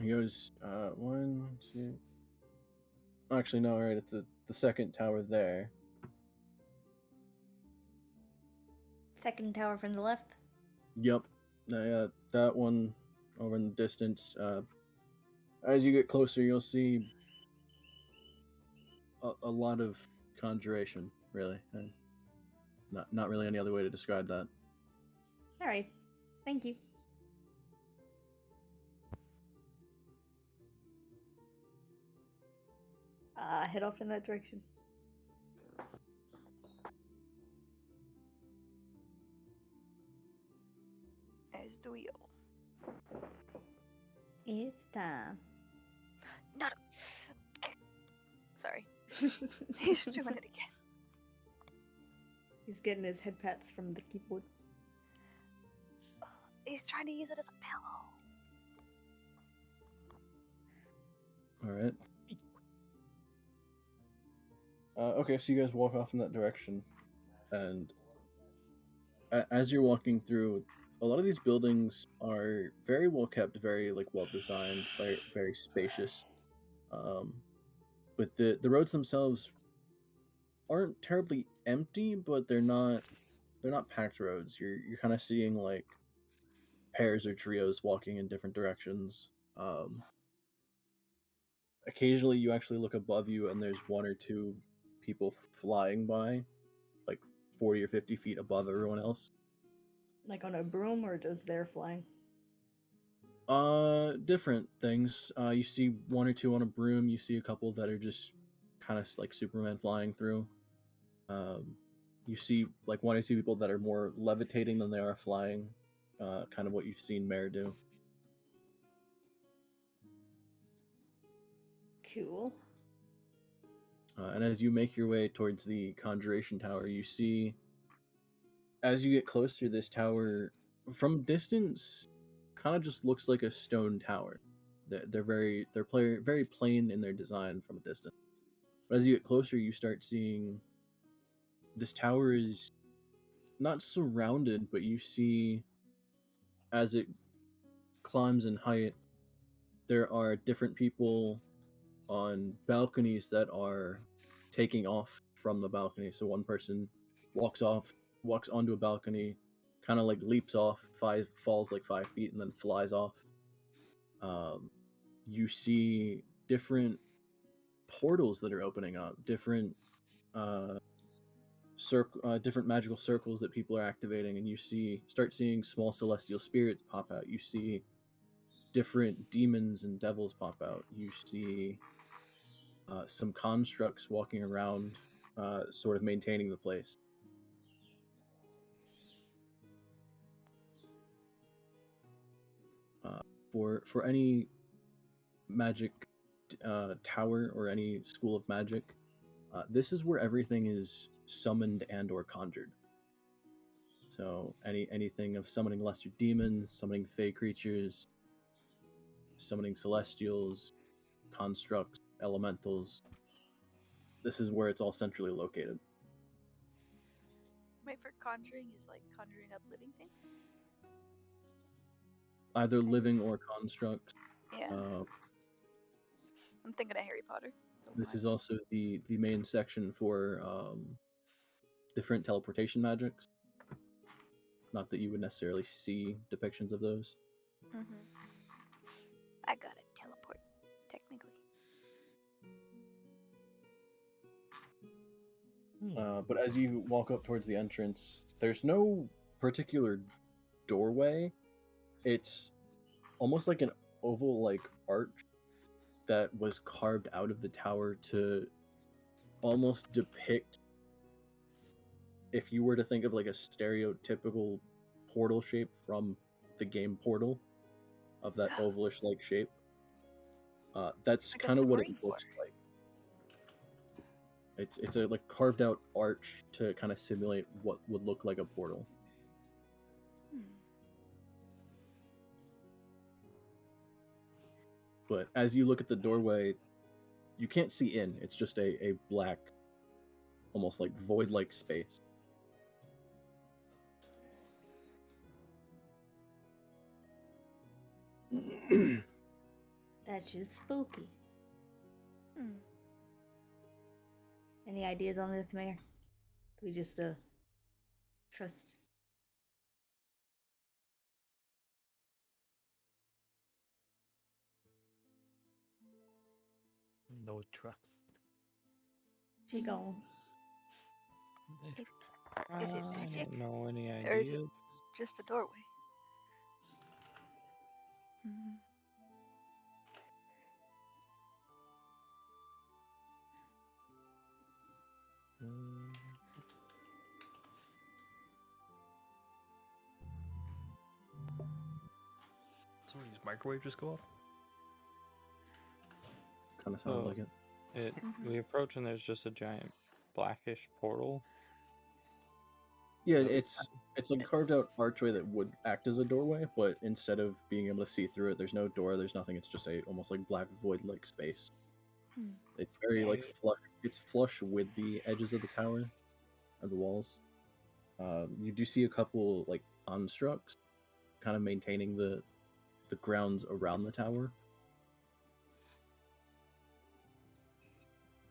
he goes, 1, 2. Actually, no, right, it's the second tower there. Second tower from the left. Yep. Yeah, that one over in the distance. As you get closer, you'll see a lot of conjuration, really. And not really any other way to describe that. Alright. Thank you. Head off in that direction. As do we all. It's time. Not. Sorry. He's doing it again. He's getting his head pats from the keyboard. He's trying to use it as a pillow. All right. Okay, so you guys walk off in that direction, and as you're walking through, a lot of these buildings are very well kept, very like well designed, very spacious. But the roads themselves aren't terribly empty, but they're not packed roads. You're kind of seeing like pairs or trios walking in different directions. Occasionally, you actually look above you, and there's one or two people flying by, like 40 or 50 feet above everyone else. Like on a broom, or just they're flying? Different things. You see one or two on a broom. You see a couple that are just kind of like Superman flying through. You see like one or two people that are more levitating than they are flying. Kind of what you've seen Mare do. Cool. And as you make your way towards the Conjuration Tower, you see, as you get closer, this tower, from distance, kind of just looks like a stone tower. They're very plain in their design from a distance. But as you get closer, you start seeing this tower is not surrounded, but you see, as it climbs in height, there are different people on balconies that are taking off from the balcony. So one person walks onto a balcony, kind of like leaps off, falls like 5 feet, and then flies off. You see different portals that are opening up, different different magical circles that people are activating, and you start seeing small celestial spirits pop out. You see different demons and devils pop out. You see some constructs walking around, sort of maintaining the place. For any magic tower or any school of magic, this is where everything is summoned and or conjured. So anything of summoning lesser demons, summoning fey creatures, summoning celestials, constructs, elementals. This is where it's all centrally located. wait for conjuring is like conjuring up living things? Either living or constructs. Yeah. I'm thinking of Harry Potter. Don't This mind. is also the main section for different teleportation magics. Not that you would necessarily see depictions of those. Mm-hmm. I gotta teleport, technically. But as you walk up towards the entrance, there's no particular doorway. It's almost like an oval-like arch that was carved out of the tower to almost depict, if you were to think of like a stereotypical portal shape from the game Portal, of that ovalish like shape. That's Like a kind of what it submarine looks door. like. It's a like carved out arch to kind of simulate what would look like a portal. But as you look at the doorway, you can't see in. It's just a black, almost like void-like space. That's just spooky. Hmm. Any ideas on this, Mayor? Do we just trust? No trust. She gone. Is it I magic? don't know any Or is it ideas. just a doorway? Mm-hmm. Somebody's microwave just go off? Kind of sounds So like it. we approach and there's just a giant blackish portal. Yeah, That we it's a carved out archway that would act as a doorway, but instead of being able to see through it, there's no door, there's nothing. It's just a almost like black void like space. Hmm. It's very like Right. flush. It's flush with the edges of the tower, or the walls. You do see a couple like constructs, kind of maintaining the grounds around the tower.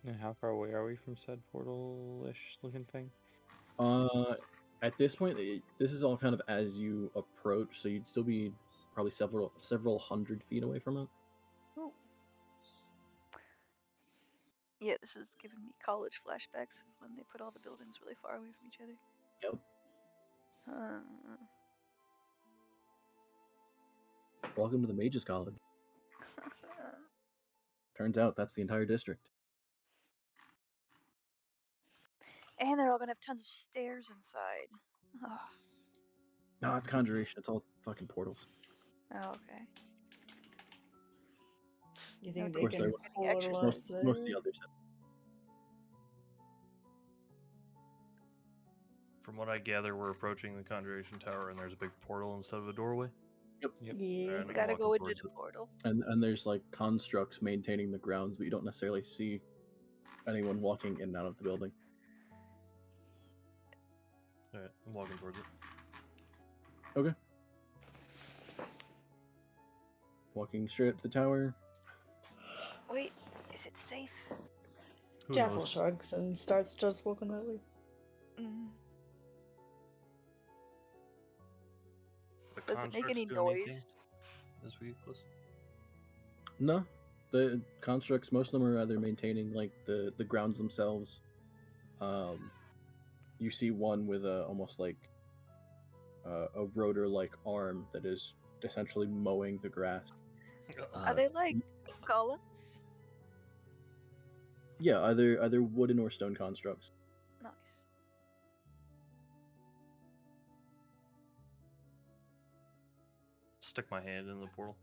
And how far away are we from said portal-ish looking thing? At this point, this is all kind of as you approach, so you'd still be probably several hundred feet away from it. Oh. Yeah, this is giving me college flashbacks of when they put all the buildings really far away from each other. Yep. Uh, Welcome to the Mages College. Turns out that's the entire district. and they're all gonna have tons of stairs inside. Oh, No, it's conjuration. It's all fucking portals. okay. You No think they course danger they can will. of getting portal us exercise. there? Most of the others. From what I gather, we're approaching the Conjuration Tower, and there's a big portal instead of a doorway. Yep. We Yeah. And I'm gotta walking go into towards the it. portal. And there's like constructs maintaining the grounds, but you don't necessarily see anyone walking in and out of the building. All right, I'm walking towards it. Okay. Walking straight up to the tower. Wait, is it safe? Who Jaffel knows? shrugs and starts just walking that way. Mm. The Does it make constructs any do anything noise? as we get close? No, the constructs, most of them are either maintaining like the grounds themselves. You see one with a almost like a rotor-like arm that is essentially mowing the grass. Are they like golems? Yeah, either wooden or stone constructs. Nice. Stick my hand in the portal.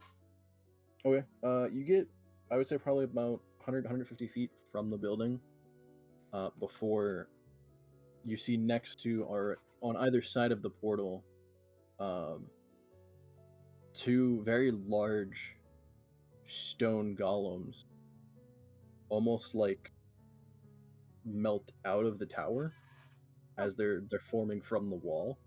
Okay. You get, I would say, probably about 150 feet from the building before you see next to or on either side of the portal two very large stone golems almost like melt out of the tower as they're forming from the wall.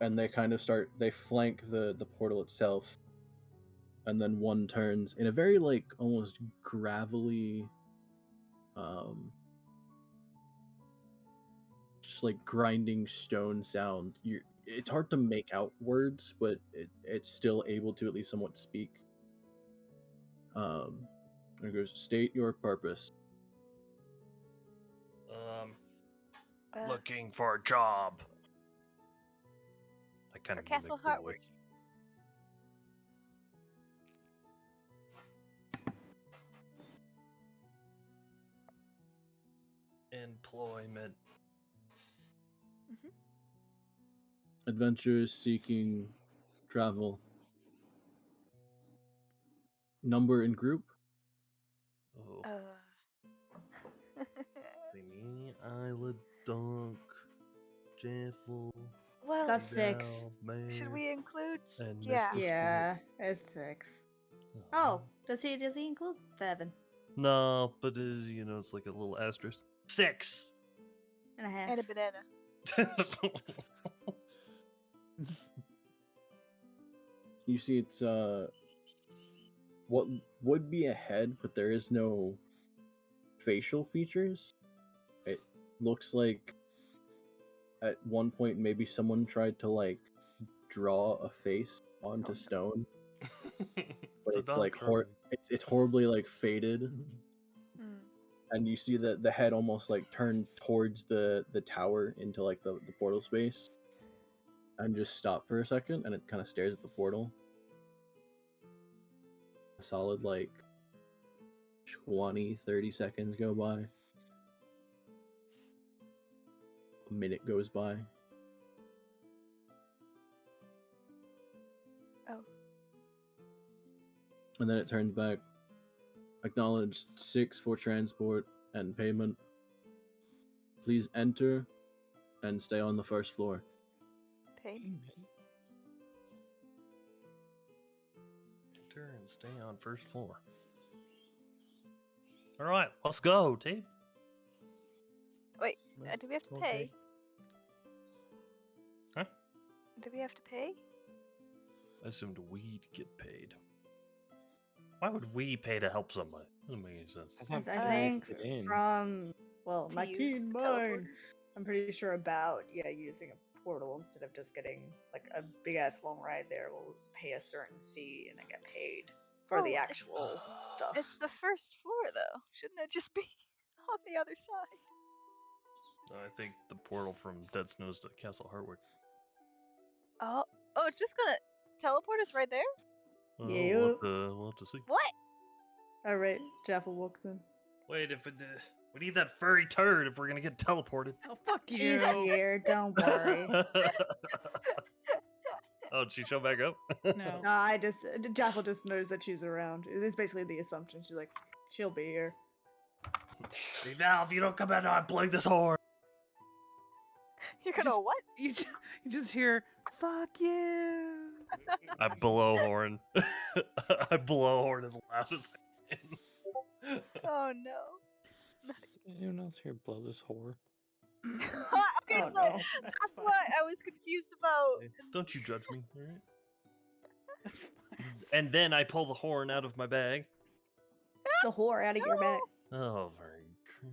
And they kind of they flank the portal itself, and then one turns in a very like almost gravelly, just like grinding stone sound. It's hard to make out words, but it's still able to at least somewhat speak. It goes, state your purpose. Looking for a job. I kind For of Castle mimic the Heartwork. voice. Employment. Adventurers seeking travel. Number and group. Oh. Uh, Thingy, Isla, Dunk, Jaffel, well, That's 6. should we include? And Yeah. Mr. Yeah, it's 6. Oh, does he include 7? No, but it's like a little asterisk. 6. And a half. And a banana. You see, it's what would be a head, but there is no facial features. It looks like at one point maybe someone tried to like draw a face onto stone, but it's like it's horribly like faded. And you see that the head almost like turned towards the tower into like the portal space, and just stop for a second, and it kind of stares at the portal. A solid like 20-30 seconds go by. A minute goes by. Oh. And then it turns back. Acknowledged 6 for transport and payment. Please enter and stay on the first floor. Payment. Enter and stay on first floor. All right, let's go, team. Wait, do we have to pay? Huh? Do we have to pay? I assumed we'd get paid. Why would we pay to help somebody? Doesn't make any sense. I think from, well, my use keen the mind, teleporter. I'm pretty sure about using a portal instead of just getting like a big ass long ride there. We'll pay a certain fee and then get paid for the Oh, actual stuff. It's the first floor, though. Shouldn't it just be on the other side? I think the portal from Dead Snows to Castle Heartwork. Oh, it's just gonna teleport us right there? Yeah. We'll have to see. What? Alright, Jaffel walks in. Wait, we need that furry turd if we're gonna get teleported. Oh, fuck She's you. here, don't worry. Oh, did she show back up? No. No, Jaffel just knows that she's around. It's basically the assumption. She's like, she'll be here. Hey, now, if you don't come out, I'm playing this horn. You're gonna Just- what? You just hear, fuck you. I blow horn. I blow horn as loud as I can. Oh no. Anyone else here blow this whore? Okay, Oh, so no. that's what I was confused about. Don't you judge me, alright? That's fine. And then I pull the horn out of my bag. The whore out of your back. Oh, very good.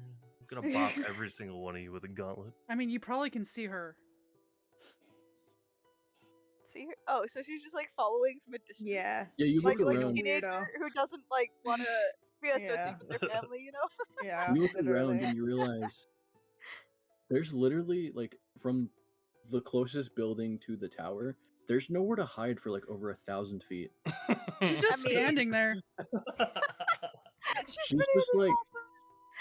I'm gonna bop every single one of you with a gauntlet. I mean, you probably can see her. See her? Oh, so she's just like following from a distance. Yeah. Yeah, you Like look a around. teenager Weirdo. who doesn't like want to be associated Yeah. with their family, you know? Yeah. You look around literally. and you realize there's literally like from the closest building to the tower, there's nowhere to hide for like over 1,000 feet. She's just mean- standing there. She's just like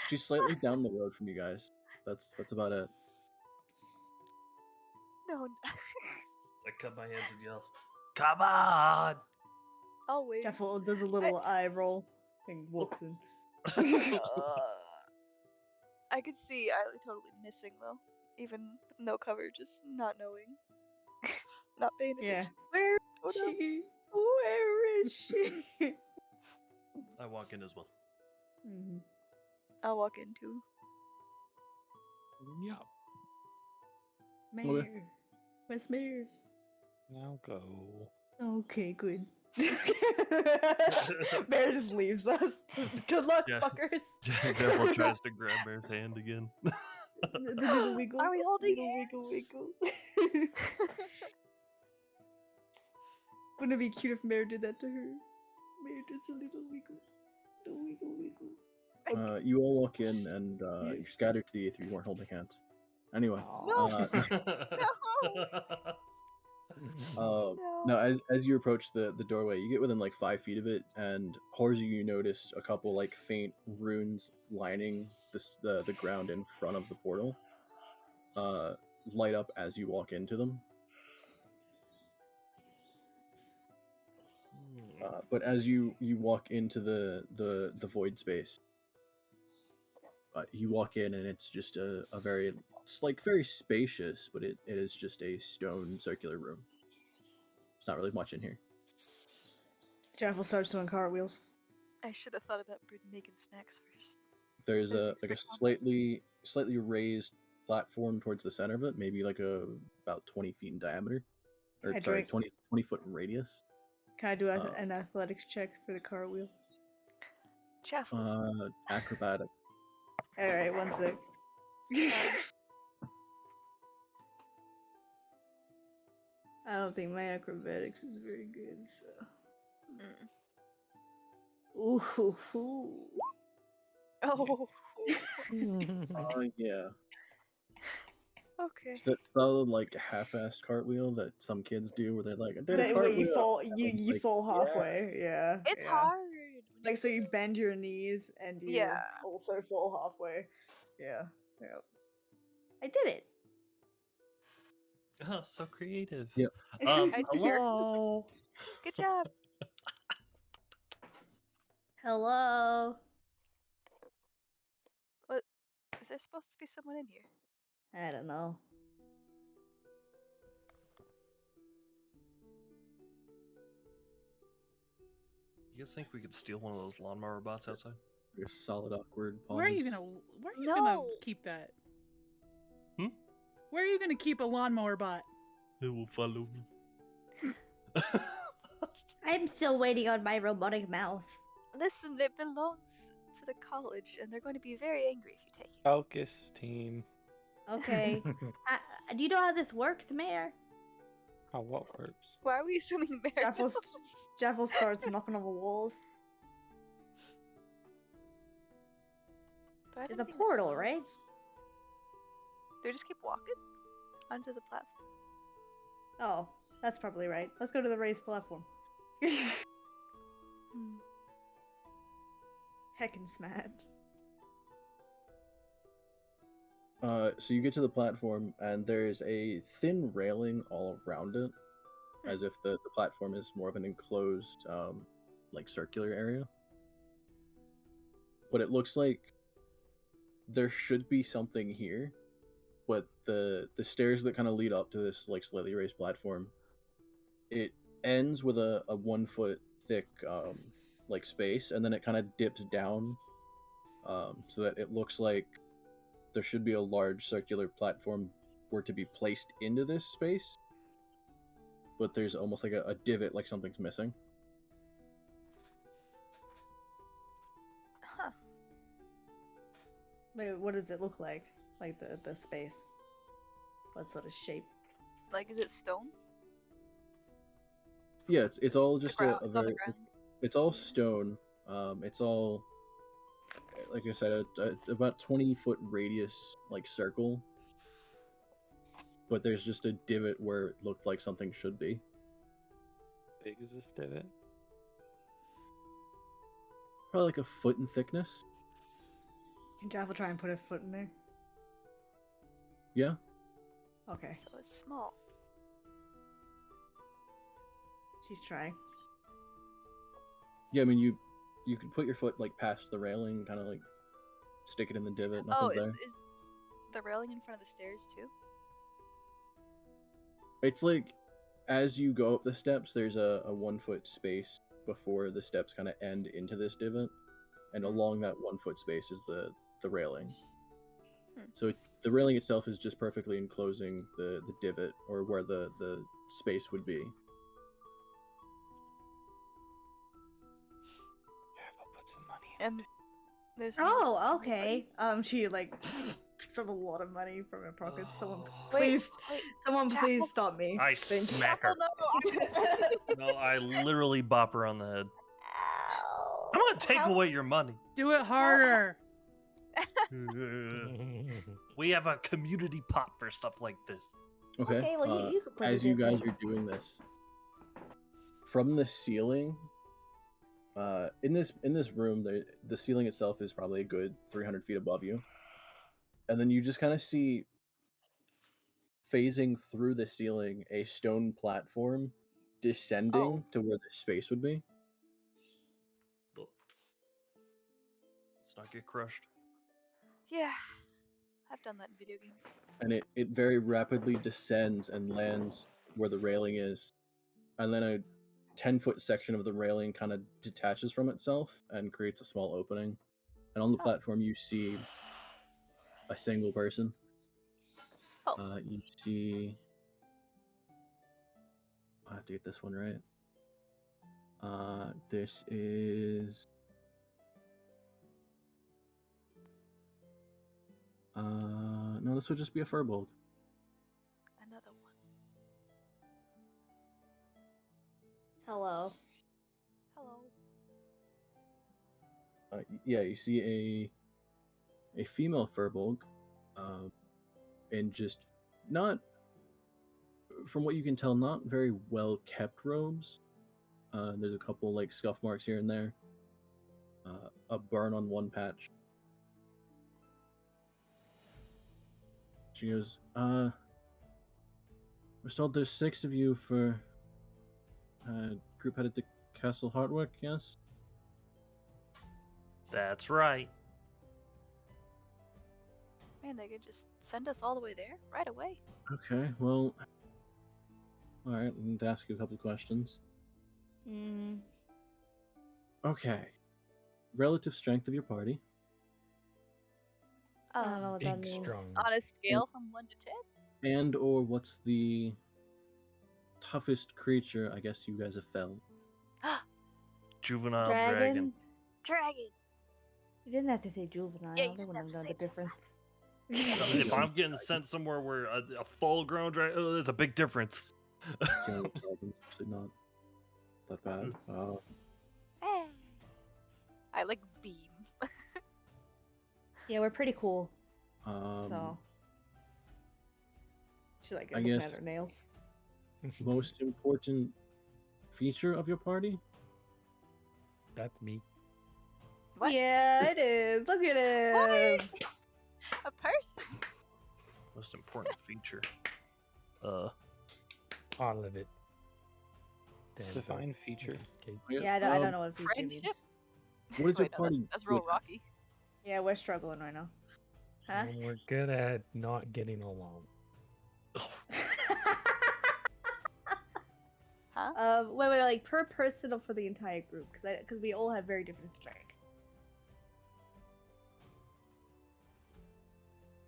she's slightly down the road from you guys. That's about it. No. I cut my hands and yell, "Come on!" I'll wait. Jaffel does a little eye roll and walks in. I could see Eiley totally missing though, even with no cover, just not knowing, not paying Yeah. attention. Where? Oh no. Where is she? I walk in as well. Mhm. I'll walk in too. Yeah. Mayor. Where's Mayor? Now go. Okay, good. Bear just leaves us. Good luck, Yeah. fuckers. Devil tries to grab Bear's hand again. The little wiggle. Are we holding little hands? wiggle. Wouldn't it be cute if Mare did that to her? Mare does a little wiggle. Little wiggle wiggle. You all walk in and you're scattered to the ether. You weren't holding hands. Anyway, No. no, No. as you approach the doorway, you get within like 5 feet of it, and Horzy, you notice a couple like faint runes lining the ground in front of the portal. Light up as you walk into them. But as you walk into the void space, you walk in and it's just a very, it's like very spacious, but it is just a stone circular room. There's not really much in here. Jaffel starts doing cartwheels. I should have thought about making snacks first. There's a Thanks like a for complimenting. slightly raised platform towards the center of it, maybe like about 20 feet in diameter, or Hi, sorry, Drake. 20 foot in radius. Can I do an athletics check for the cartwheel? Chaffle. Acrobatic. Alright, one sec. I don't think my acrobatics is very good, so. Ooh. Hoo, hoo. Oh. Oh yeah. Okay. It's that solid like half-assed cartwheel that some kids do, where they're like, "I did a Wait, cartwheel." you fall. and You everyone's you like, fall "Yeah." halfway. Yeah. It's yeah. hard. Like so, you bend your knees and you Yeah. also fall halfway. Yeah. Yep. I did it. Oh, so creative. Yep. I did. Hello. Good job. Hello. What? Is there supposed to be someone in here? I don't know. You guys think we could steal one of those lawnmower bots outside? Like a solid awkward pause. Where are you gonna No. keep that? Hmm? Where are you gonna keep a lawnmower bot? They will follow me. I'm still waiting on my robotic mouth. Listen, it belongs to the college, and they're going to be very angry if you take it. Focus, team. Okay. Do you know how this works, Mayor? How what works? Why are we assuming Mary Jaffel starts knocking on the walls. Do I have It's a anything that portal, right? moves? Do I just keep walking onto the platform? Oh, that's probably right. Let's go to the raised platform. Hmm. Heckin' smash. So you get to the platform, and there's a thin railing all around it, as if the platform is more of an enclosed, like circular area. But it looks like there should be something here, but the stairs that kind of lead up to this like slightly raised platform, it ends with a 1 foot thick like space, and then it kind of dips down, so that it looks like there should be a large circular platform were to be placed into this space, but there's almost like a divot, like something's missing. Huh. Wait, what does it look like? Like the space? What sort of shape? Like, is it stone? Yeah, it's all just ground, a on the very, ground. it's all stone. It's all, like I said, about 20-foot radius like circle, but there's just a divot where it looked like something should be. Big is this divot? Probably like a foot in thickness. Can Jaffel try and put a foot in there? Yeah. Okay, So it's small. she's trying. Yeah, I mean you could put your foot like past the railing, kind of like stick it in the divot. Oh, Nothing's there. is the railing in front of the stairs too? It's like as you go up the steps, there's a 1 foot space before the steps kind of end into this divot, and along that 1 foot space is the railing. So the railing itself is just perfectly enclosing the divot, or where the space would be. Yeah, I'll put some money in. And there's no Oh, okay. She like picks up a lot of money from her pocket. Someone Wait, please, wait, someone Chapel- please stop me. I Thank you. smack her. Oh, no, No, I literally bop her on the head. Ow. I'm gonna take How- away your money. Do it harder. We have a community pot for stuff like this. Okay. Okay, well, you could put as it you in guys there. are doing this, from the ceiling, in this room, the ceiling itself is probably a good 300 feet above you, and then you just kind of see, phasing through the ceiling, a stone platform descending to where the space would be. Let's not get crushed. Yeah, I've done that in video games. And it very rapidly descends and lands where the railing is, and then a 10-foot section of the railing kind of detaches from itself and creates a small opening, and on the platform you see a single person. Oh. You see, I have to get this one right. This is no, this would just be a furbolg. Another one. Hello. Hello. Yeah, you see a female furbolg, and just not, from what you can tell, not very well kept robes. There's a couple like scuff marks here and there. A burn on one patch. She goes, we're told there's 6 of you for group headed to Castle Hartwick, yes? That's right. Man, they could just send us all the way there right away. Okay, well, alright, I need to ask you a couple questions. Mm. Okay. Relative strength of your party. I don't know what that Big, means. strong. On a scale from 1 to 10? And or what's the toughest creature I guess you guys have felled? Juvenile Dragon? dragon. Dragon! You didn't have to say juvenile. Yeah, you They didn't wouldn't have have to known say the difference. If I'm getting sent somewhere where a full-grown dragon, there's a big difference. Giant dragon's actually not that bad. Hey. I like beam. Yeah, we're pretty cool. So she like I looking guess- at her nails. most important feature of your party? That's me. What? Yeah, it is. Look at him. What? A person? Most important feature. All of it. Stand for Define feature. escape. Yeah, I don't know what feature Friendship? means. What is your Wait, no, party? that's real good at? rocky. Yeah, we're struggling right now. Huh? And we're good at not getting along. Huh? Wait, like per person or for the entire group? Because we all have very different strength.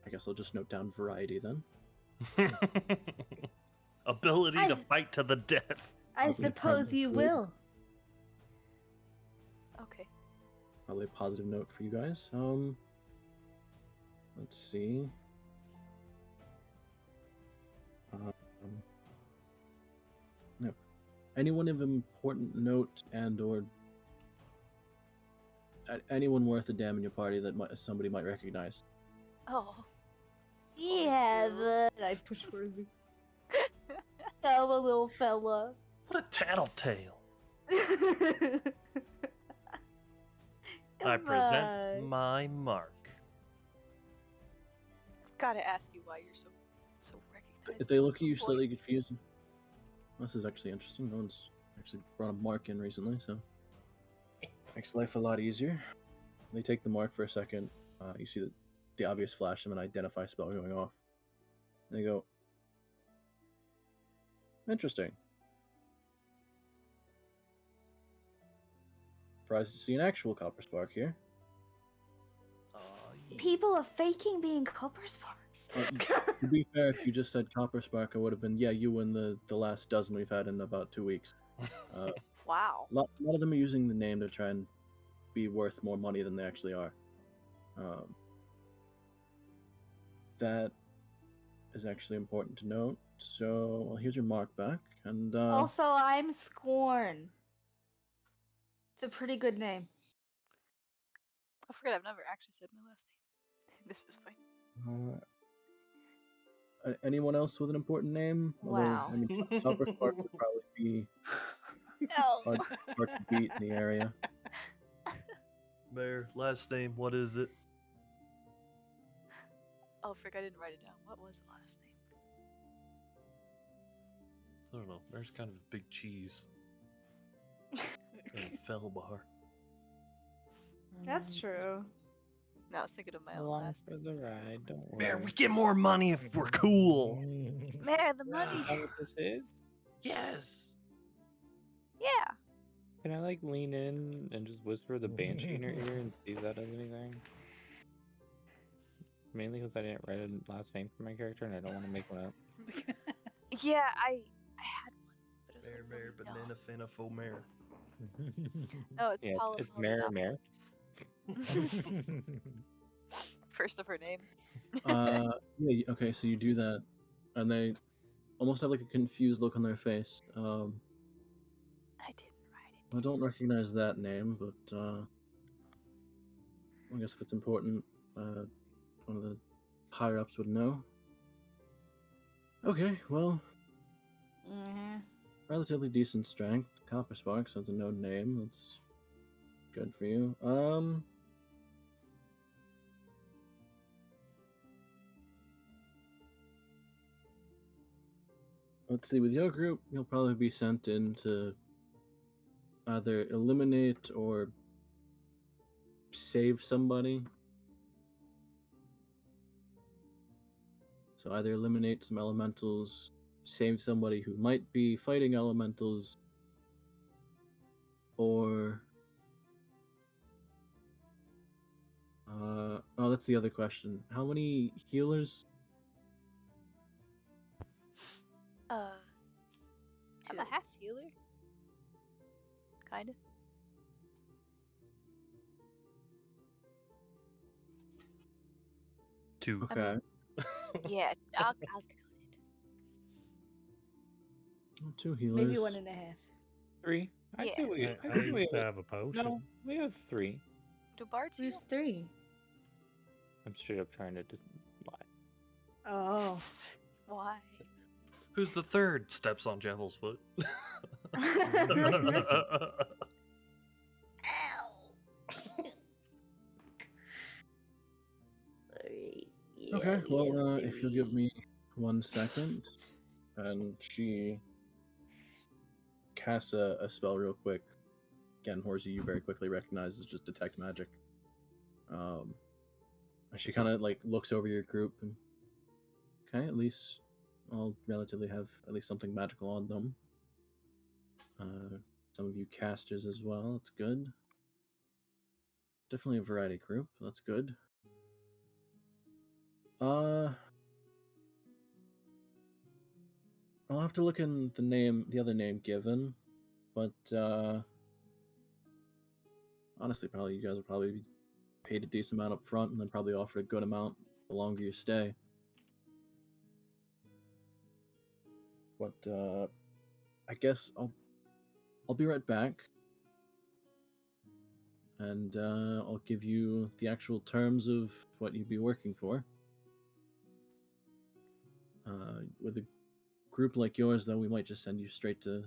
I guess I'll just note down variety then. Ability to I- fight to the death. I Probably suppose you probably. will. Okay. Probably a positive note for you guys. Let's see. No. Anyone of important note and or anyone worth a damn in your party that somebody might recognize? Oh. Yeah, but And I push Rosie. I'm a little fella. What a tattletale. I Come present on. my mark. Gotta ask you why you're so recognized. If they look at you slightly confused, this is actually interesting. No one's actually brought a mark in recently, so makes life a lot easier. They take the mark for a second. You see the obvious flash of an identify spell going off. And they go, interesting. Surprised to see an actual copper spark here. people are faking being copper sparks. To be fair, if you just said Copper Spark, I would have been, yeah, you win the last dozen we've had in about 2 weeks. Wow. A lot of them are using the name to try and be worth more money than they actually are. That is actually important to note. So, well, here's your mark back, and Also, I'm Scorn. It's a pretty good name. I forget I've never actually said my last name. This is fine. Anyone else with an important name? Wow. Although, I mean, Copper Spark would probably be No. hard to beat in the area. Mayor, last name, what is it? Oh, frick, I didn't write it down. What was the last name? I don't know. Mayor's kind of a big cheese. And a fell bar. That's true. No, I was thinking of my own Along last for name. the ride, don't worry. Mayor, we get more money if we're cool. Mayor, the money. Is that what this is? Yes. Yeah. Can I like lean in and just whisper the banshee in your ear and see if that does anything? Mainly because I didn't write a last name for my character and I don't want to make one up. Yeah, I had one, but it was Mayor, like mayor, really banana, finna, faux mayor. No, it's Yeah, Paula. it's Mare Mare. First of her name. Yeah, okay, so you do that, and they almost have like a confused look on their face. I didn't write it. I don't recognize that name, but I guess if it's important, one of the higher ups would know. Okay, well, relatively decent strength. Copper Sparks, that's a known name. That's good for you. Let's see, with your group, you'll probably be sent in to either eliminate or save somebody. So either eliminate some elementals, save somebody who might be fighting elementals, or oh, that's the other question. How many healers? I'm a half healer. Kinda. Two. Okay. Yeah, I'll count it. 2 healers. Maybe 1.5. 3. I Yeah. think we. I I think we used to have. have a potion. No, we have 3. Do bards Who's heal? 3? I'm straight up trying to just lie. Oh. Why? Who's the third? Steps on Javel's foot. Okay, well, if you'll give me 1 second, and she casts a spell real quick. Again, Horsey, you very quickly recognize as just detect magic. And she kind of like looks over your group and, okay, at least I'll relatively have at least something magical on them. Some of you casters as well, that's good. Definitely a variety group, that's good. I'll have to look in the other name given, but honestly, probably you guys will probably be paid a decent amount up front, and then probably offered a good amount the longer you stay. But I guess I'll be right back, and I'll give you the actual terms of what you'd be working for. With a group like yours, though, we might just send you straight to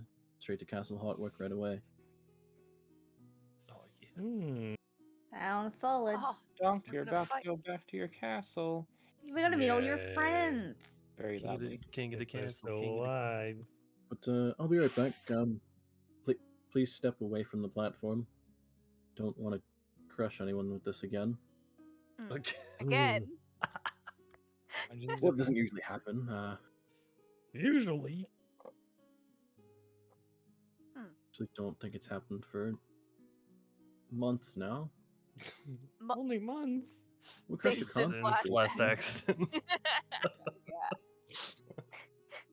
Castle Hotwick right away. Oh yeah. Sounds solid. Oh, Donk, We're you're gonna about fight. to go back to your castle. We're gonna meet all your Yeah. friends. Very loudly. King of the If they're castle. still King of the... alive. But I'll be right back. Please step away from the platform. Don't want to crush anyone with this again. Again. Well, it doesn't usually happen. Usually. Actually, don't think it's happened for months now. Only months. We crushed a Thanks to con. Since last flashbacks. accident. Yeah.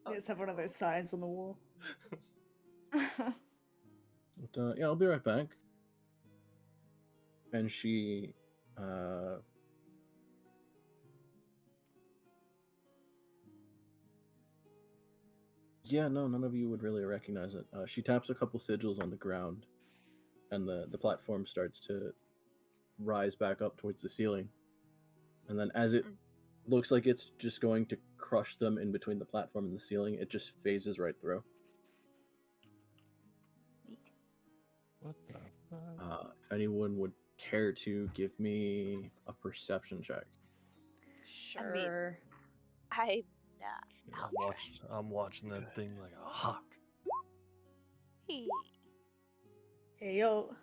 You just have one of those signs on the wall. But, yeah, I'll be right back. And she, yeah, no, none of you would really recognize it. She taps a couple sigils on the ground, and the platform starts to rise back up towards the ceiling. And then as it looks like it's just going to crush them in between the platform and the ceiling, it just phases right through. What the fuck? If anyone would care to give me a perception check. Sure. I'm not. I'm watching that thing like a hawk. Hey, Hey yo.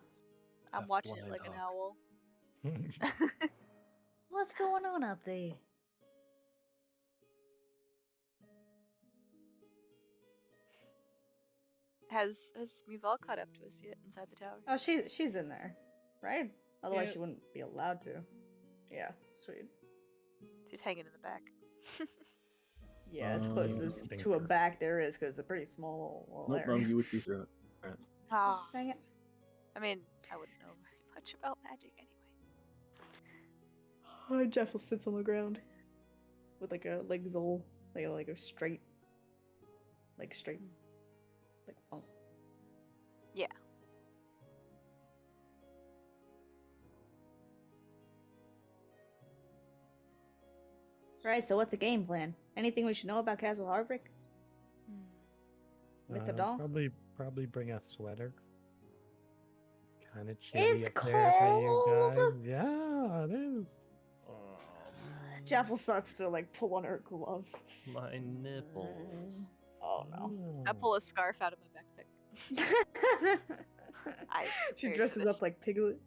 I'm Half watching it blind like an hawk. owl. What's going on up there? Has Mival caught up to us yet inside the tower? Oh, she's in there, right? Otherwise, Yeah. she wouldn't be allowed to. Yeah, sweet. She's hanging in the back. Yeah, as close as to a Stinker. back there is, because it's a pretty small little Nope, area. wrong. You would see through it. Alright. Ah, Dang it. I mean, I wouldn't know very much about magic anyway. Oh, Jeffel sits on the ground with like a legs all like a straight, like oh. Yeah. Right. So what's the game plan? Anything we should know about Castle Harbrick? With the doll? Probably bring a sweater. It's kind of chilly It's up there for you cold! guys. Yeah, it is. Jeffel starts to like pull on her gloves. My nipples. Oh no. I pull a scarf out of my backpack. I She prepared for dresses this. up like Piglet.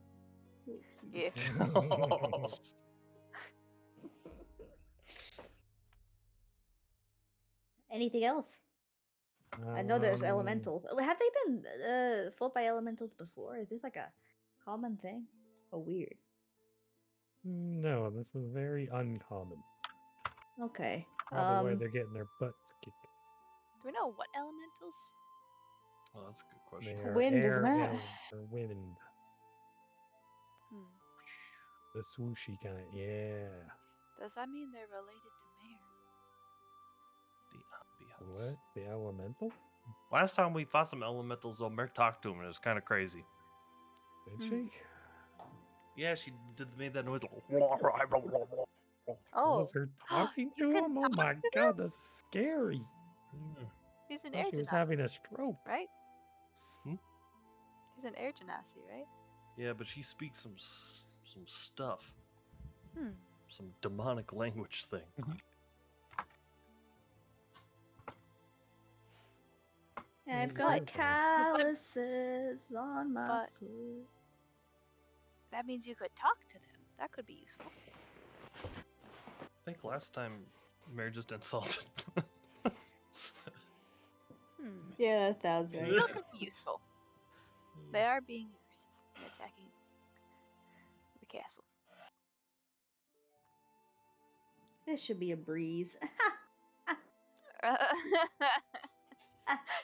Yeah. Anything else? I know there's Um, elementals. Have they been fought by elementals before? Is this like a common thing? Or weird? No, this is very uncommon. Okay. Probably why they're getting their butts kicked. Do we know what elementals? Well, that's a good They question. are Wind, air isn't it? elves or wind. Hmm. The swooshy kind. Yeah. Does that mean they're related to Mare? The ambiance. What? The elemental? Last time we fought some elementals, though, Merc talked to him, and it was kind of crazy. Did Hmm. she? Yeah, she made that noise. Oh, Was her talking you to can him? Oh talk my to them? god, that's scary. He's an I air thought she was genasi, having a stroke. right? Hmm? He's an air genasi, right? Yeah, but she speaks some stuff, Hmm. some demonic language thing. I've Mm, got okay. calluses on my But- foot. That means you could talk to them. That could be useful. I think last time Mary just insulted. Hmm. Yeah, that was That right. could be useful. They are being aggressive and attacking the castle. This should be a breeze.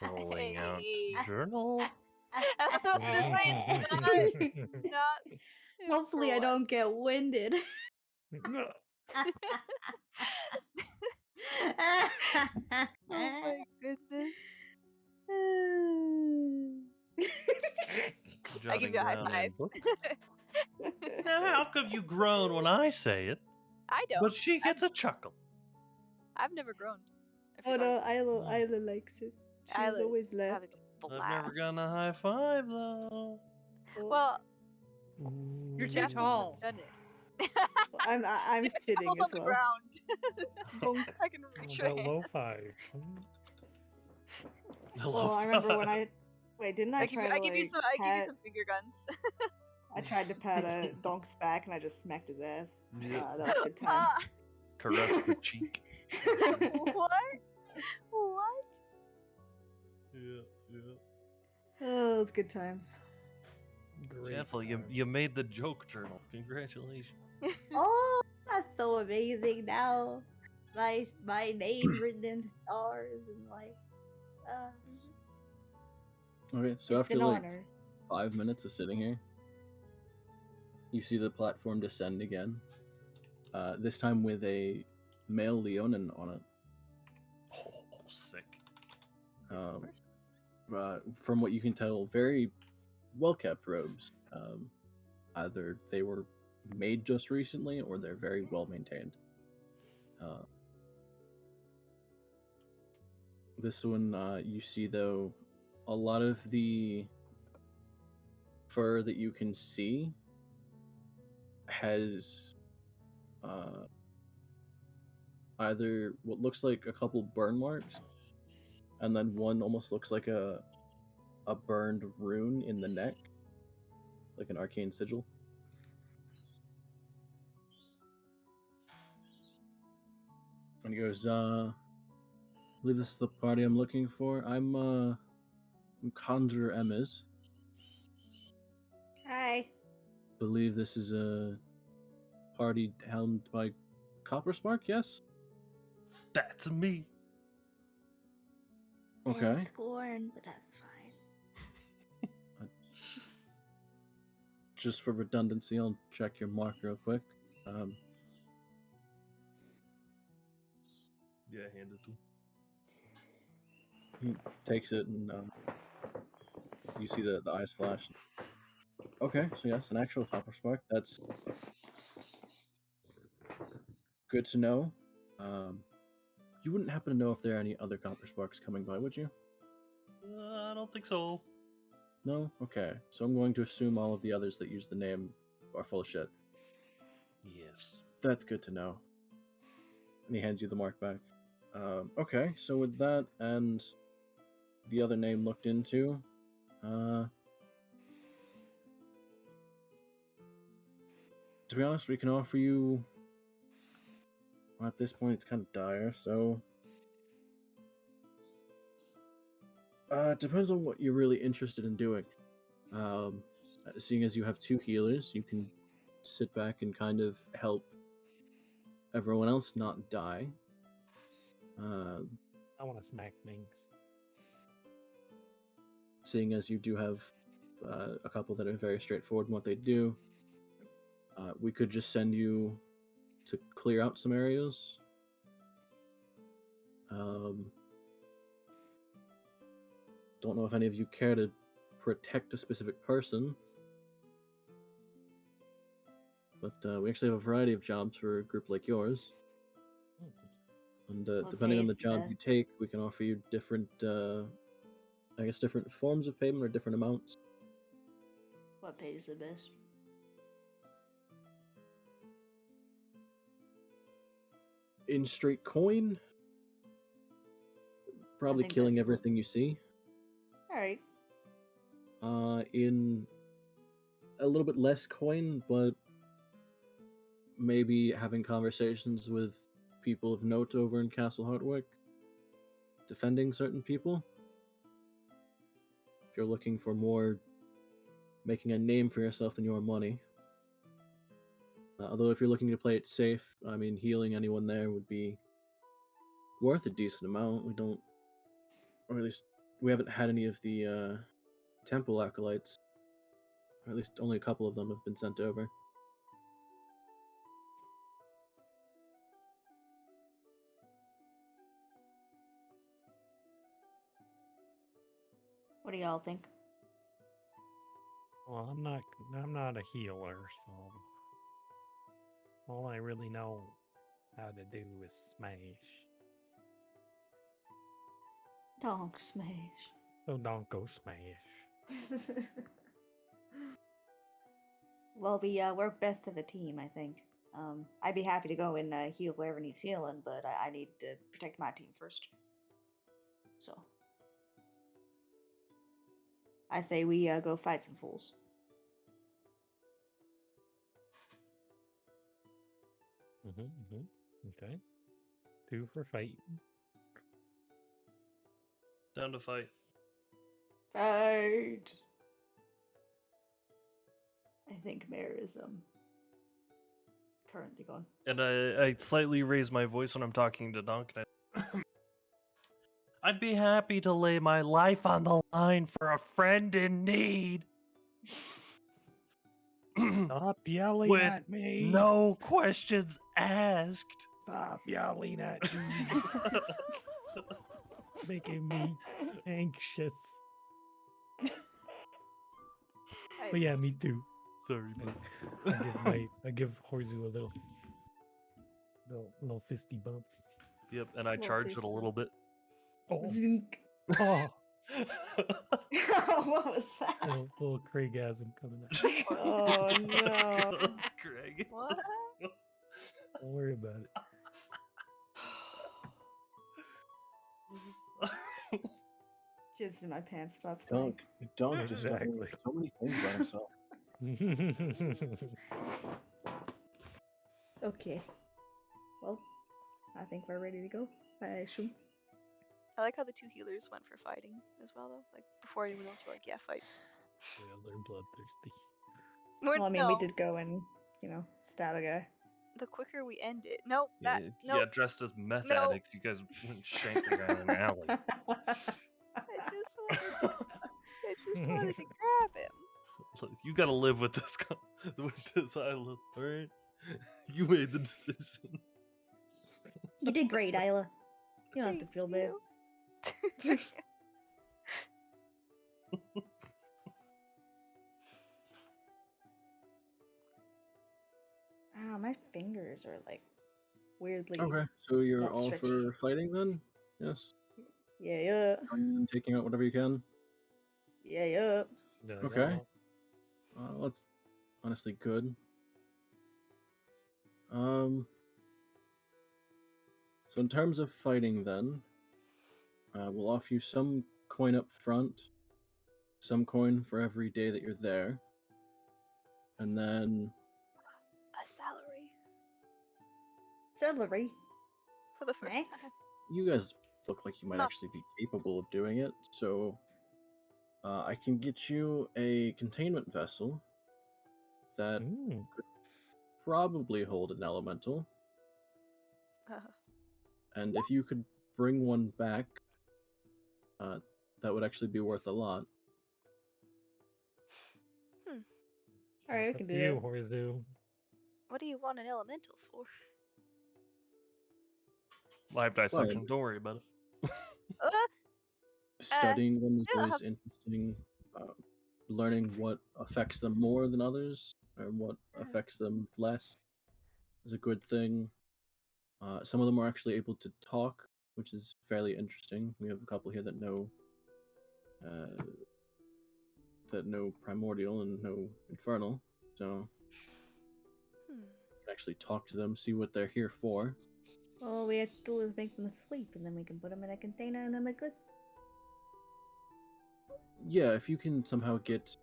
Rolling out Hey. journal. Not Hopefully, I for don't get winded. No. Oh my goodness. I give you a high Jotting down five. in book. Now, how come you groan when I say it, I don't. but she gets a chuckle? I've never grown. Oh no, Isla likes it. She's Isla's always having left. a I've never blast. gotten a high five though. Well, You're too Jeff has tall. done it. I'm It's sitting cold as on the well. ground. Bonk. I can reach your About hand. low five. Well, I remember when I didn't I try to I give you like some finger guns. I tried to pat a donk's back and I just smacked his ass. Yeah. That was good times. Caress the cheek. What? What? Yeah. Oh, those good times. Great Jeffel, times. you made the joke journal. Congratulations. Oh, so amazing now. My name written in stars and like Okay, so it's after an like honor. 5 minutes of sitting here, you see the platform descend again. This time with a male Leonin on it. Oh, sick. From what you can tell, very well kept robes. Either they were made just recently or they're very well maintained. This one, you see though, a lot of the fur that you can see has either what looks like a couple burn marks, and then one almost looks like a burned rune in the neck, like an arcane sigil. And he goes, I believe this is the party I'm looking for. I'm Conjurer Emmys. Hi. Believe this is a party helmed by Copperspark, yes? That's me. Okay. And Scorn, but that's fine. Just for redundancy, I'll check your mark real quick. Yeah, hand it to him. He takes it and you see the eyes flash. Okay, so yes, an actual Copperspark. That's good to know. You wouldn't happen to know if there are any other Coppersparks coming by, would you? I don't think so. No? Okay. So I'm going to assume all of the others that use the name are full of shit. Yes. That's good to know. And he hands you the mark back. Okay, so with that and the other name looked into, to be honest, we can offer you. Well, at this point, it's kind of dire, so. It depends on what you're really interested in doing. Seeing as you have two healers, you can sit back and kind of help everyone else not die. I want to smack things. Seeing as you do have a couple that are very straightforward in what they do, we could just send you to clear out some areas. Don't know if any of you care to protect a specific person, but we actually have a variety of jobs for a group like yours. And depending on the job you take, we can offer you different, different forms of payment or different amounts. What pays the best? In straight coin, probably killing everything you see. Alright. In a little bit less coin, but maybe having conversations with people of note over in Castle Hardwick, defending certain people. If you're looking for more making a name for yourself than your money. Although if you're looking to play it safe, I mean, healing anyone there would be worth a decent amount. We don't, or at least we haven't had any of the temple acolytes, or at least only a couple of them have been sent over. What do y'all think? Well, I'm not a healer, so all I really know how to do is smash. Don't smash. So don't go smash. Well, we work best as a team, I think. I'd be happy to go and heal whoever needs healing, but I need to protect my team first. So, I say we go fight some fools. Okay. 2 for fight. Down to fight. Fight! I think Mare is currently going. And I slightly raise my voice when I'm talking to Donk. I'd be happy to lay my life on the line for a friend in need. Stop yelling With at me. no questions asked. Stop yelling at me. Making me anxious. But yeah, me too. Sorry, I give Horzu a little fisty bump. Yep, and I Little charge it a fist little bit. Oh, Zink. oh, What was that? little Craigasm coming out. Oh no. Craig. What? Don't worry about it. Jizz in my pants starts playing. Don't discover Exactly. so many things about himself. Okay. Well, I think we're ready to go. I assume. I like how the two healers went for fighting as well, though. Like before anyone else were like, "Yeah, fight." Yeah, they're bloodthirsty. Well, I mean, we did go and stab a guy. The quicker we end it. Nope. Yeah, Nope. dressed as meth No. addicts, you guys went shank the guy in an alley. I just wanted to grab him. Look, you gotta live with this with this island, alright? You made the decision. You did great, Isla. You don't have to feel bad. You. Ow, my fingers are like weirdly. Okay, so you're not all stretchy. for fighting then? Yes. Yeah. Going and taking out whatever you can. Yeah. Yeah, Okay. That's honestly good. So in terms of fighting then, we'll offer you some coin up front, some coin for every day that you're there, and then A salary Celery. for the first Nice. time. you guys look like you might Not- actually be capable of doing it, so I can get you a containment vessel that could probably hold an elemental, and if you could bring one back, that would actually be worth a lot. All right, we Up can to do you, that. Horzu. What do you want an elemental for? Live dissection, don't worry about it. Studying them is yeah, always interesting. Learning what affects them more than others, or what affects them less, is a good thing. Some of them are actually able to talk, which is fairly interesting. We have a couple here that know primordial and know infernal, so you can actually talk to them, see what they're here for. All we have to do is make them asleep, and then we can put them in a container, and then we're good. Yeah, if you can somehow get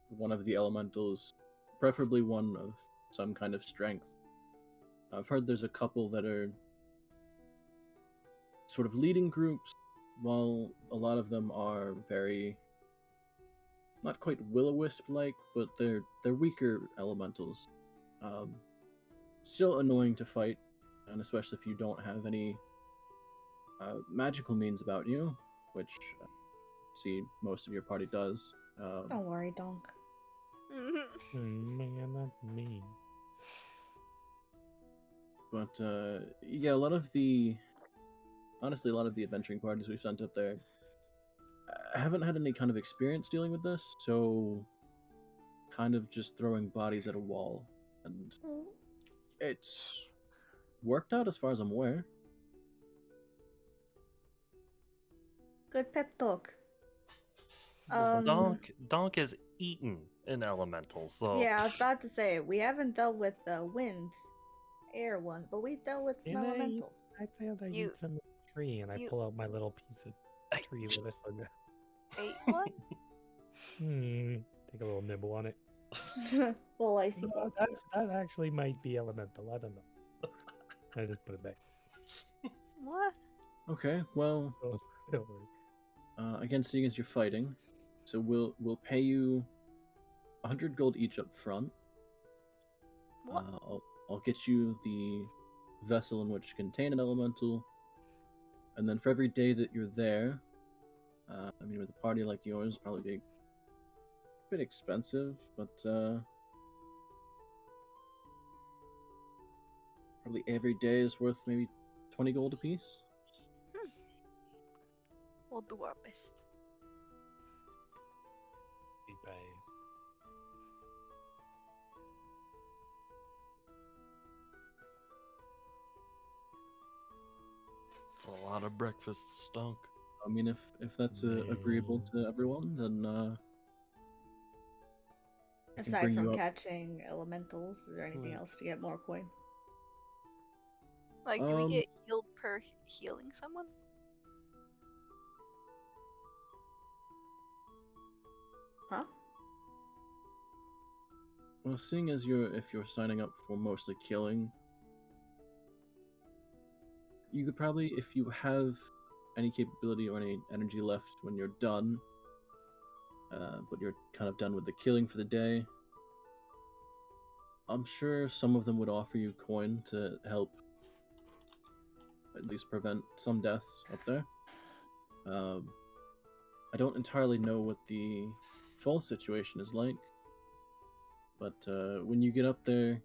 one of the elementals, preferably one of some kind of strength. I've heard there's a couple that are sort of leading groups, while a lot of them are very, not quite will-o-wisp like, but they're weaker elementals. Still annoying to fight, and especially if you don't have any magical means about you, which see most of your party does. Don't worry, Donk. Man, that's mean. But yeah, honestly, a lot of the adventuring parties we've sent up there, I haven't had any kind of experience dealing with this, so kind of just throwing bodies at a wall, and it's worked out as far as I'm aware. Good pep talk. Donk has eaten an elemental, so Yeah, I was about to say, we haven't dealt with the wind, air one, but we dealt with some elementals. I found I You- eat some tree, and I pull out my little piece of tree that I still got. Ate one? Take a little nibble on it. Little icy. No, that actually might be elemental. I don't know. I just put it back. What? Okay, well, Don't worry. again, seeing as you're fighting, so we'll pay you 100 gold each up front. What? I'll get you the vessel in which to contain an elemental, and then for every day that you're there, I mean, with a party like yours, probably be a bit expensive, but probably every day is worth maybe 20 gold apiece. We'll do our best. He pays. It's a lot of breakfast stunk. I mean, if that's agreeable to everyone, then I can Aside bring from you up. catching elementals, is there anything else to get more coin? Like, do we get healed per healing someone? Huh? Well, seeing as if you're signing up for mostly killing, you could probably, if you have any capability or any energy left when you're done, but you're kind of done with the killing for the day, I'm sure some of them would offer you coin to help at least prevent some deaths up there. I don't entirely know what the fall situation is like, but when you get up there,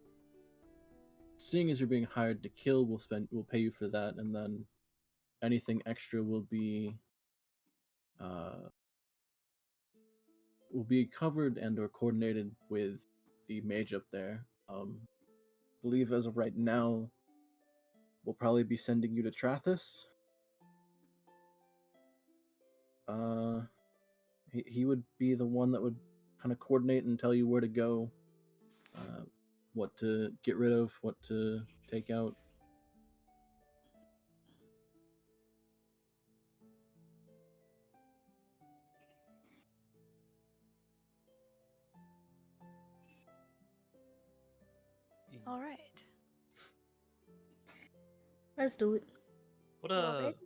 seeing as you're being hired to kill, we'll pay you for that, and then anything extra will be covered and or coordinated with the mage up there. Believe as of right now, we'll probably be sending you to Trathis. He would be the one that would kind of coordinate and tell you where to go, what to get rid of, what to take out. All right. Let's do it. What Well, baby.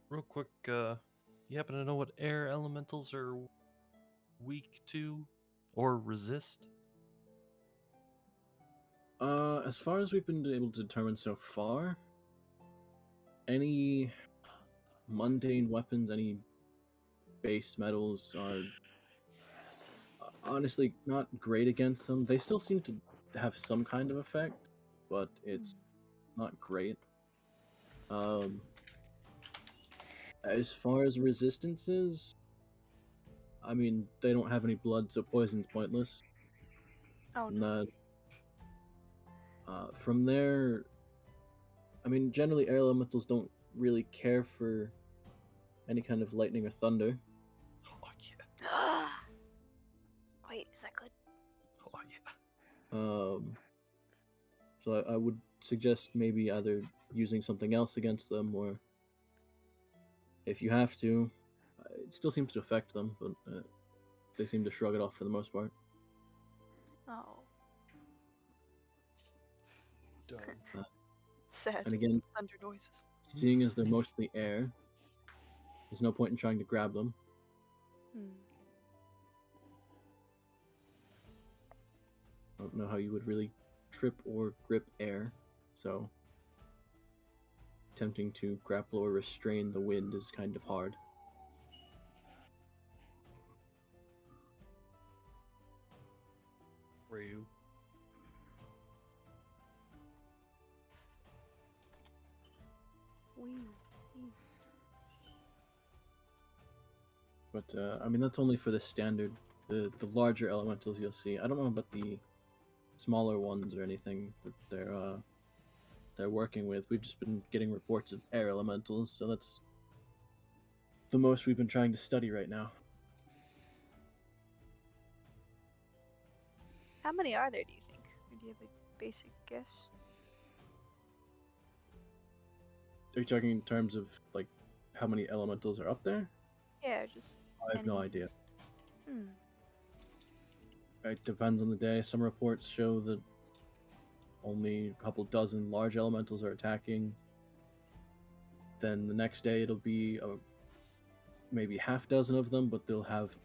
real quick, you happen to know what air elementals are weak to or resist? As far as we've been able to determine so far, any mundane weapons, any base metals are honestly not great against them. They still seem to have some kind of effect, but it's not great. As far as resistances, I mean, they don't have any blood, so poison's pointless. Oh And no. from there, I mean, generally air elementals don't really care for any kind of lightning or thunder. Oh yeah. Wait, is that good? Oh yeah. So I would suggest maybe either using something else against them, or if you have to, it still seems to affect them, but they seem to shrug it off for the most part. Oh. Done. Sad. And again, Thunder noises. seeing as they're mostly air, there's no point in trying to grab them. I don't know how you would really trip or grip air, so attempting to grapple or restrain the wind is kind of hard. Ryu. But I mean, that's only for the standard, the larger elementals you'll see. I don't know about the smaller ones or anything that they're working with. We've just been getting reports of air elementals, so that's the most we've been trying to study right now. How many are there, do you think? Or do you have a basic guess? Are you talking in terms of like how many elementals are up there? Yeah, just. I have no idea. Hmm. It depends on the day. Some reports show that only a couple dozen large elementals are attacking. Then the next day it'll be maybe half dozen of them, but they'll have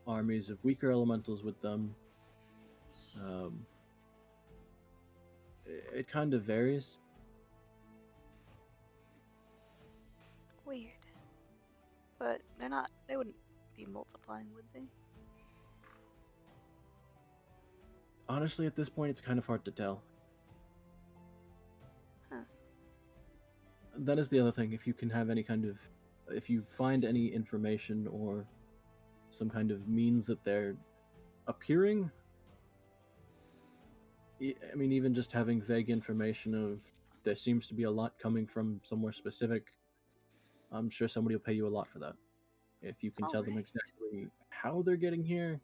armies of weaker elementals with them. It kind of varies. Weird. But they're not. They wouldn't be multiplying, would they? Honestly, at this point, it's kind of hard to tell. Huh. That is the other thing. If you can have any kind of, if you find any information or some kind of means that they're appearing, I mean, even just having vague information of there seems to be a lot coming from somewhere specific, I'm sure somebody will pay you a lot for that. If you can tell them Alright. exactly how they're getting here,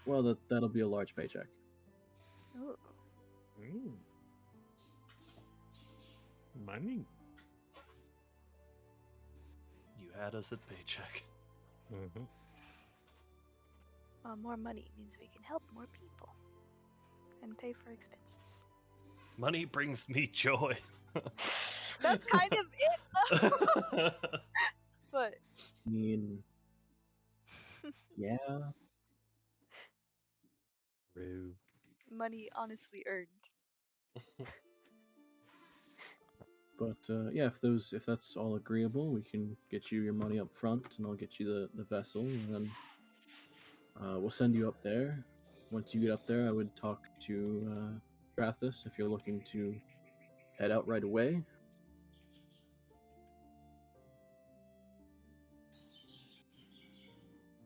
well, that'll be a large paycheck. Ooh. Mm. Money. You had us at paycheck. Mm-hmm. More money means we can help more people and pay for expenses. Money brings me joy. That's kind of it, though. But I mean, yeah. Rude. money honestly earned. But yeah, if that's all agreeable, we can get you your money up front, and I'll get you the vessel, and then we'll send you up there. Once you get up there, I would talk to Strathis if you're looking to head out right away.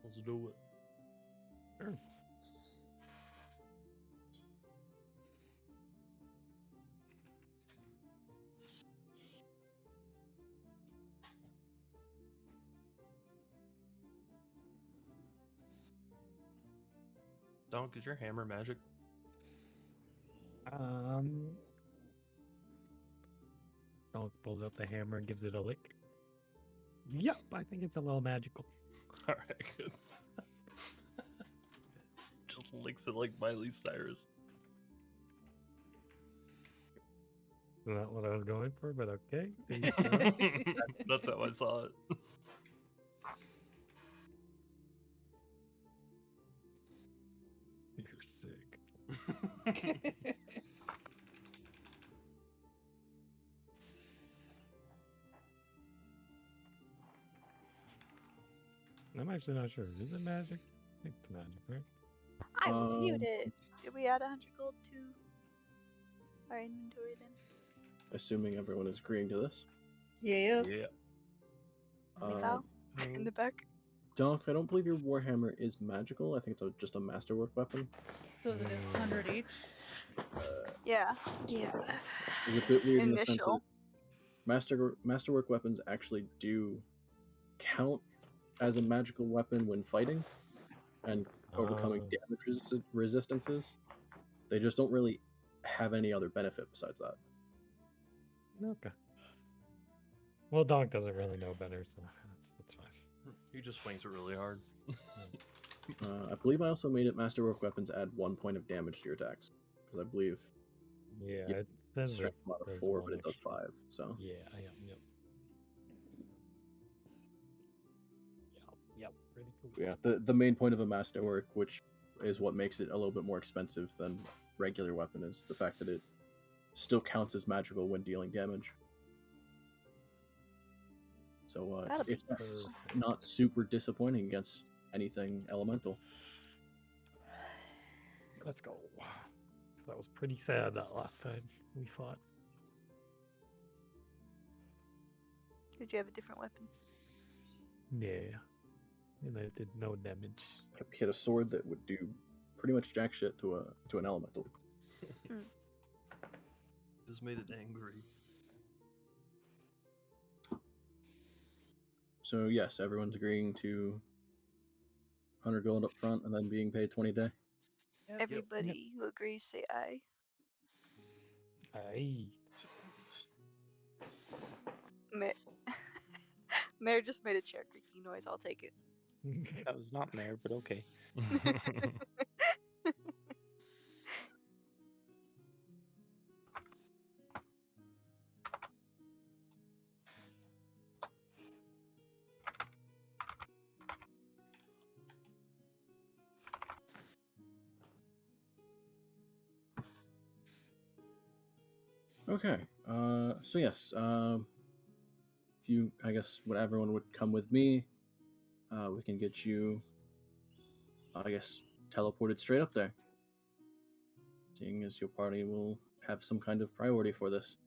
Let's do it. Sure. Donk, is your hammer magic? Donk pulls out the hammer and gives it a lick. Yep, I think it's a little magical. Alright, good. Just licks it like Miley Cyrus. Not what I was going for, but okay. That's how I saw it. You're sick. I'm actually not sure. Is it magic? I think it's magic, right? I was muted. Did we add 100 gold to our inventory then? Assuming everyone is agreeing to this. Yeah. Yeah. Only Kyle? In the back? Donk, I don't believe your warhammer is magical. I think it's just a masterwork weapon. So is it 100 each? Yeah. Yeah. It's a bit weird in the sense that Initial. masterwork weapons actually do count as a magical weapon when fighting and overcoming damage resistances. They just don't really have any other benefit besides that. Okay. Well, Donk doesn't really know better, so that's fine. He just swings it really hard. I believe I also made it masterwork weapons add 1 point of damage to your attacks, because I believe Yeah, Yeah, it says that strength mod of there's 4, one but it does extra. 5. So Yeah, yep. Yep, pretty cool. yeah, the main point of a masterwork, which is what makes it a little bit more expensive than regular weapon, is the fact that it still counts as magical when dealing damage. So That'll be it's useful. not super disappointing against anything elemental. Let's go. So that was pretty sad that last time we fought. Did you have a different weapon? Yeah. And I did no damage. He had a sword that would do pretty much jack shit to an elemental. Just made it angry. So yes, everyone's agreeing to 100 gold up front and then being paid 20 a day. Yep. Everybody who agrees say aye. Aye. Mayor just made a chair creaking noise. I'll take it. That was not mayor, but okay. Okay. So yes. If you, I guess, would everyone would come with me, we can get you, I guess, teleported straight up there. Seeing as your party will have some kind of priority for this.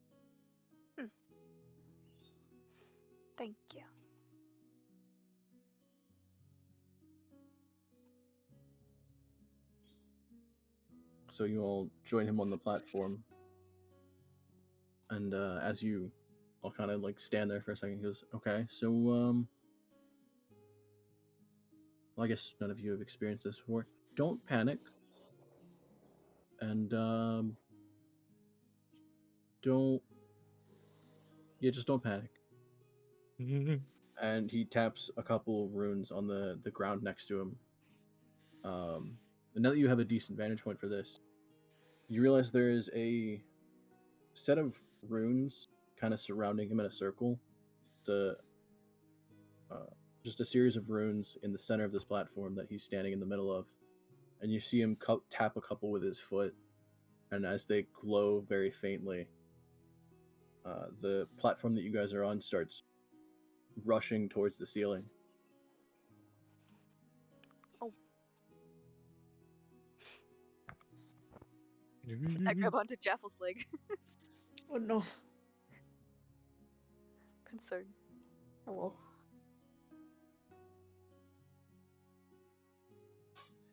Thank you. So you all join him on the platform, and as you all kind of like stand there for a second, he goes, "Okay, so well, I guess none of you have experienced this before. Don't panic, and just don't panic." And he taps a couple runes on the ground next to him. And now that you have a decent vantage point for this, you realize there is a set of runes kind of surrounding him in a circle. The just a series of runes in the center of this platform that he's standing in the middle of, and you see him tap a couple with his foot, and as they glow very faintly, the platform that you guys are on starts rushing towards the ceiling. Oh. I grab onto Jaffel's leg. Oh no. Concern. Hello.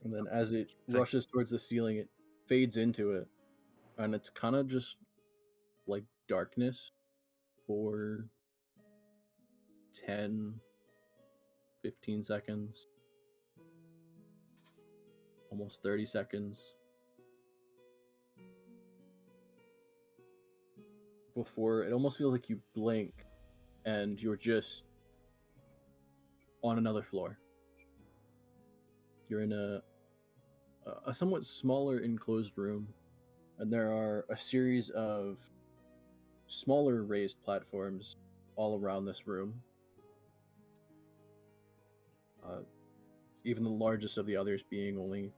And then as it rushes towards the ceiling, it fades into it, and it's kind of just like darkness for 10, 15 seconds, almost 30 seconds, before it almost feels like you blink and you're just on another floor. You're in a somewhat smaller enclosed room, and there are a series of smaller raised platforms all around this room. Even the largest of the others being only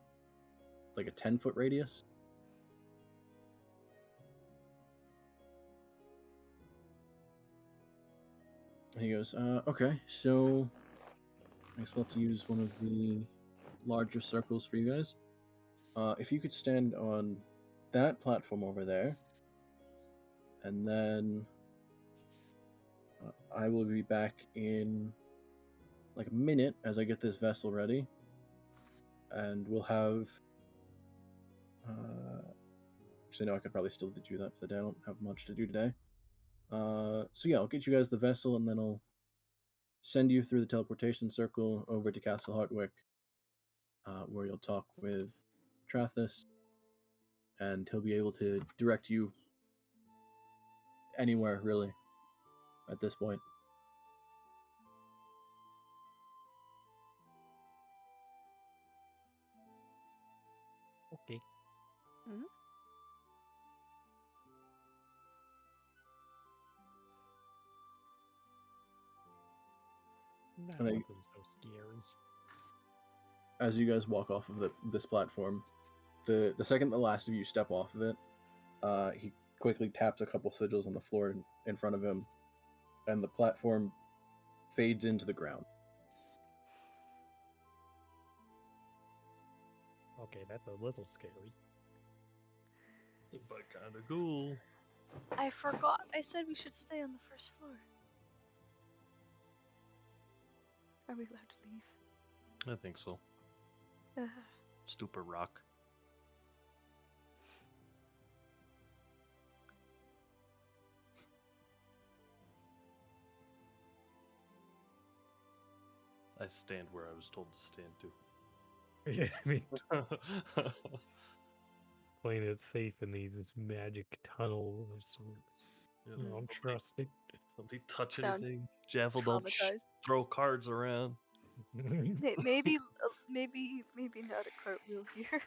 like a 10-foot radius. And he goes, okay, so I guess we'll have to use one of the larger circles for you guys. If you could stand on that platform over there, and then I will be back in like a minute as I get this vessel ready, and we'll have actually no, I could probably still do that for the day. I don't have much to do today. So yeah, I'll get you guys the vessel, and then I'll send you through the teleportation circle over to Castle Hartwick, where you'll talk with Trathis, and he'll be able to direct you anywhere really at this point. Okay. Mm-hmm. That And wasn't so scary. as you guys walk off of this platform, the second the last of you step off of it, he quickly taps a couple sigils on the floor in front of him, and the platform fades into the ground. Okay, that's a little scary. But kind of cool. I forgot. I said we should stay on the first floor. Are we allowed to leave? I think so. Stupid rock. I stand where I was told to stand to. Yeah, I mean, playing it safe in these magic tunnels of sorts. Yeah, Don't trust it. Nobody touch Sound anything. Jaffel, don't traumatized. throw cards around. Maybe not a cartwheel here.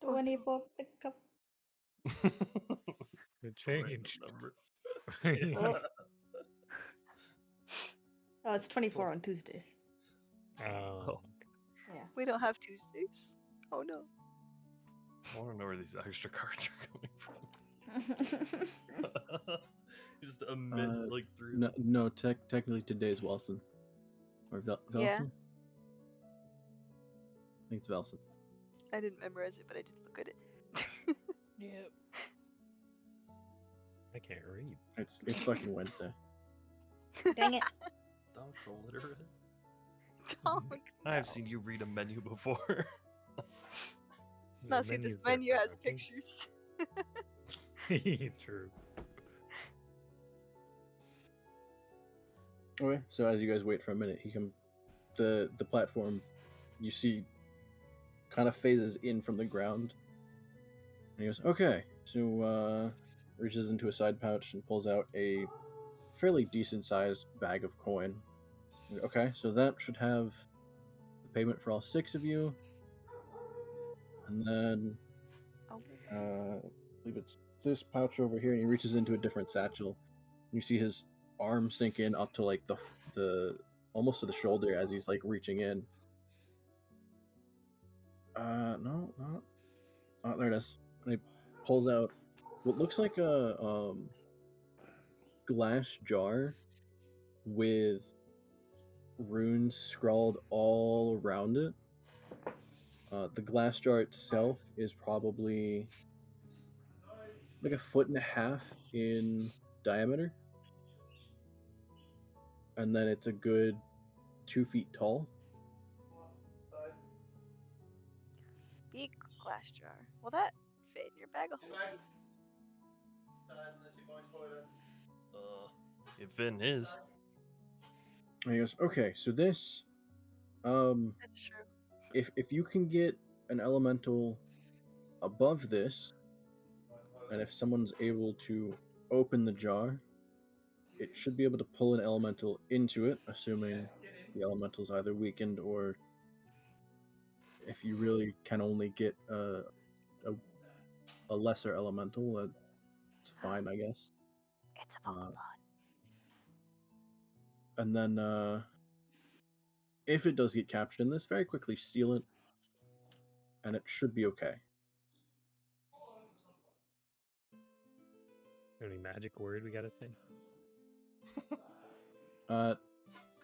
24 pickup. It changed. Number. Oh. Oh, it's 24 on Tuesdays. Oh. Yeah. We don't have Tuesdays. Oh no. I want to know where these extra cards are coming from. Just emit like through. No, technically today's Velson. Or Velson? Yeah. I think it's Velson. I didn't memorize it, but I did look at it. Yep. I can't read. It's fucking Wednesday. Dang it. Doc's illiterate. Dominic, I've no. seen you read a menu before. No, see, this menu has pictures. True. Okay, so as you guys wait for a minute, the platform you see kind of phases in from the ground. And he goes, okay, so reaches into a side pouch and pulls out a fairly decent sized bag of coin. Okay, so that should have the payment for all 6 of you. And then I believe it's this pouch over here, and he reaches into a different satchel. You see his arm sink in up to like the almost to the shoulder as he's like reaching in. No, not. Oh, there it is. And he pulls out what looks like a glass jar with runes scrawled all around it. The glass jar itself is probably like 1.5 feet in diameter, and then it's a good 2 feet tall. Big glass jar. Will that fit in your bag of holding? It fit in his. And he goes, okay, so this, That's true. if you can get an elemental above this, and if someone's able to open the jar, it should be able to pull an elemental into it, assuming the elemental's either weakened or if you really can only get a lesser elemental, it's fine, I guess. It's a Pokemon. And then, if it does get captured in this, very quickly seal it, and it should be okay. Any magic word we gotta say?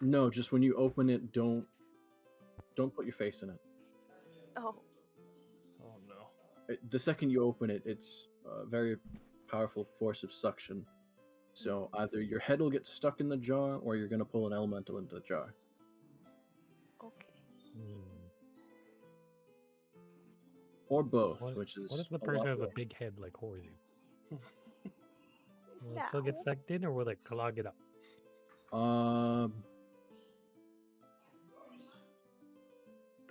No, just when you open it, don't put your face in it. Oh. Oh no. The second you open it, it's a very powerful force of suction. So either your head will get stuck in the jar, or you're gonna pull an elemental into the jar. Okay. Or both, What which is if the a person lot has a worse. big head like Horsey? Will No. it still get sucked in, or will it clog it up? I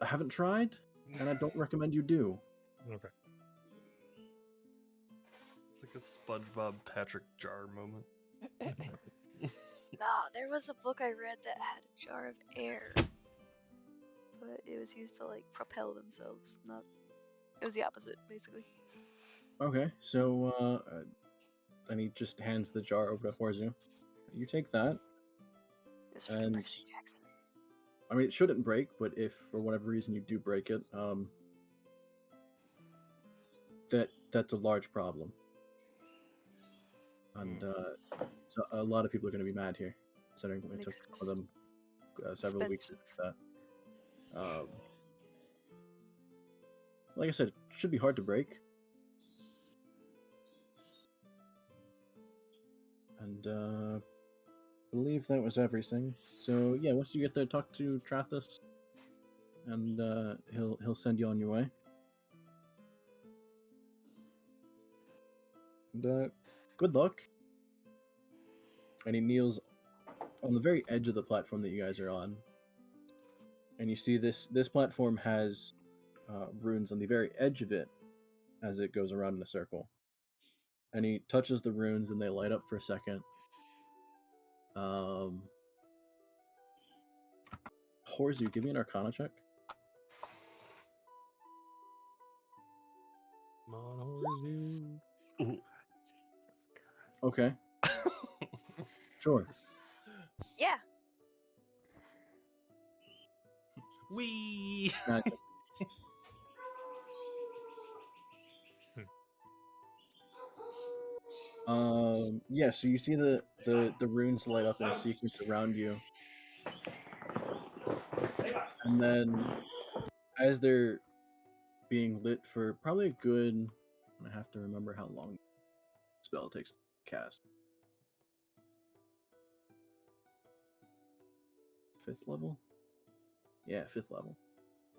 haven't tried, and I don't recommend you do. Okay. It's like a SpongeBob Patrick Jar moment. Nah, there was a book I read that had a jar of air. But it was used to like propel themselves, not it was the opposite, basically. Okay, so then he just hands the jar over to Horzu. You take that. Just for And Percy Jackson. I mean, it shouldn't break, but if for whatever reason you do break it, that's a large problem. And so a lot of people are going to be mad here, considering it took some of them several weeks to do that. Like I said, it should be hard to break. And I believe that was everything. So yeah, once you get there, talk to Trathus, and he'll send you on your way. And good luck. And he kneels on the very edge of the platform that you guys are on. And you see this platform has runes on the very edge of it as it goes around in a circle. And he touches the runes and they light up for a second. Horzu, give me an Arcana check. Come on, Horsey. Ooh. Okay. Sure. Yeah. Wee. Magic. Yeah. So you see the runes light up in a sequence around you, and then as they're being lit for probably a good, I have to remember how long the spell takes to cast. 5th level? Yeah, 5th level.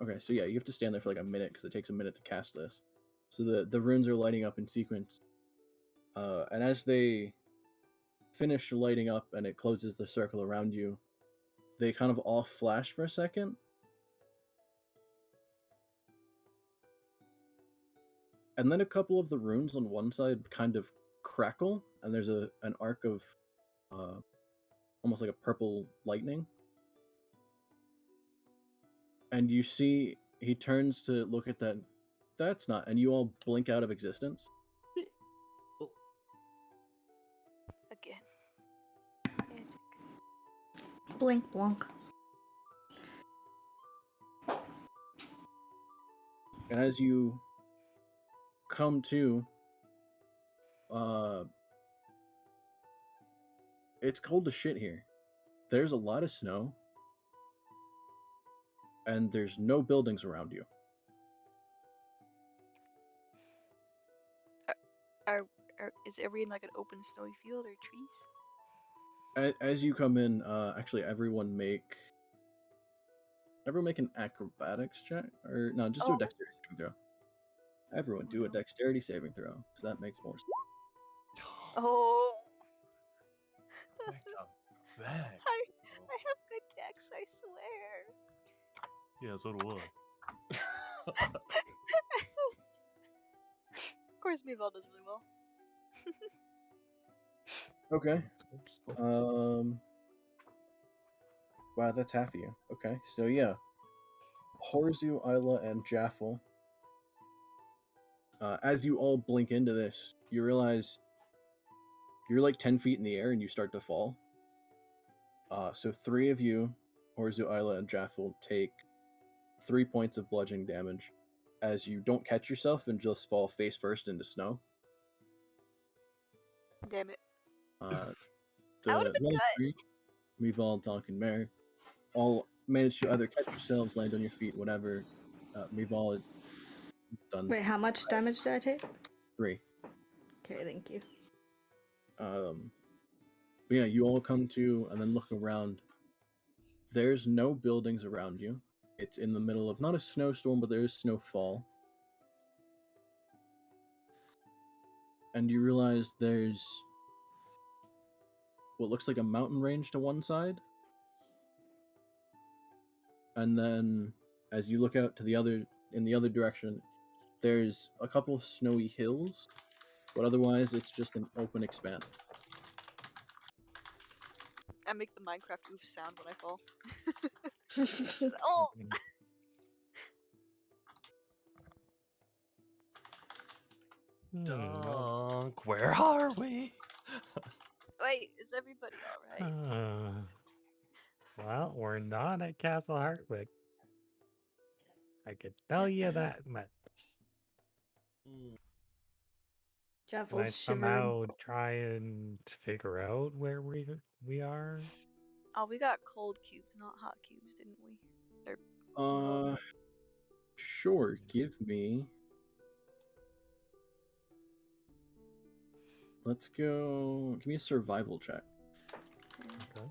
Okay, so yeah, you have to stand there for like a minute because it takes a minute to cast this. So the runes are lighting up in sequence. And as they finish lighting up and it closes the circle around you, they kind of all flash for a second. And then a couple of the runes on one side kind of crackle, and there's an arc of almost like a purple lightning. And you see he turns to look at that. That's not, and you all blink out of existence. Again. Blink, blunk. And as you come to, it's cold as shit here. There's a lot of snow, and there's no buildings around you. Is every in like an open snowy field or trees? As you come in, actually, everyone make an acrobatics check, or no, just do a dexterity saving throw. Everyone do a dexterity saving throw, because that makes more sense. Oh. Back. I have good dex, I swear. Yeah, so do I. Of course, Meval does really well. Okay. Wow, that's half of you. Okay, so yeah. Horzu, Isla, and Jaffel. As you all blink into this, you realize you're like 10 feet in the air and you start to fall. So 3 of you, Horzu, Isla, and Jaffel, take 3 points of bludgeoning damage as you don't catch yourself and just fall face first into snow. Damn it. The other 3, Meval, Tonk, and Mare, all manage to either catch yourselves, land on your feet, whatever. Meval done. Wait, how much damage did I take? 3. Okay, thank you. But yeah, you all come to and then look around. There's no buildings around you. It's in the middle of not a snowstorm, but there is snowfall. And you realize there's what looks like a mountain range to one side. And then as you look out to the other direction, there's a couple snowy hills, but otherwise it's just an open expanse. I make the Minecraft oof sound when I fall. Oh! Dunk, where are we? Wait, is everybody alright? Well, we're not at Castle Hartwick. I could tell you that much. Can I Jaffel's somehow shivering. try and figure out where we are? Oh, we got cold cubes, not hot cubes, didn't we? Sure, give me. Let's go. Give me a survival check. Okay.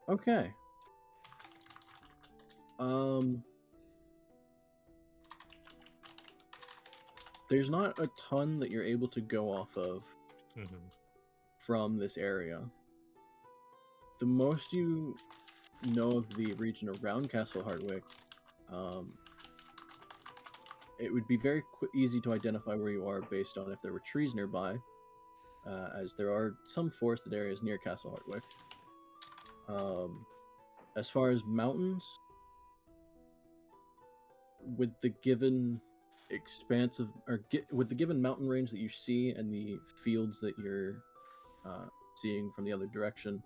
Okay. There's not a ton that you're able to go off of from this area. The most you know of the region around Castle Hartwick, it would be very easy to identify where you are based on if there were trees nearby, as there are some forested areas near Castle Hartwick. As far as mountains, with the given expanse of, with the given mountain range that you see and the fields that you're seeing from the other direction,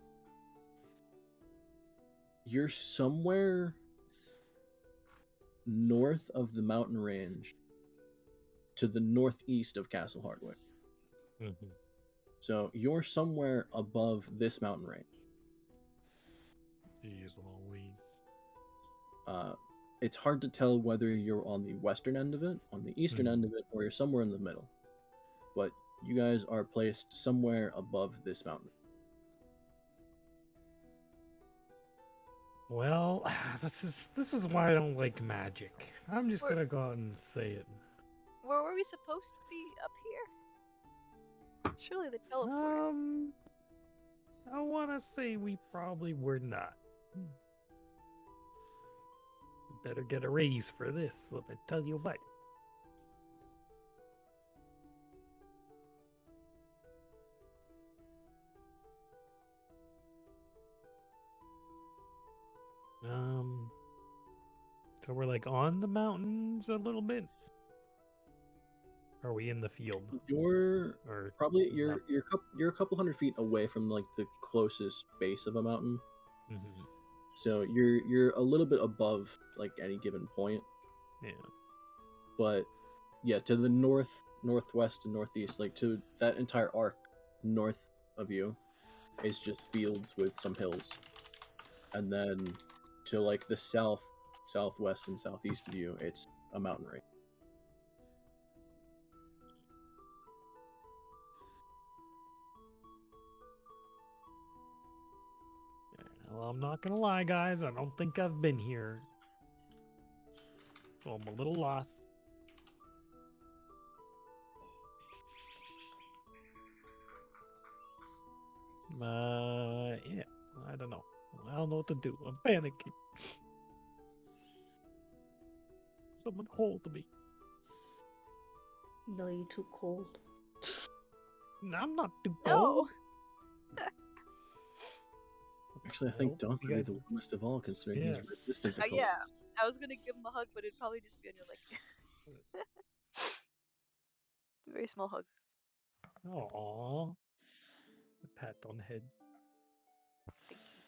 you're somewhere north of the mountain range to the northeast of Castle Hardwick. Mm-hmm. So you're somewhere above this mountain range. Jeez Louise. It's hard to tell whether you're on the western end of it, on the eastern end of it, or you're somewhere in the middle. But you guys are placed somewhere above this mountain. Well, this is why I don't like magic. I'm just We're- gonna go out and say it. Where were we supposed to be up here? Surely the teleporter. I want to say we probably were not. Better get a raise for this, let me tell you what. So we're like on the mountains a little bit. Are we in the field? You're Or probably not? you're a couple hundred feet away from like the closest base of a mountain. Mhm. So you're a little bit above like any given point. Yeah. But yeah, to the north, northwest, and northeast, like to that entire arc north of you, is just fields with some hills, and then to like the south, southwest, and southeast of you, it's a mountain range. Well, I'm not gonna lie, guys. I don't think I've been here. So I'm a little lost. Yeah. I don't know. I don't know what to do. I'm panicking. Someone hold me. No, you too cold. No, I'm not too No. cold. Actually, I think Nope, Donk you would be guys- the warmest of all, considering Yeah. he's resistant to cold. Yeah, I was gonna give him a hug, but it'd probably just be on your leg. Very small hug. Aww. A pat on the head. Thank you.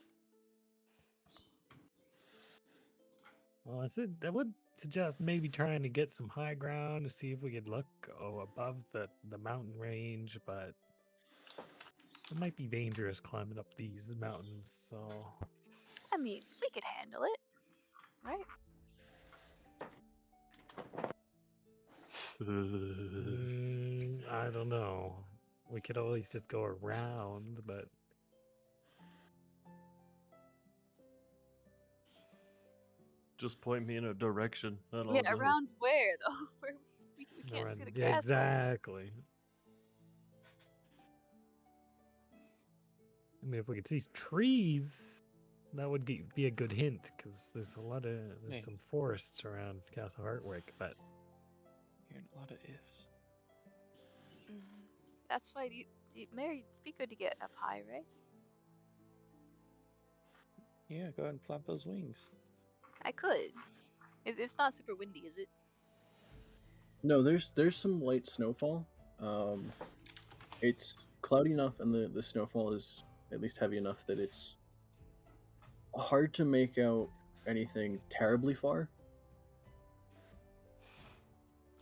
Well, I would suggest maybe trying to get some high ground to see if we could look above the mountain range, but it might be dangerous climbing up these mountains, so I mean, we could handle it, right? I don't know. We could always just go around, but Just point me in a direction. And I'll Yeah, go. around where though? Where we can't see the yeah, castle. exactly. I mean, if we could see trees, that would be a good hint because there's Yeah. some forests around Castle Hartwick, but Hearing a lot of ifs. That's why Mary, it'd be good to get up high, right? Yeah, go ahead and flap those wings. I could. It's not super windy, is it? No, there's some light snowfall. It's cloudy enough, and the snowfall is at least heavy enough that it's hard to make out anything terribly far.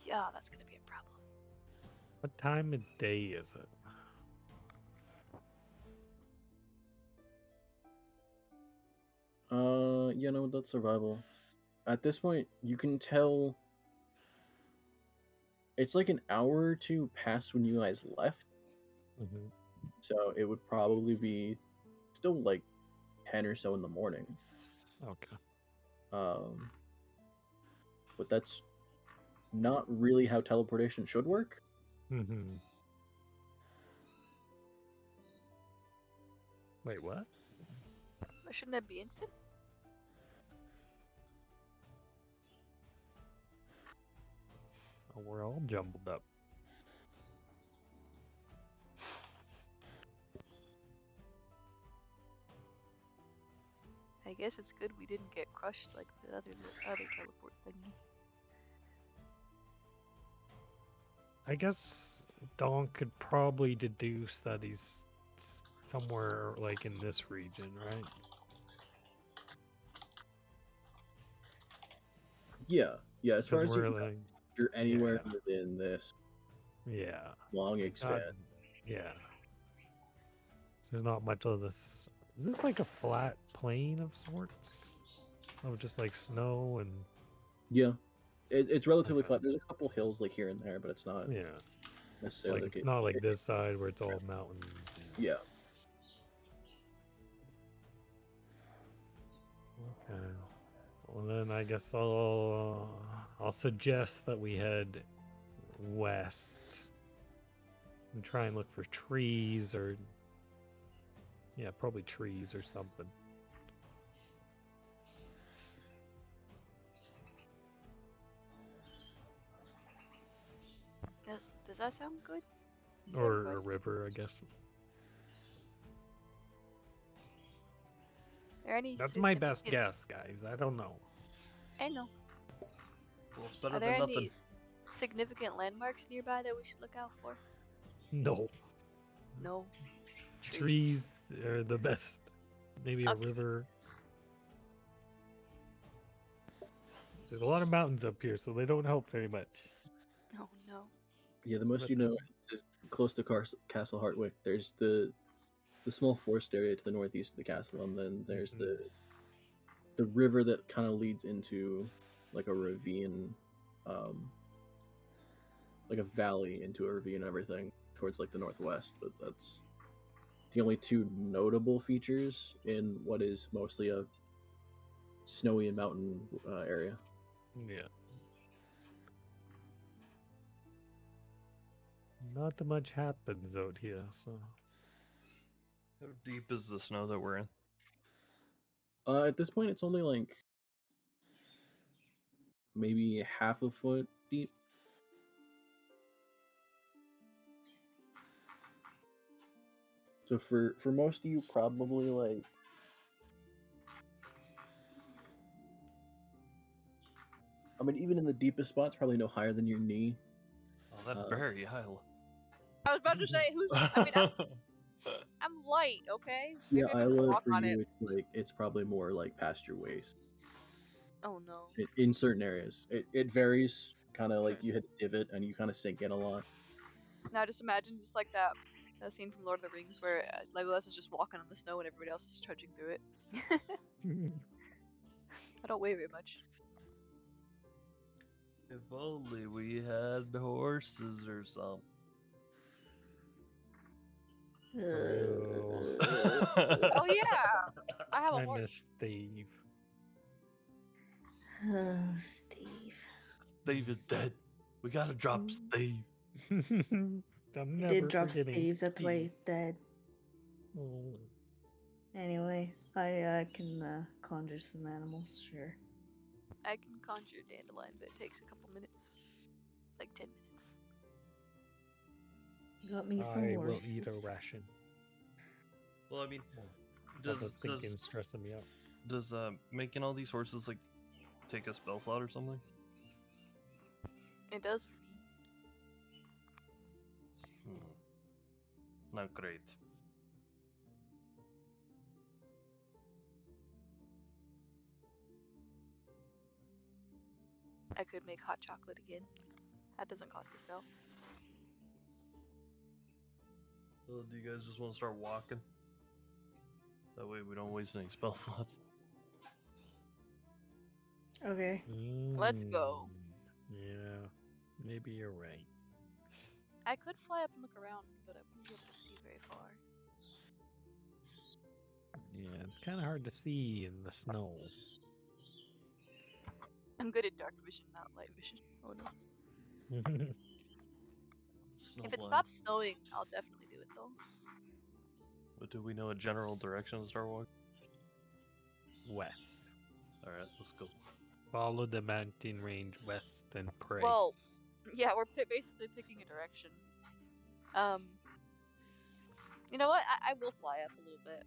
Yeah, that's gonna be a problem. what time of day is it? That's survival. At this point, you can tell it's like an hour or two past when you guys left, Mm-hmm. so it would probably be still like 10 or so in the morning. Okay. But that's not really how teleportation should work. Mm-hmm. Wait, what? But shouldn't that be instant? Oh, we're all jumbled up. I guess it's good we didn't get crushed like the other teleport thingy. I guess Dawn could probably deduce that he's somewhere like in this region, right? Yeah, yeah. As far Because as you we're can tell, like, you're anywhere yeah. within this Yeah. long Not, expanse. yeah. So there's not much of this. Is this like a flat plain of sorts? Of just like snow and Yeah, it's relatively okay. flat. There's a couple hills like here and there, but it's not Yeah. necessarily Like the it's case. not like this side where it's all mountains. And... Yeah. Okay. Well then I guess I'll suggest that we head west and try and look for trees or probably trees or something. Does that sound good? Or a river, I guess. Are there any That's my best significant- guess, guys. I don't know. I know. Well, it's better Are there than nothing. any significant landmarks nearby that we should look out for? No. No. Trees are the best. Maybe a Okay. river. There's a lot of mountains up here, so they don't help very much. Oh no. Yeah, the most But you know is close to Castle Hartwick. There's the small forest area to the northeast of the castle, and then there's the river that kind of leads into like a ravine, like a valley into a ravine and everything towards like the northwest. But that's the only two notable features in what is mostly a snowy and mountain area. Yeah. Not that much happens out here, so. How deep is the snow that we're in? At this point, it's only like maybe half a foot deep. So for most of you, probably like I mean, even in the deepest spots, probably no higher than your knee. Oh, that very Isla. I was about to say who's. I mean, I'm light, okay. Yeah, Maybe I can Isla walk for on you, it. it's probably more like past your waist. Oh no. In certain areas, it varies. Kind of like Sure. you hit a divot and you kind of sink in a lot. Now just imagine just like that scene from Lord of the Rings where Legolas is just walking on the snow and everybody else is trudging through it. I don't weigh very much. If only we had horses or something. Oh yeah, I have a I horse. miss Steve. Oh, Steve. Steve is dead. We gotta drop Steve. I'm We never did drop forgetting Steve, that's why Steve. he's dead. Oh. Anyway, I can conjure some animals, sure. I can conjure a dandelion, but it takes a couple minutes, like 10 minutes. Got me some I horses. will eat a ration. Well, I mean, Does thinking stressing me out. does making all these horses like take a spell slot or something? It does for me. Not great. I could make hot chocolate again. That doesn't cost a spell. Well, do you guys just want to start walking? That way we don't waste any spell slots. Okay. Let's go. Yeah, maybe you're right. I could fly up and look around, but I wouldn't be able to see very far. Yeah, it's kind of hard to see in the snow. I'm good at dark vision, not light vision. Oh no. If it stops snowing, I'll definitely do it though. But do we know a general direction to start walking? West. Alright, let's go. Follow the mountain range west and pray. Well, yeah, we're basically picking a direction. You know what? I will fly up a little bit.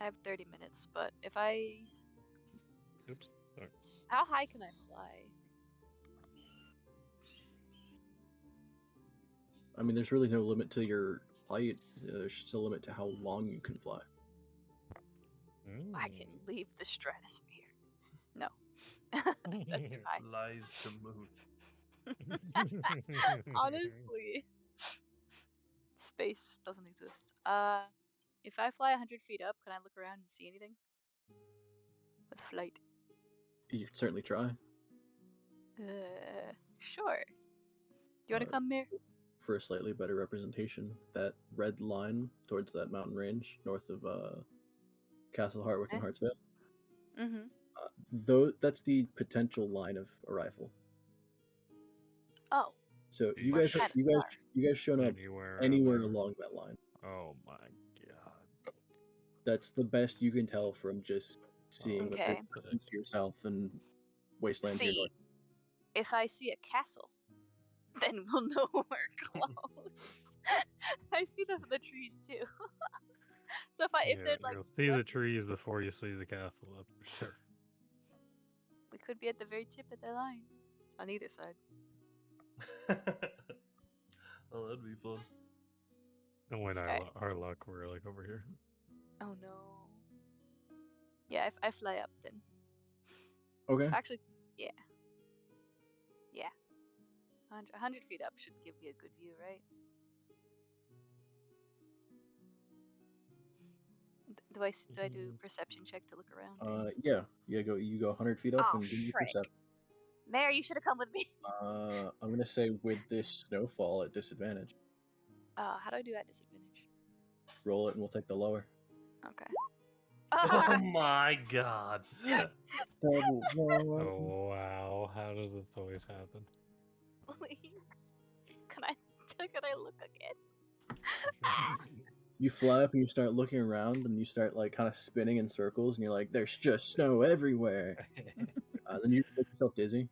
I have 30 minutes, but if I... Oops. Sorry. How high can I fly? I mean, there's really no limit to your height. There's just a limit to how long you can fly. I can Mm. leave the stratosphere. No. That's too high. Flies to moon. Honestly, space doesn't exist. If I fly 100 feet up, can I look around and see anything? With flight. You can certainly try. Sure. You want to Uh, come here? For a slightly better representation, that red line towards that mountain range north of Castle Hartwick and Eh? Hartsvale. Mm-hmm. Though that's the potential line of arrival. Oh, So You guys- kind of you guys shown up anywhere there. along that line. Oh my god. That's the best you can tell from just seeing that Okay. there's mountains to your south and wasteland to your see, north. if I see a castle, then we'll know we're close. I see the trees too. So if they're like, you'll see the trees before you see the castle, that's for sure. we could be at the very tip of the line, on either side. Oh, that'd be fun. And when Alright. our luck, we're like over here. Oh no. Yeah, if I fly up, then Okay. actually, yeah. 100 feet up should give me a good view, right? Do I do perception check to look around? Yeah. You go 100 feet up Oh, and do your frick. percept. Mary, you should have come with me. I'm gonna say with this snowfall at disadvantage. How do I do at disadvantage? Roll it and we'll take the lower. Okay. Oh my god. Double one. Oh wow, how does this always happen? Please. Can I look again? You fly up and you start looking around and you start like kind of spinning in circles and you're like, there's just snow everywhere. Then you make yourself dizzy.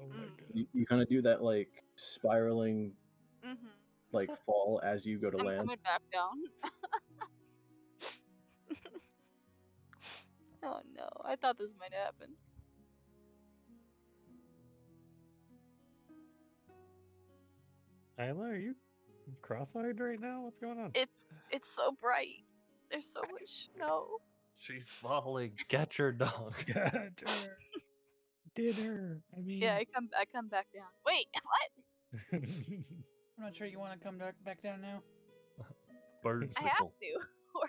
Oh my god. You kind of do that like spiraling Mm-hmm. like fall as you go to I'm land. coming back down. Oh no, I thought this might happen. Isla, are you cross-eyed right now? What's going on? It's so bright. There's so much snow. She's falling. Catch your dog. Gotcha. Dinner. I mean. Yeah, I come back down. Wait, what? I'm not sure you want to come back down now. I have Birdsicle. to. Or-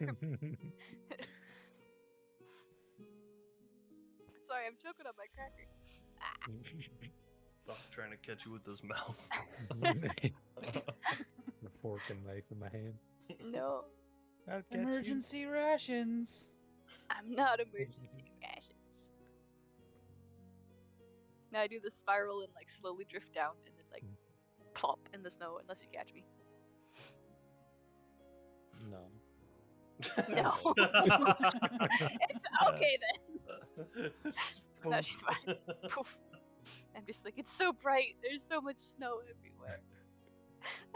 Sorry, I'm choking on my cracker. Dog trying to catch you with his mouth. The fork and knife in my hand. No, I'll catch you. Emergency rations. I'm not emergency rations. Now I do the spiral and like slowly drift down and then like plop in the snow unless you catch me. No. No. It's okay then. No, she's fine. Poof. I'm just like, it's so bright. There's so much snow everywhere.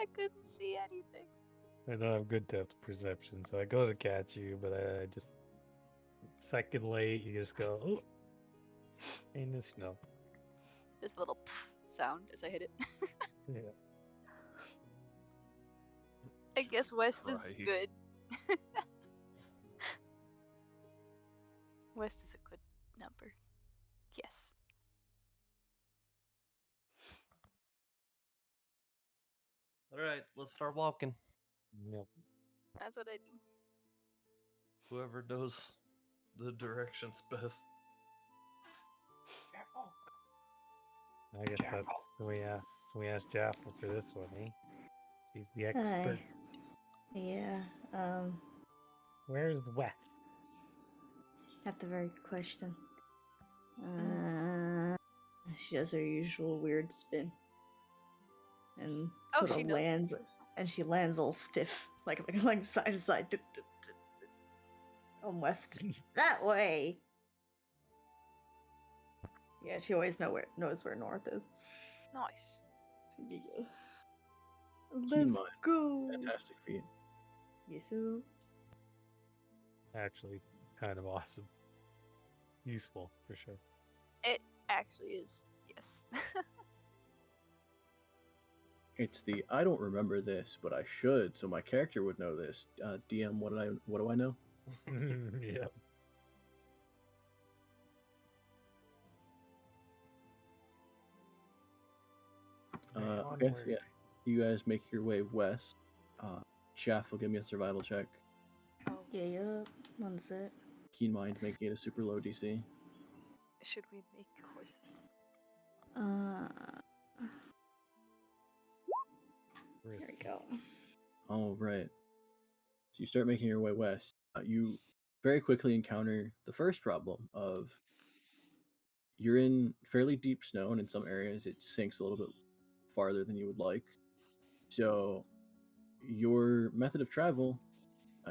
I couldn't see anything. I don't have good depth perception, so I go to catch you, but I just second late. You just go, oh, in the snow. This little sound as I hit it. Yeah. I guess West is Right. good. West is a good number. Yes. All right, let's start walking. Yep. That's what I do. Whoever knows the directions best. I guess that's we asked Jaffa for this one, eh? She's the expert. Yeah, Where's West? that's a very good question. She does her usual weird spin. And Oh, sort she of knows. lands, and she lands all stiff, like side to side. On West. That way! Yeah, she always knows where North is. Nice. Yeah. Keen Let's mind. go! Fantastic feat. Yes, sir. Actually, kind of awesome. Useful for sure. It actually is. Yes. It's the I don't remember this, but I should, so my character would know this. DM, what do I know? Yeah. Okay, so yeah, you guys make your way west. Chaff will give me a survival check. Oh, Yeah. 1 sec. Keen Mind making it a super low DC. should we make horses? There we go. All right. So you start making your way west. You very quickly encounter the first problem of you're in fairly deep snow, and in some areas it sinks a little bit farther than you would like. So your method of travel,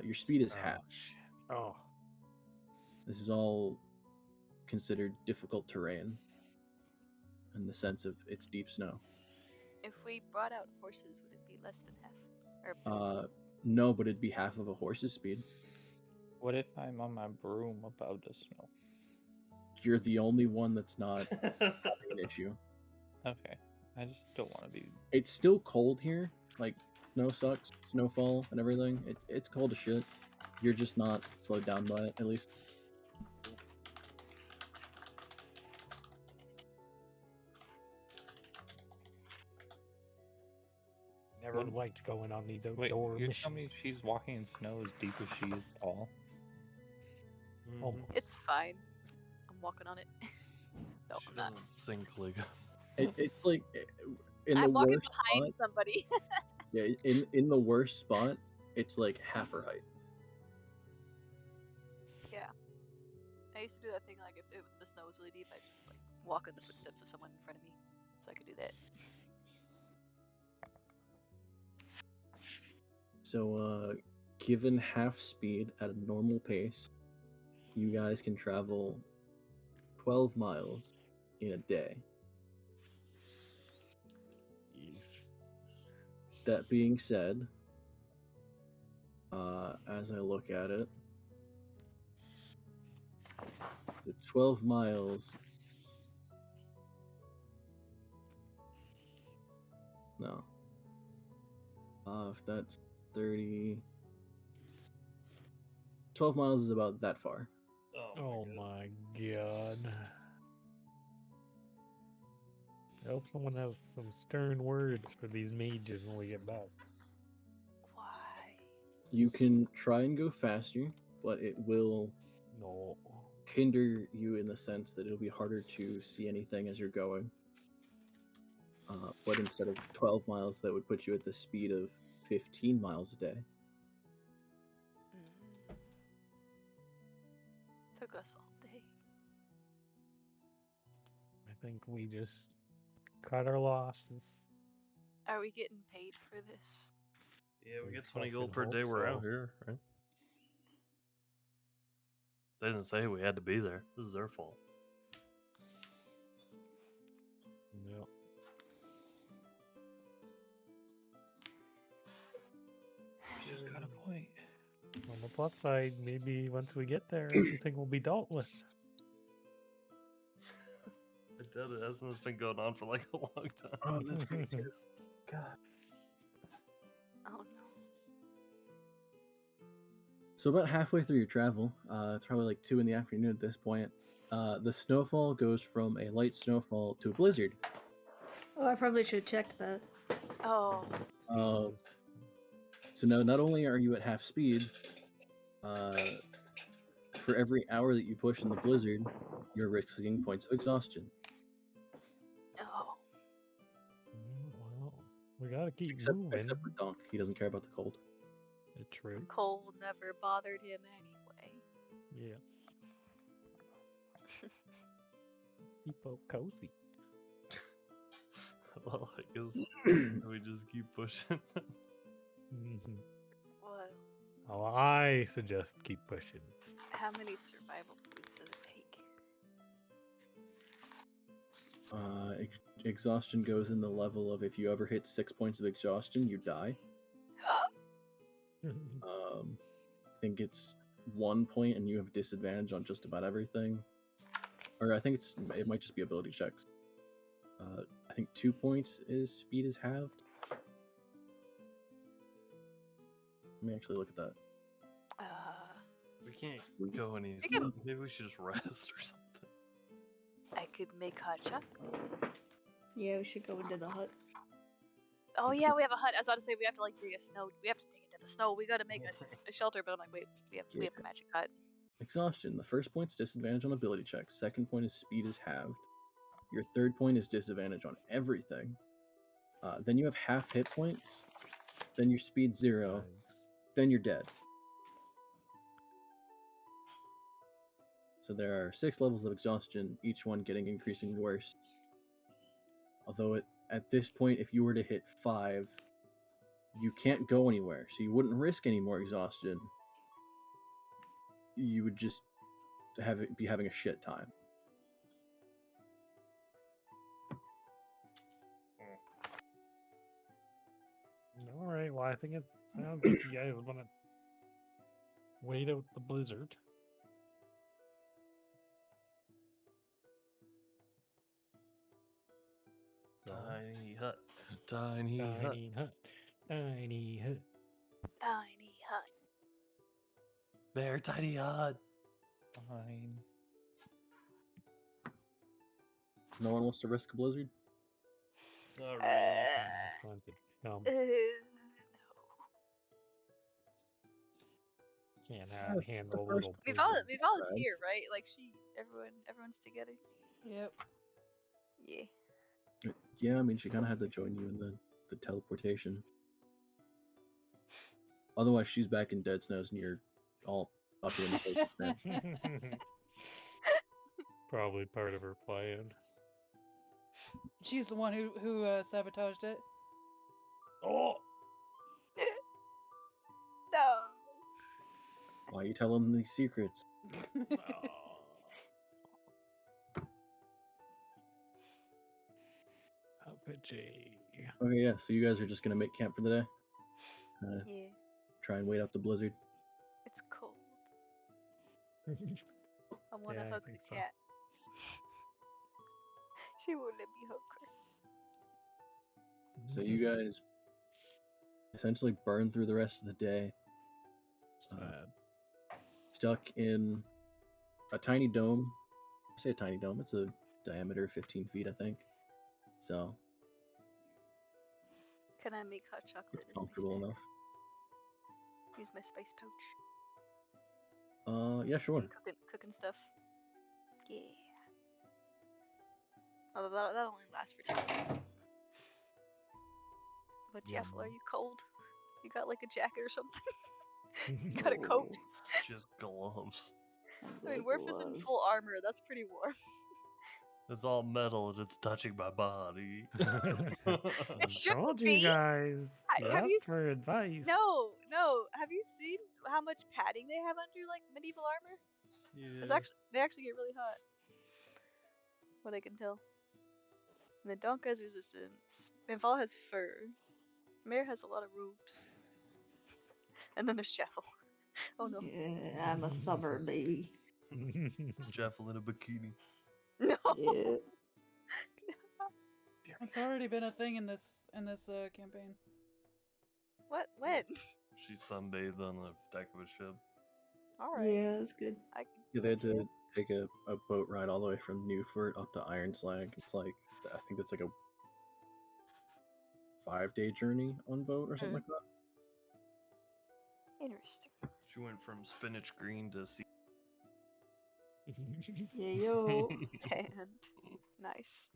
your speed is half. Shit. Oh. This is all considered difficult terrain in the sense of it's deep snow. If we brought out horses, would it be less than half? Or No, but it'd be half of a horse's speed. What if I'm on my broom above the snow? You're the only one that's not having an issue. Okay. I just don't want to be. It's still cold here. Like, snow sucks, snowfall, and everything. It's cold as shit. You're just not slowed down by it, at least. Never liked going on these Wait, outdoor you're missions. telling me she's walking in snow as deep as she is tall? Almost. it's fine. I'm walking on it. No, She I'm not. doesn't sink like. It's like in the I'm walking worst behind spot. somebody. Yeah, in the worst spots, it's like half her height. Yeah. I used to do that thing like if the snow was really deep, I'd just like walk in the footsteps of someone in front of me, so I could do that. So, given half speed at a normal pace, you guys can travel 12 miles in a day. Jeez. That being said, as I look at it, the 12 miles. No. If that's 30. 12 miles is about that far. Oh my god. I hope someone has some stern words for these mages when we get back. Why? You can try and go faster, but it will No. hinder you in the sense that it'll be harder to see anything as you're going. But instead of 12 miles, that would put you at the speed of 15 miles a day. Took us all day. I think we just cut our losses. Are we getting paid for this? Yeah, we We get 20 fucking gold per hope day we're out so. here, right? They didn't say we had to be there. This is their fault. Yep. She's got a point. On the plus side, maybe once we get there, everything will be dealt with. I doubt it. Hasn't this been going on for like a long time? Oh, that's great too. God. Oh no. So about halfway through your travel, it's probably like 2 in the afternoon at this point, the snowfall goes from a light snowfall to a blizzard. Oh, I probably should have checked that. Oh. So now not only are you at half speed, for every hour that you push in the blizzard, you're risking points of exhaustion. Oh. Well, we gotta keep Except moving. for Donk, he doesn't care about the cold. True. Cold never bothered him anyway. Yeah. Keep out cozy. Well, I guess we just keep pushing. Mhm. Well, Oh, I suggest keep pushing. how many survival points does it take? Exhaustion goes in the level of if you ever hit 6 points of exhaustion, you die. I think it's 1 point and you have disadvantage on just about everything. Or I think it might just be ability checks. I think 2 points is speed is halved. Let me actually look at that. We can't go any We can- slow. Maybe we should just rest or something. I could make hot chocolate. Yeah, we should go into the hut. Oh yeah, we have a hut. I was about to say we have to like bring a snow. We have to take it to the snow. We gotta make a shelter. But I'm like, wait, we have a magic hut. Exhaustion. The first point's disadvantage on ability checks. Second point is speed is halved. Your third point is disadvantage on everything. Then you have half hit points. Then your speed 0. Yikes. Then you're dead. So there are 6 levels of exhaustion, each one getting increasingly worse. Although at this point, if you were to hit 5, you can't go anywhere, so you wouldn't risk any more exhaustion. You would just be having a shit time. All right. Well, I think it sounds like you guys want to wait out the blizzard. Tiny hut. Tiny hut. Tiny hut. Tiny hut. Tiny hut. Bear tiny hut. Fine. No one wants to risk a blizzard? Not really. Want to come. No. Can't the handle a first little We've all blizzard. is here, right? Like everyone's together. Yep. Yeah. Yeah, I mean, she kind of had to join you in the teleportation. Otherwise, she's back in Dead Snows and you're all up here in the place. Probably part of her plan. She's the one who sabotaged it. Oh! No. Why you tell them these secrets? Okay, yeah, so you guys are just gonna make camp for the day? Yeah. Try and wait out the blizzard? It's cold. I want to Yeah, I hug think the so. cat. She won't let me hug her. So you guys essentially burn through the rest of the day, Bad. stuck in a tiny dome. I say a tiny dome, it's a diameter 15 feet, I think. So Can I make hot chocolate? it's as my comfortable snack? enough. Use my spice pouch. Yeah, sure. And cooking stuff. Yeah. Although that only lasts for 2 days. But Jeff, are you cold? You got like a jacket or something? You got a coat? Just gloves. I mean, we're just in full armor. That's pretty warm. It's all metal and it's touching my body. It shouldn't Told be. you guys. Have you Ask for advice. No. Have you seen how much padding they have under like medieval armor? It's Yeah. they actually get really hot. What I can tell. And the Donk has resistance. Manval has fur. Mare has a lot of robes. And then there's Jaffel. Oh no. Yeah, I'm a summer baby. Jaffel in a bikini. No. Yeah. It's already been a thing in this campaign. What? When? She sunbathed on the deck of a ship. Alright. Yeah, it's good. I Yeah, they had to take a boat ride all the way from Newfort up to Iron Slag. It's like, I think that's like a 5-day journey on boat or something like that. Interesting. She went from spinach green to sea. Yeah, yo. And nice.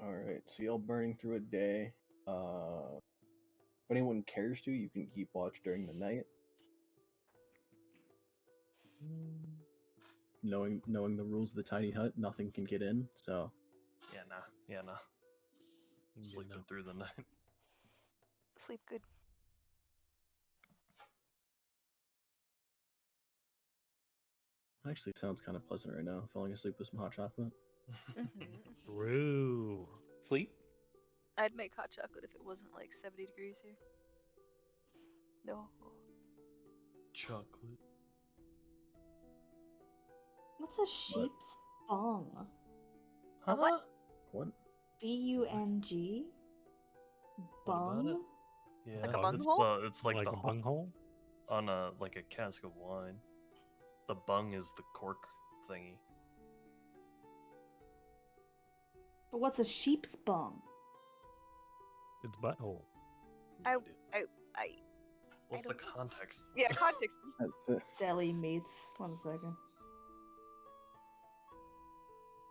Alright, so y'all burning through a day. If anyone cares to, you can keep watch during the night. Knowing the rules of the tiny hut, nothing can get in, so Yeah, nah. Sleeping through the night. Sleep good. actually sounds kind of pleasant right now, falling asleep with some hot chocolate. True. Sleep? I'd make hot chocolate if it wasn't like 70 degrees here. No. Chocolate. What's a sheep's bung? A what? What? Bung? What about it? Bung? Yeah, a a bunghole? it's like like the a bunghole. on a like a cask of wine. The bung is the cork thingy. But what's a sheep's bung? It's butthole. I, No idea. I. What's the don't know. context? Yeah, context. Deli meats. 1 second.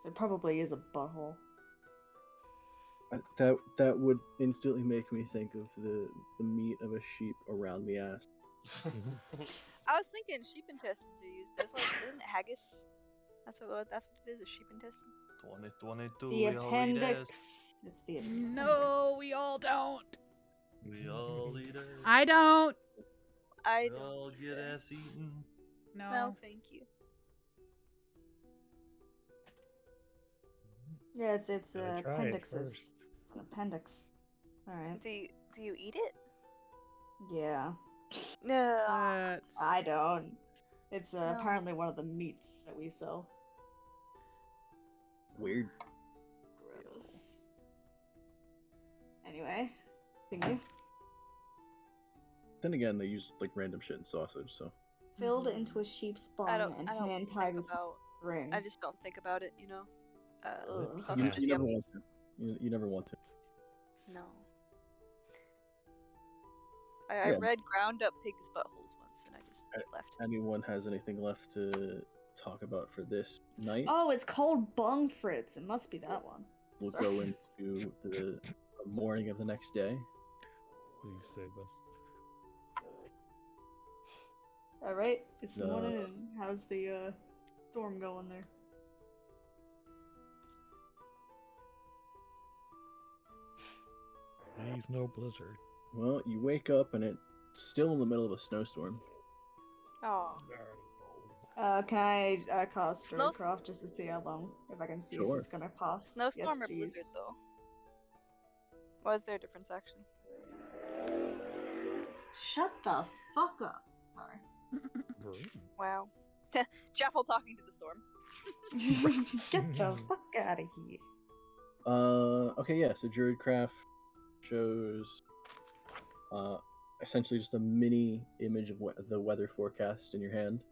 So it probably is a butthole. That would instantly make me think of the meat of a sheep around the ass. I was thinking sheep intestines are used. There's like, isn't it haggis? That's what it is. A sheep intestine. 2022. The we all eat ass. appendix. It's the appendix. No, we all don't. We all eat ass. I don't. I We don't. all get either. ass eaten. No. No, thank you. Yeah, it's Gotta try it appendixes. first. It's an appendix. Alright. Do you eat it? Yeah. No. That's... I don't. It's No. apparently one of the meats that we sell. Weird. Gross. Anyway, thingy. Then again, they use like random shit in sausage, so. Filled into a sheep's bung and I don't hand think tied with about- string. I just don't think about it, you know. Ugh. Sausage is You never yummy. want to. You never want to. No. I Yeah. read ground up pigs' buttholes once, and I just left. Anyone has anything left to talk about for this night? Oh, it's called bung fritz. It must be that one. We'll Sorry. go into the morning of the next day. Please save us. Alright, it's No. morning, and how's the storm going there? Please, no blizzard. Well, you wake up and it's still in the middle of a snowstorm. Oh. Can I cast Snows- Birdcraft just to see how long, if I can see Sure. if it's gonna pass? Snowstorm yes, or please. blizzard, though? What is there a difference, actually? Shut the fuck up. Sorry. Wow. Jaffel talking to the storm. Get the fuck out of here. Okay, yeah, so Druidcraft shows essentially just a mini image of the weather forecast in your hand.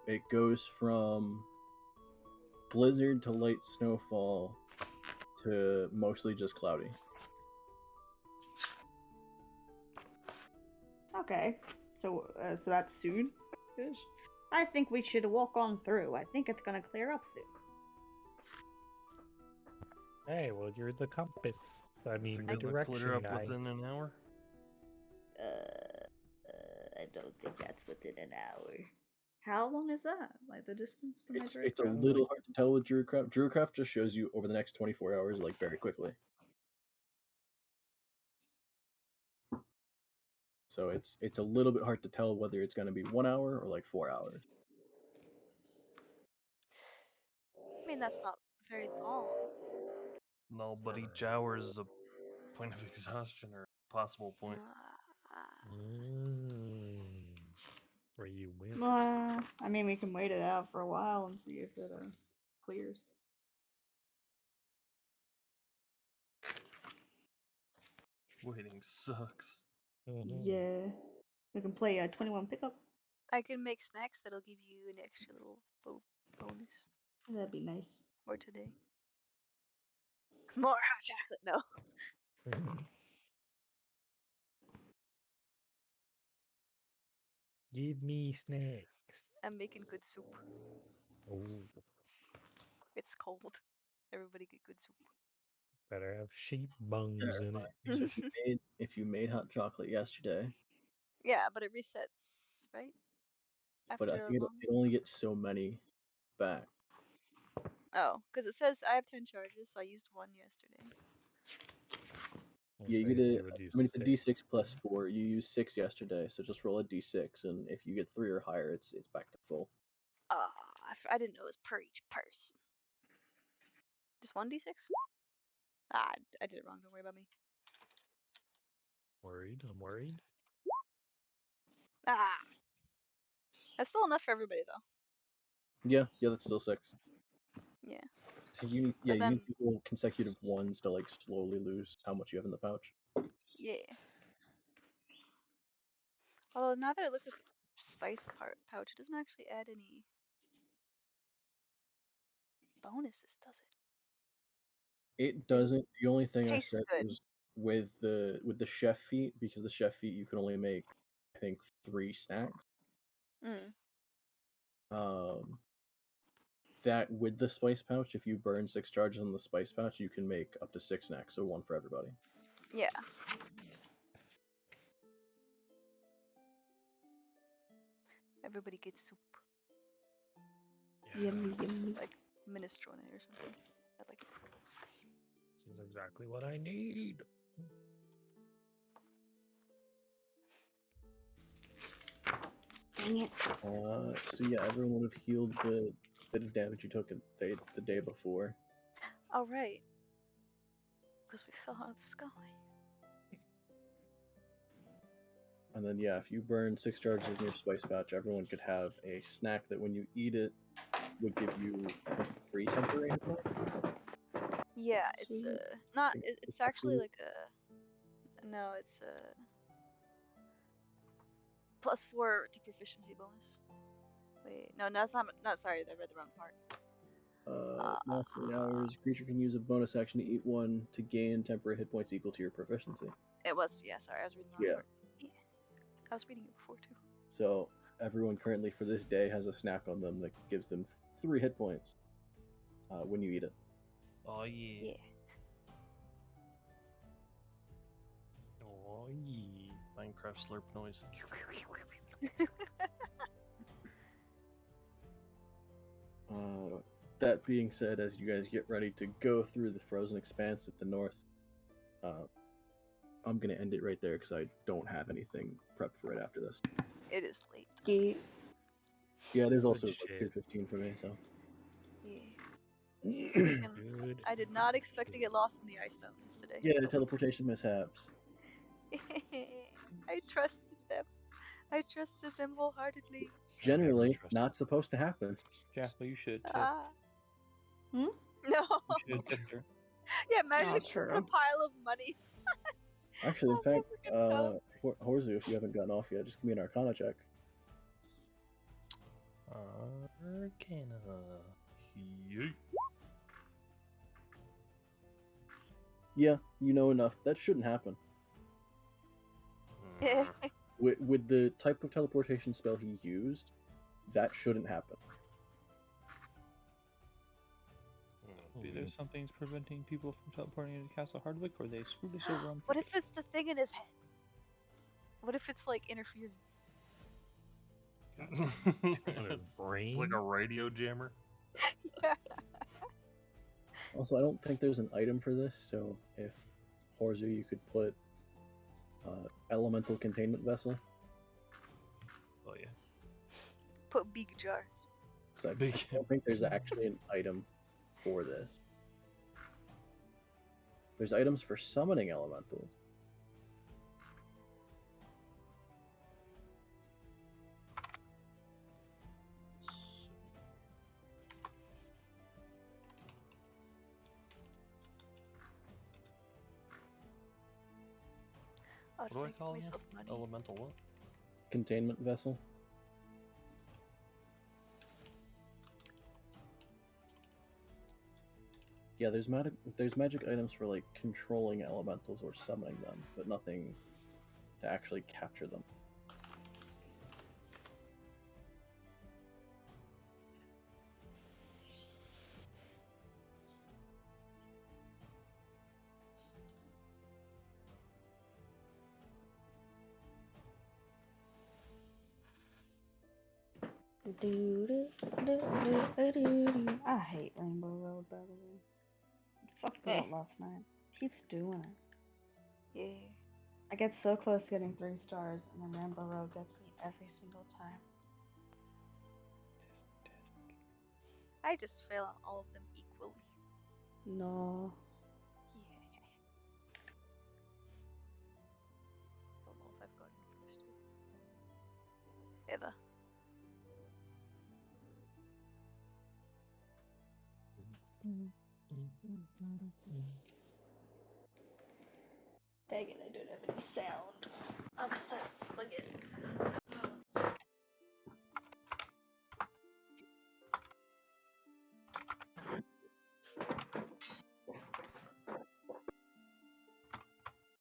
It goes from blizzard to light snowfall to mostly just cloudy. Okay, so that's soon. Good. I think we should walk on through. I think it's gonna clear up soon. Hey, well, you're the compass. I Is mean, it the gonna direction clear up guy. within an hour? I don't think that's within an hour. How long is that? Like the distance from my It's a Druidcraft? little hard to tell with Druidcraft. Druidcraft just shows you over the next 24 hours, like very quickly. So it's a little bit hard to tell whether it's going to be 1 hour or like 4 hours. I mean, that's not very long. No, but each hour is a point of exhaustion or possible point. Where you win. I mean, we can wait it out for a while and see if it clears. Waiting sucks. Yeah. We can play 21 pickup. I can make snacks that'll give you an extra little bonus That'd be nice. for today. More hot chocolate, no. Give me snacks. I'm making good soup. Oh, It's cold. Everybody get good soup. better have sheep bungs Yeah, in So it. if you made hot chocolate yesterday, Yeah, but it resets, right? but I After a think long. it only gets so many back. Oh, because it says I have 10 charges, so I used one yesterday. I'll Yeah, you say get if a. you would use I mean, it's a six. D6 plus 4. You used 6 yesterday, so just roll a D6, and if you get 3 or higher, it's back to full. I didn't know it was per each person. Just 1d6? I did it wrong. Don't worry about me. Worried? I'm worried. Ah, that's still enough for everybody though. Yeah, that's still 6. Yeah. You But need then- people consecutive ones to like slowly lose how much you have in the pouch. Yeah. Although now that I look at the spice pouch, it doesn't actually add any bonuses, does it? It doesn't. The only thing I Tastes said good. was with the chef feat, because the chef feat you can only make, I think, 3 snacks. Mm. That with the spice pouch, if you burn 6 charges on the spice pouch, you can make up to 6 snacks, so 1 for everybody. Yeah. Everybody gets soup. Yummy, yummy. Like minestrone or something. I like it. This is exactly what I need. Dang it. So yeah, everyone would have healed the bit of damage you took the day before. All right. Because we fell out of the sky. And then yeah, if you burn 6 charges in your spice pouch, everyone could have a snack that when you eat it would give you, I think, 3 temporary hit points. Yeah, it's Sweet. not. think It's it's actually cool. like a. No, it's a +4 to proficiency bonus. Wait, no, that's not. Not sorry, I read the wrong part. Last 8 hours, creature can use a bonus action to eat 1 to gain temporary hit points equal to your proficiency. It was, yeah, sorry, I was reading the wrong Yeah. part. Yeah. I was reading it before too. So everyone currently for this day has a snack on them that gives them 3 hit points when you eat it. Oh yeah. Yeah. Oh, yeah. Minecraft slurp noise. That being said, as you guys get ready to go through the frozen expanse at the north, I'm gonna end it right there because I don't have anything prepped for it after this. It is late. Yeah. Yeah, it is also Good like shit. 2:15 for me, so. Yeah. Good. I did not expect to get lost in the ice mountains today. Yeah, the teleportation mishaps. I trusted them. I trusted them wholeheartedly. Generally, trust not supposed to happen. Jasper, you should have tipped. Ah. Hmm? No. You should have tipped her. Yeah, imagine Oh, if she's got a true. pile of money. Actually, in I'm fact, never gonna know. Horzu, if you haven't gotten off yet, just give me an Arcana check. Arcana. Yeet. Yeah, you know enough. That shouldn't happen. With the type of teleportation spell he used, that shouldn't happen. Maybe there's something preventing people from teleporting into Castle Hardwick, or they screwed us over on What if purpose. it's the thing in his head? What if it's like interfering? On his It's brain? like a radio jammer. Yeah. Also, I don't think there's an item for this, so if Horzu, you could put elemental containment vessel. Oh yeah. Put big jar. So I Big- don't think there's actually an item for this. There's items for summoning elementals. Oh, What do I give call it? myself money. Elemental what? Containment vessel. Yeah, there's magic items for like controlling elementals or summoning them, but nothing to actually capture them. I hate Rainbow Road, by the way. It fucked me Eh. up last night. Keeps doing it. Yeah. I get so close to getting 3 stars, and then Rainbow Road gets me every single time. I just fail on all of them equally. No. Yeah. Don't know if I've gotten first ever. Dang it, I don't have any sound. Upset spaghetti.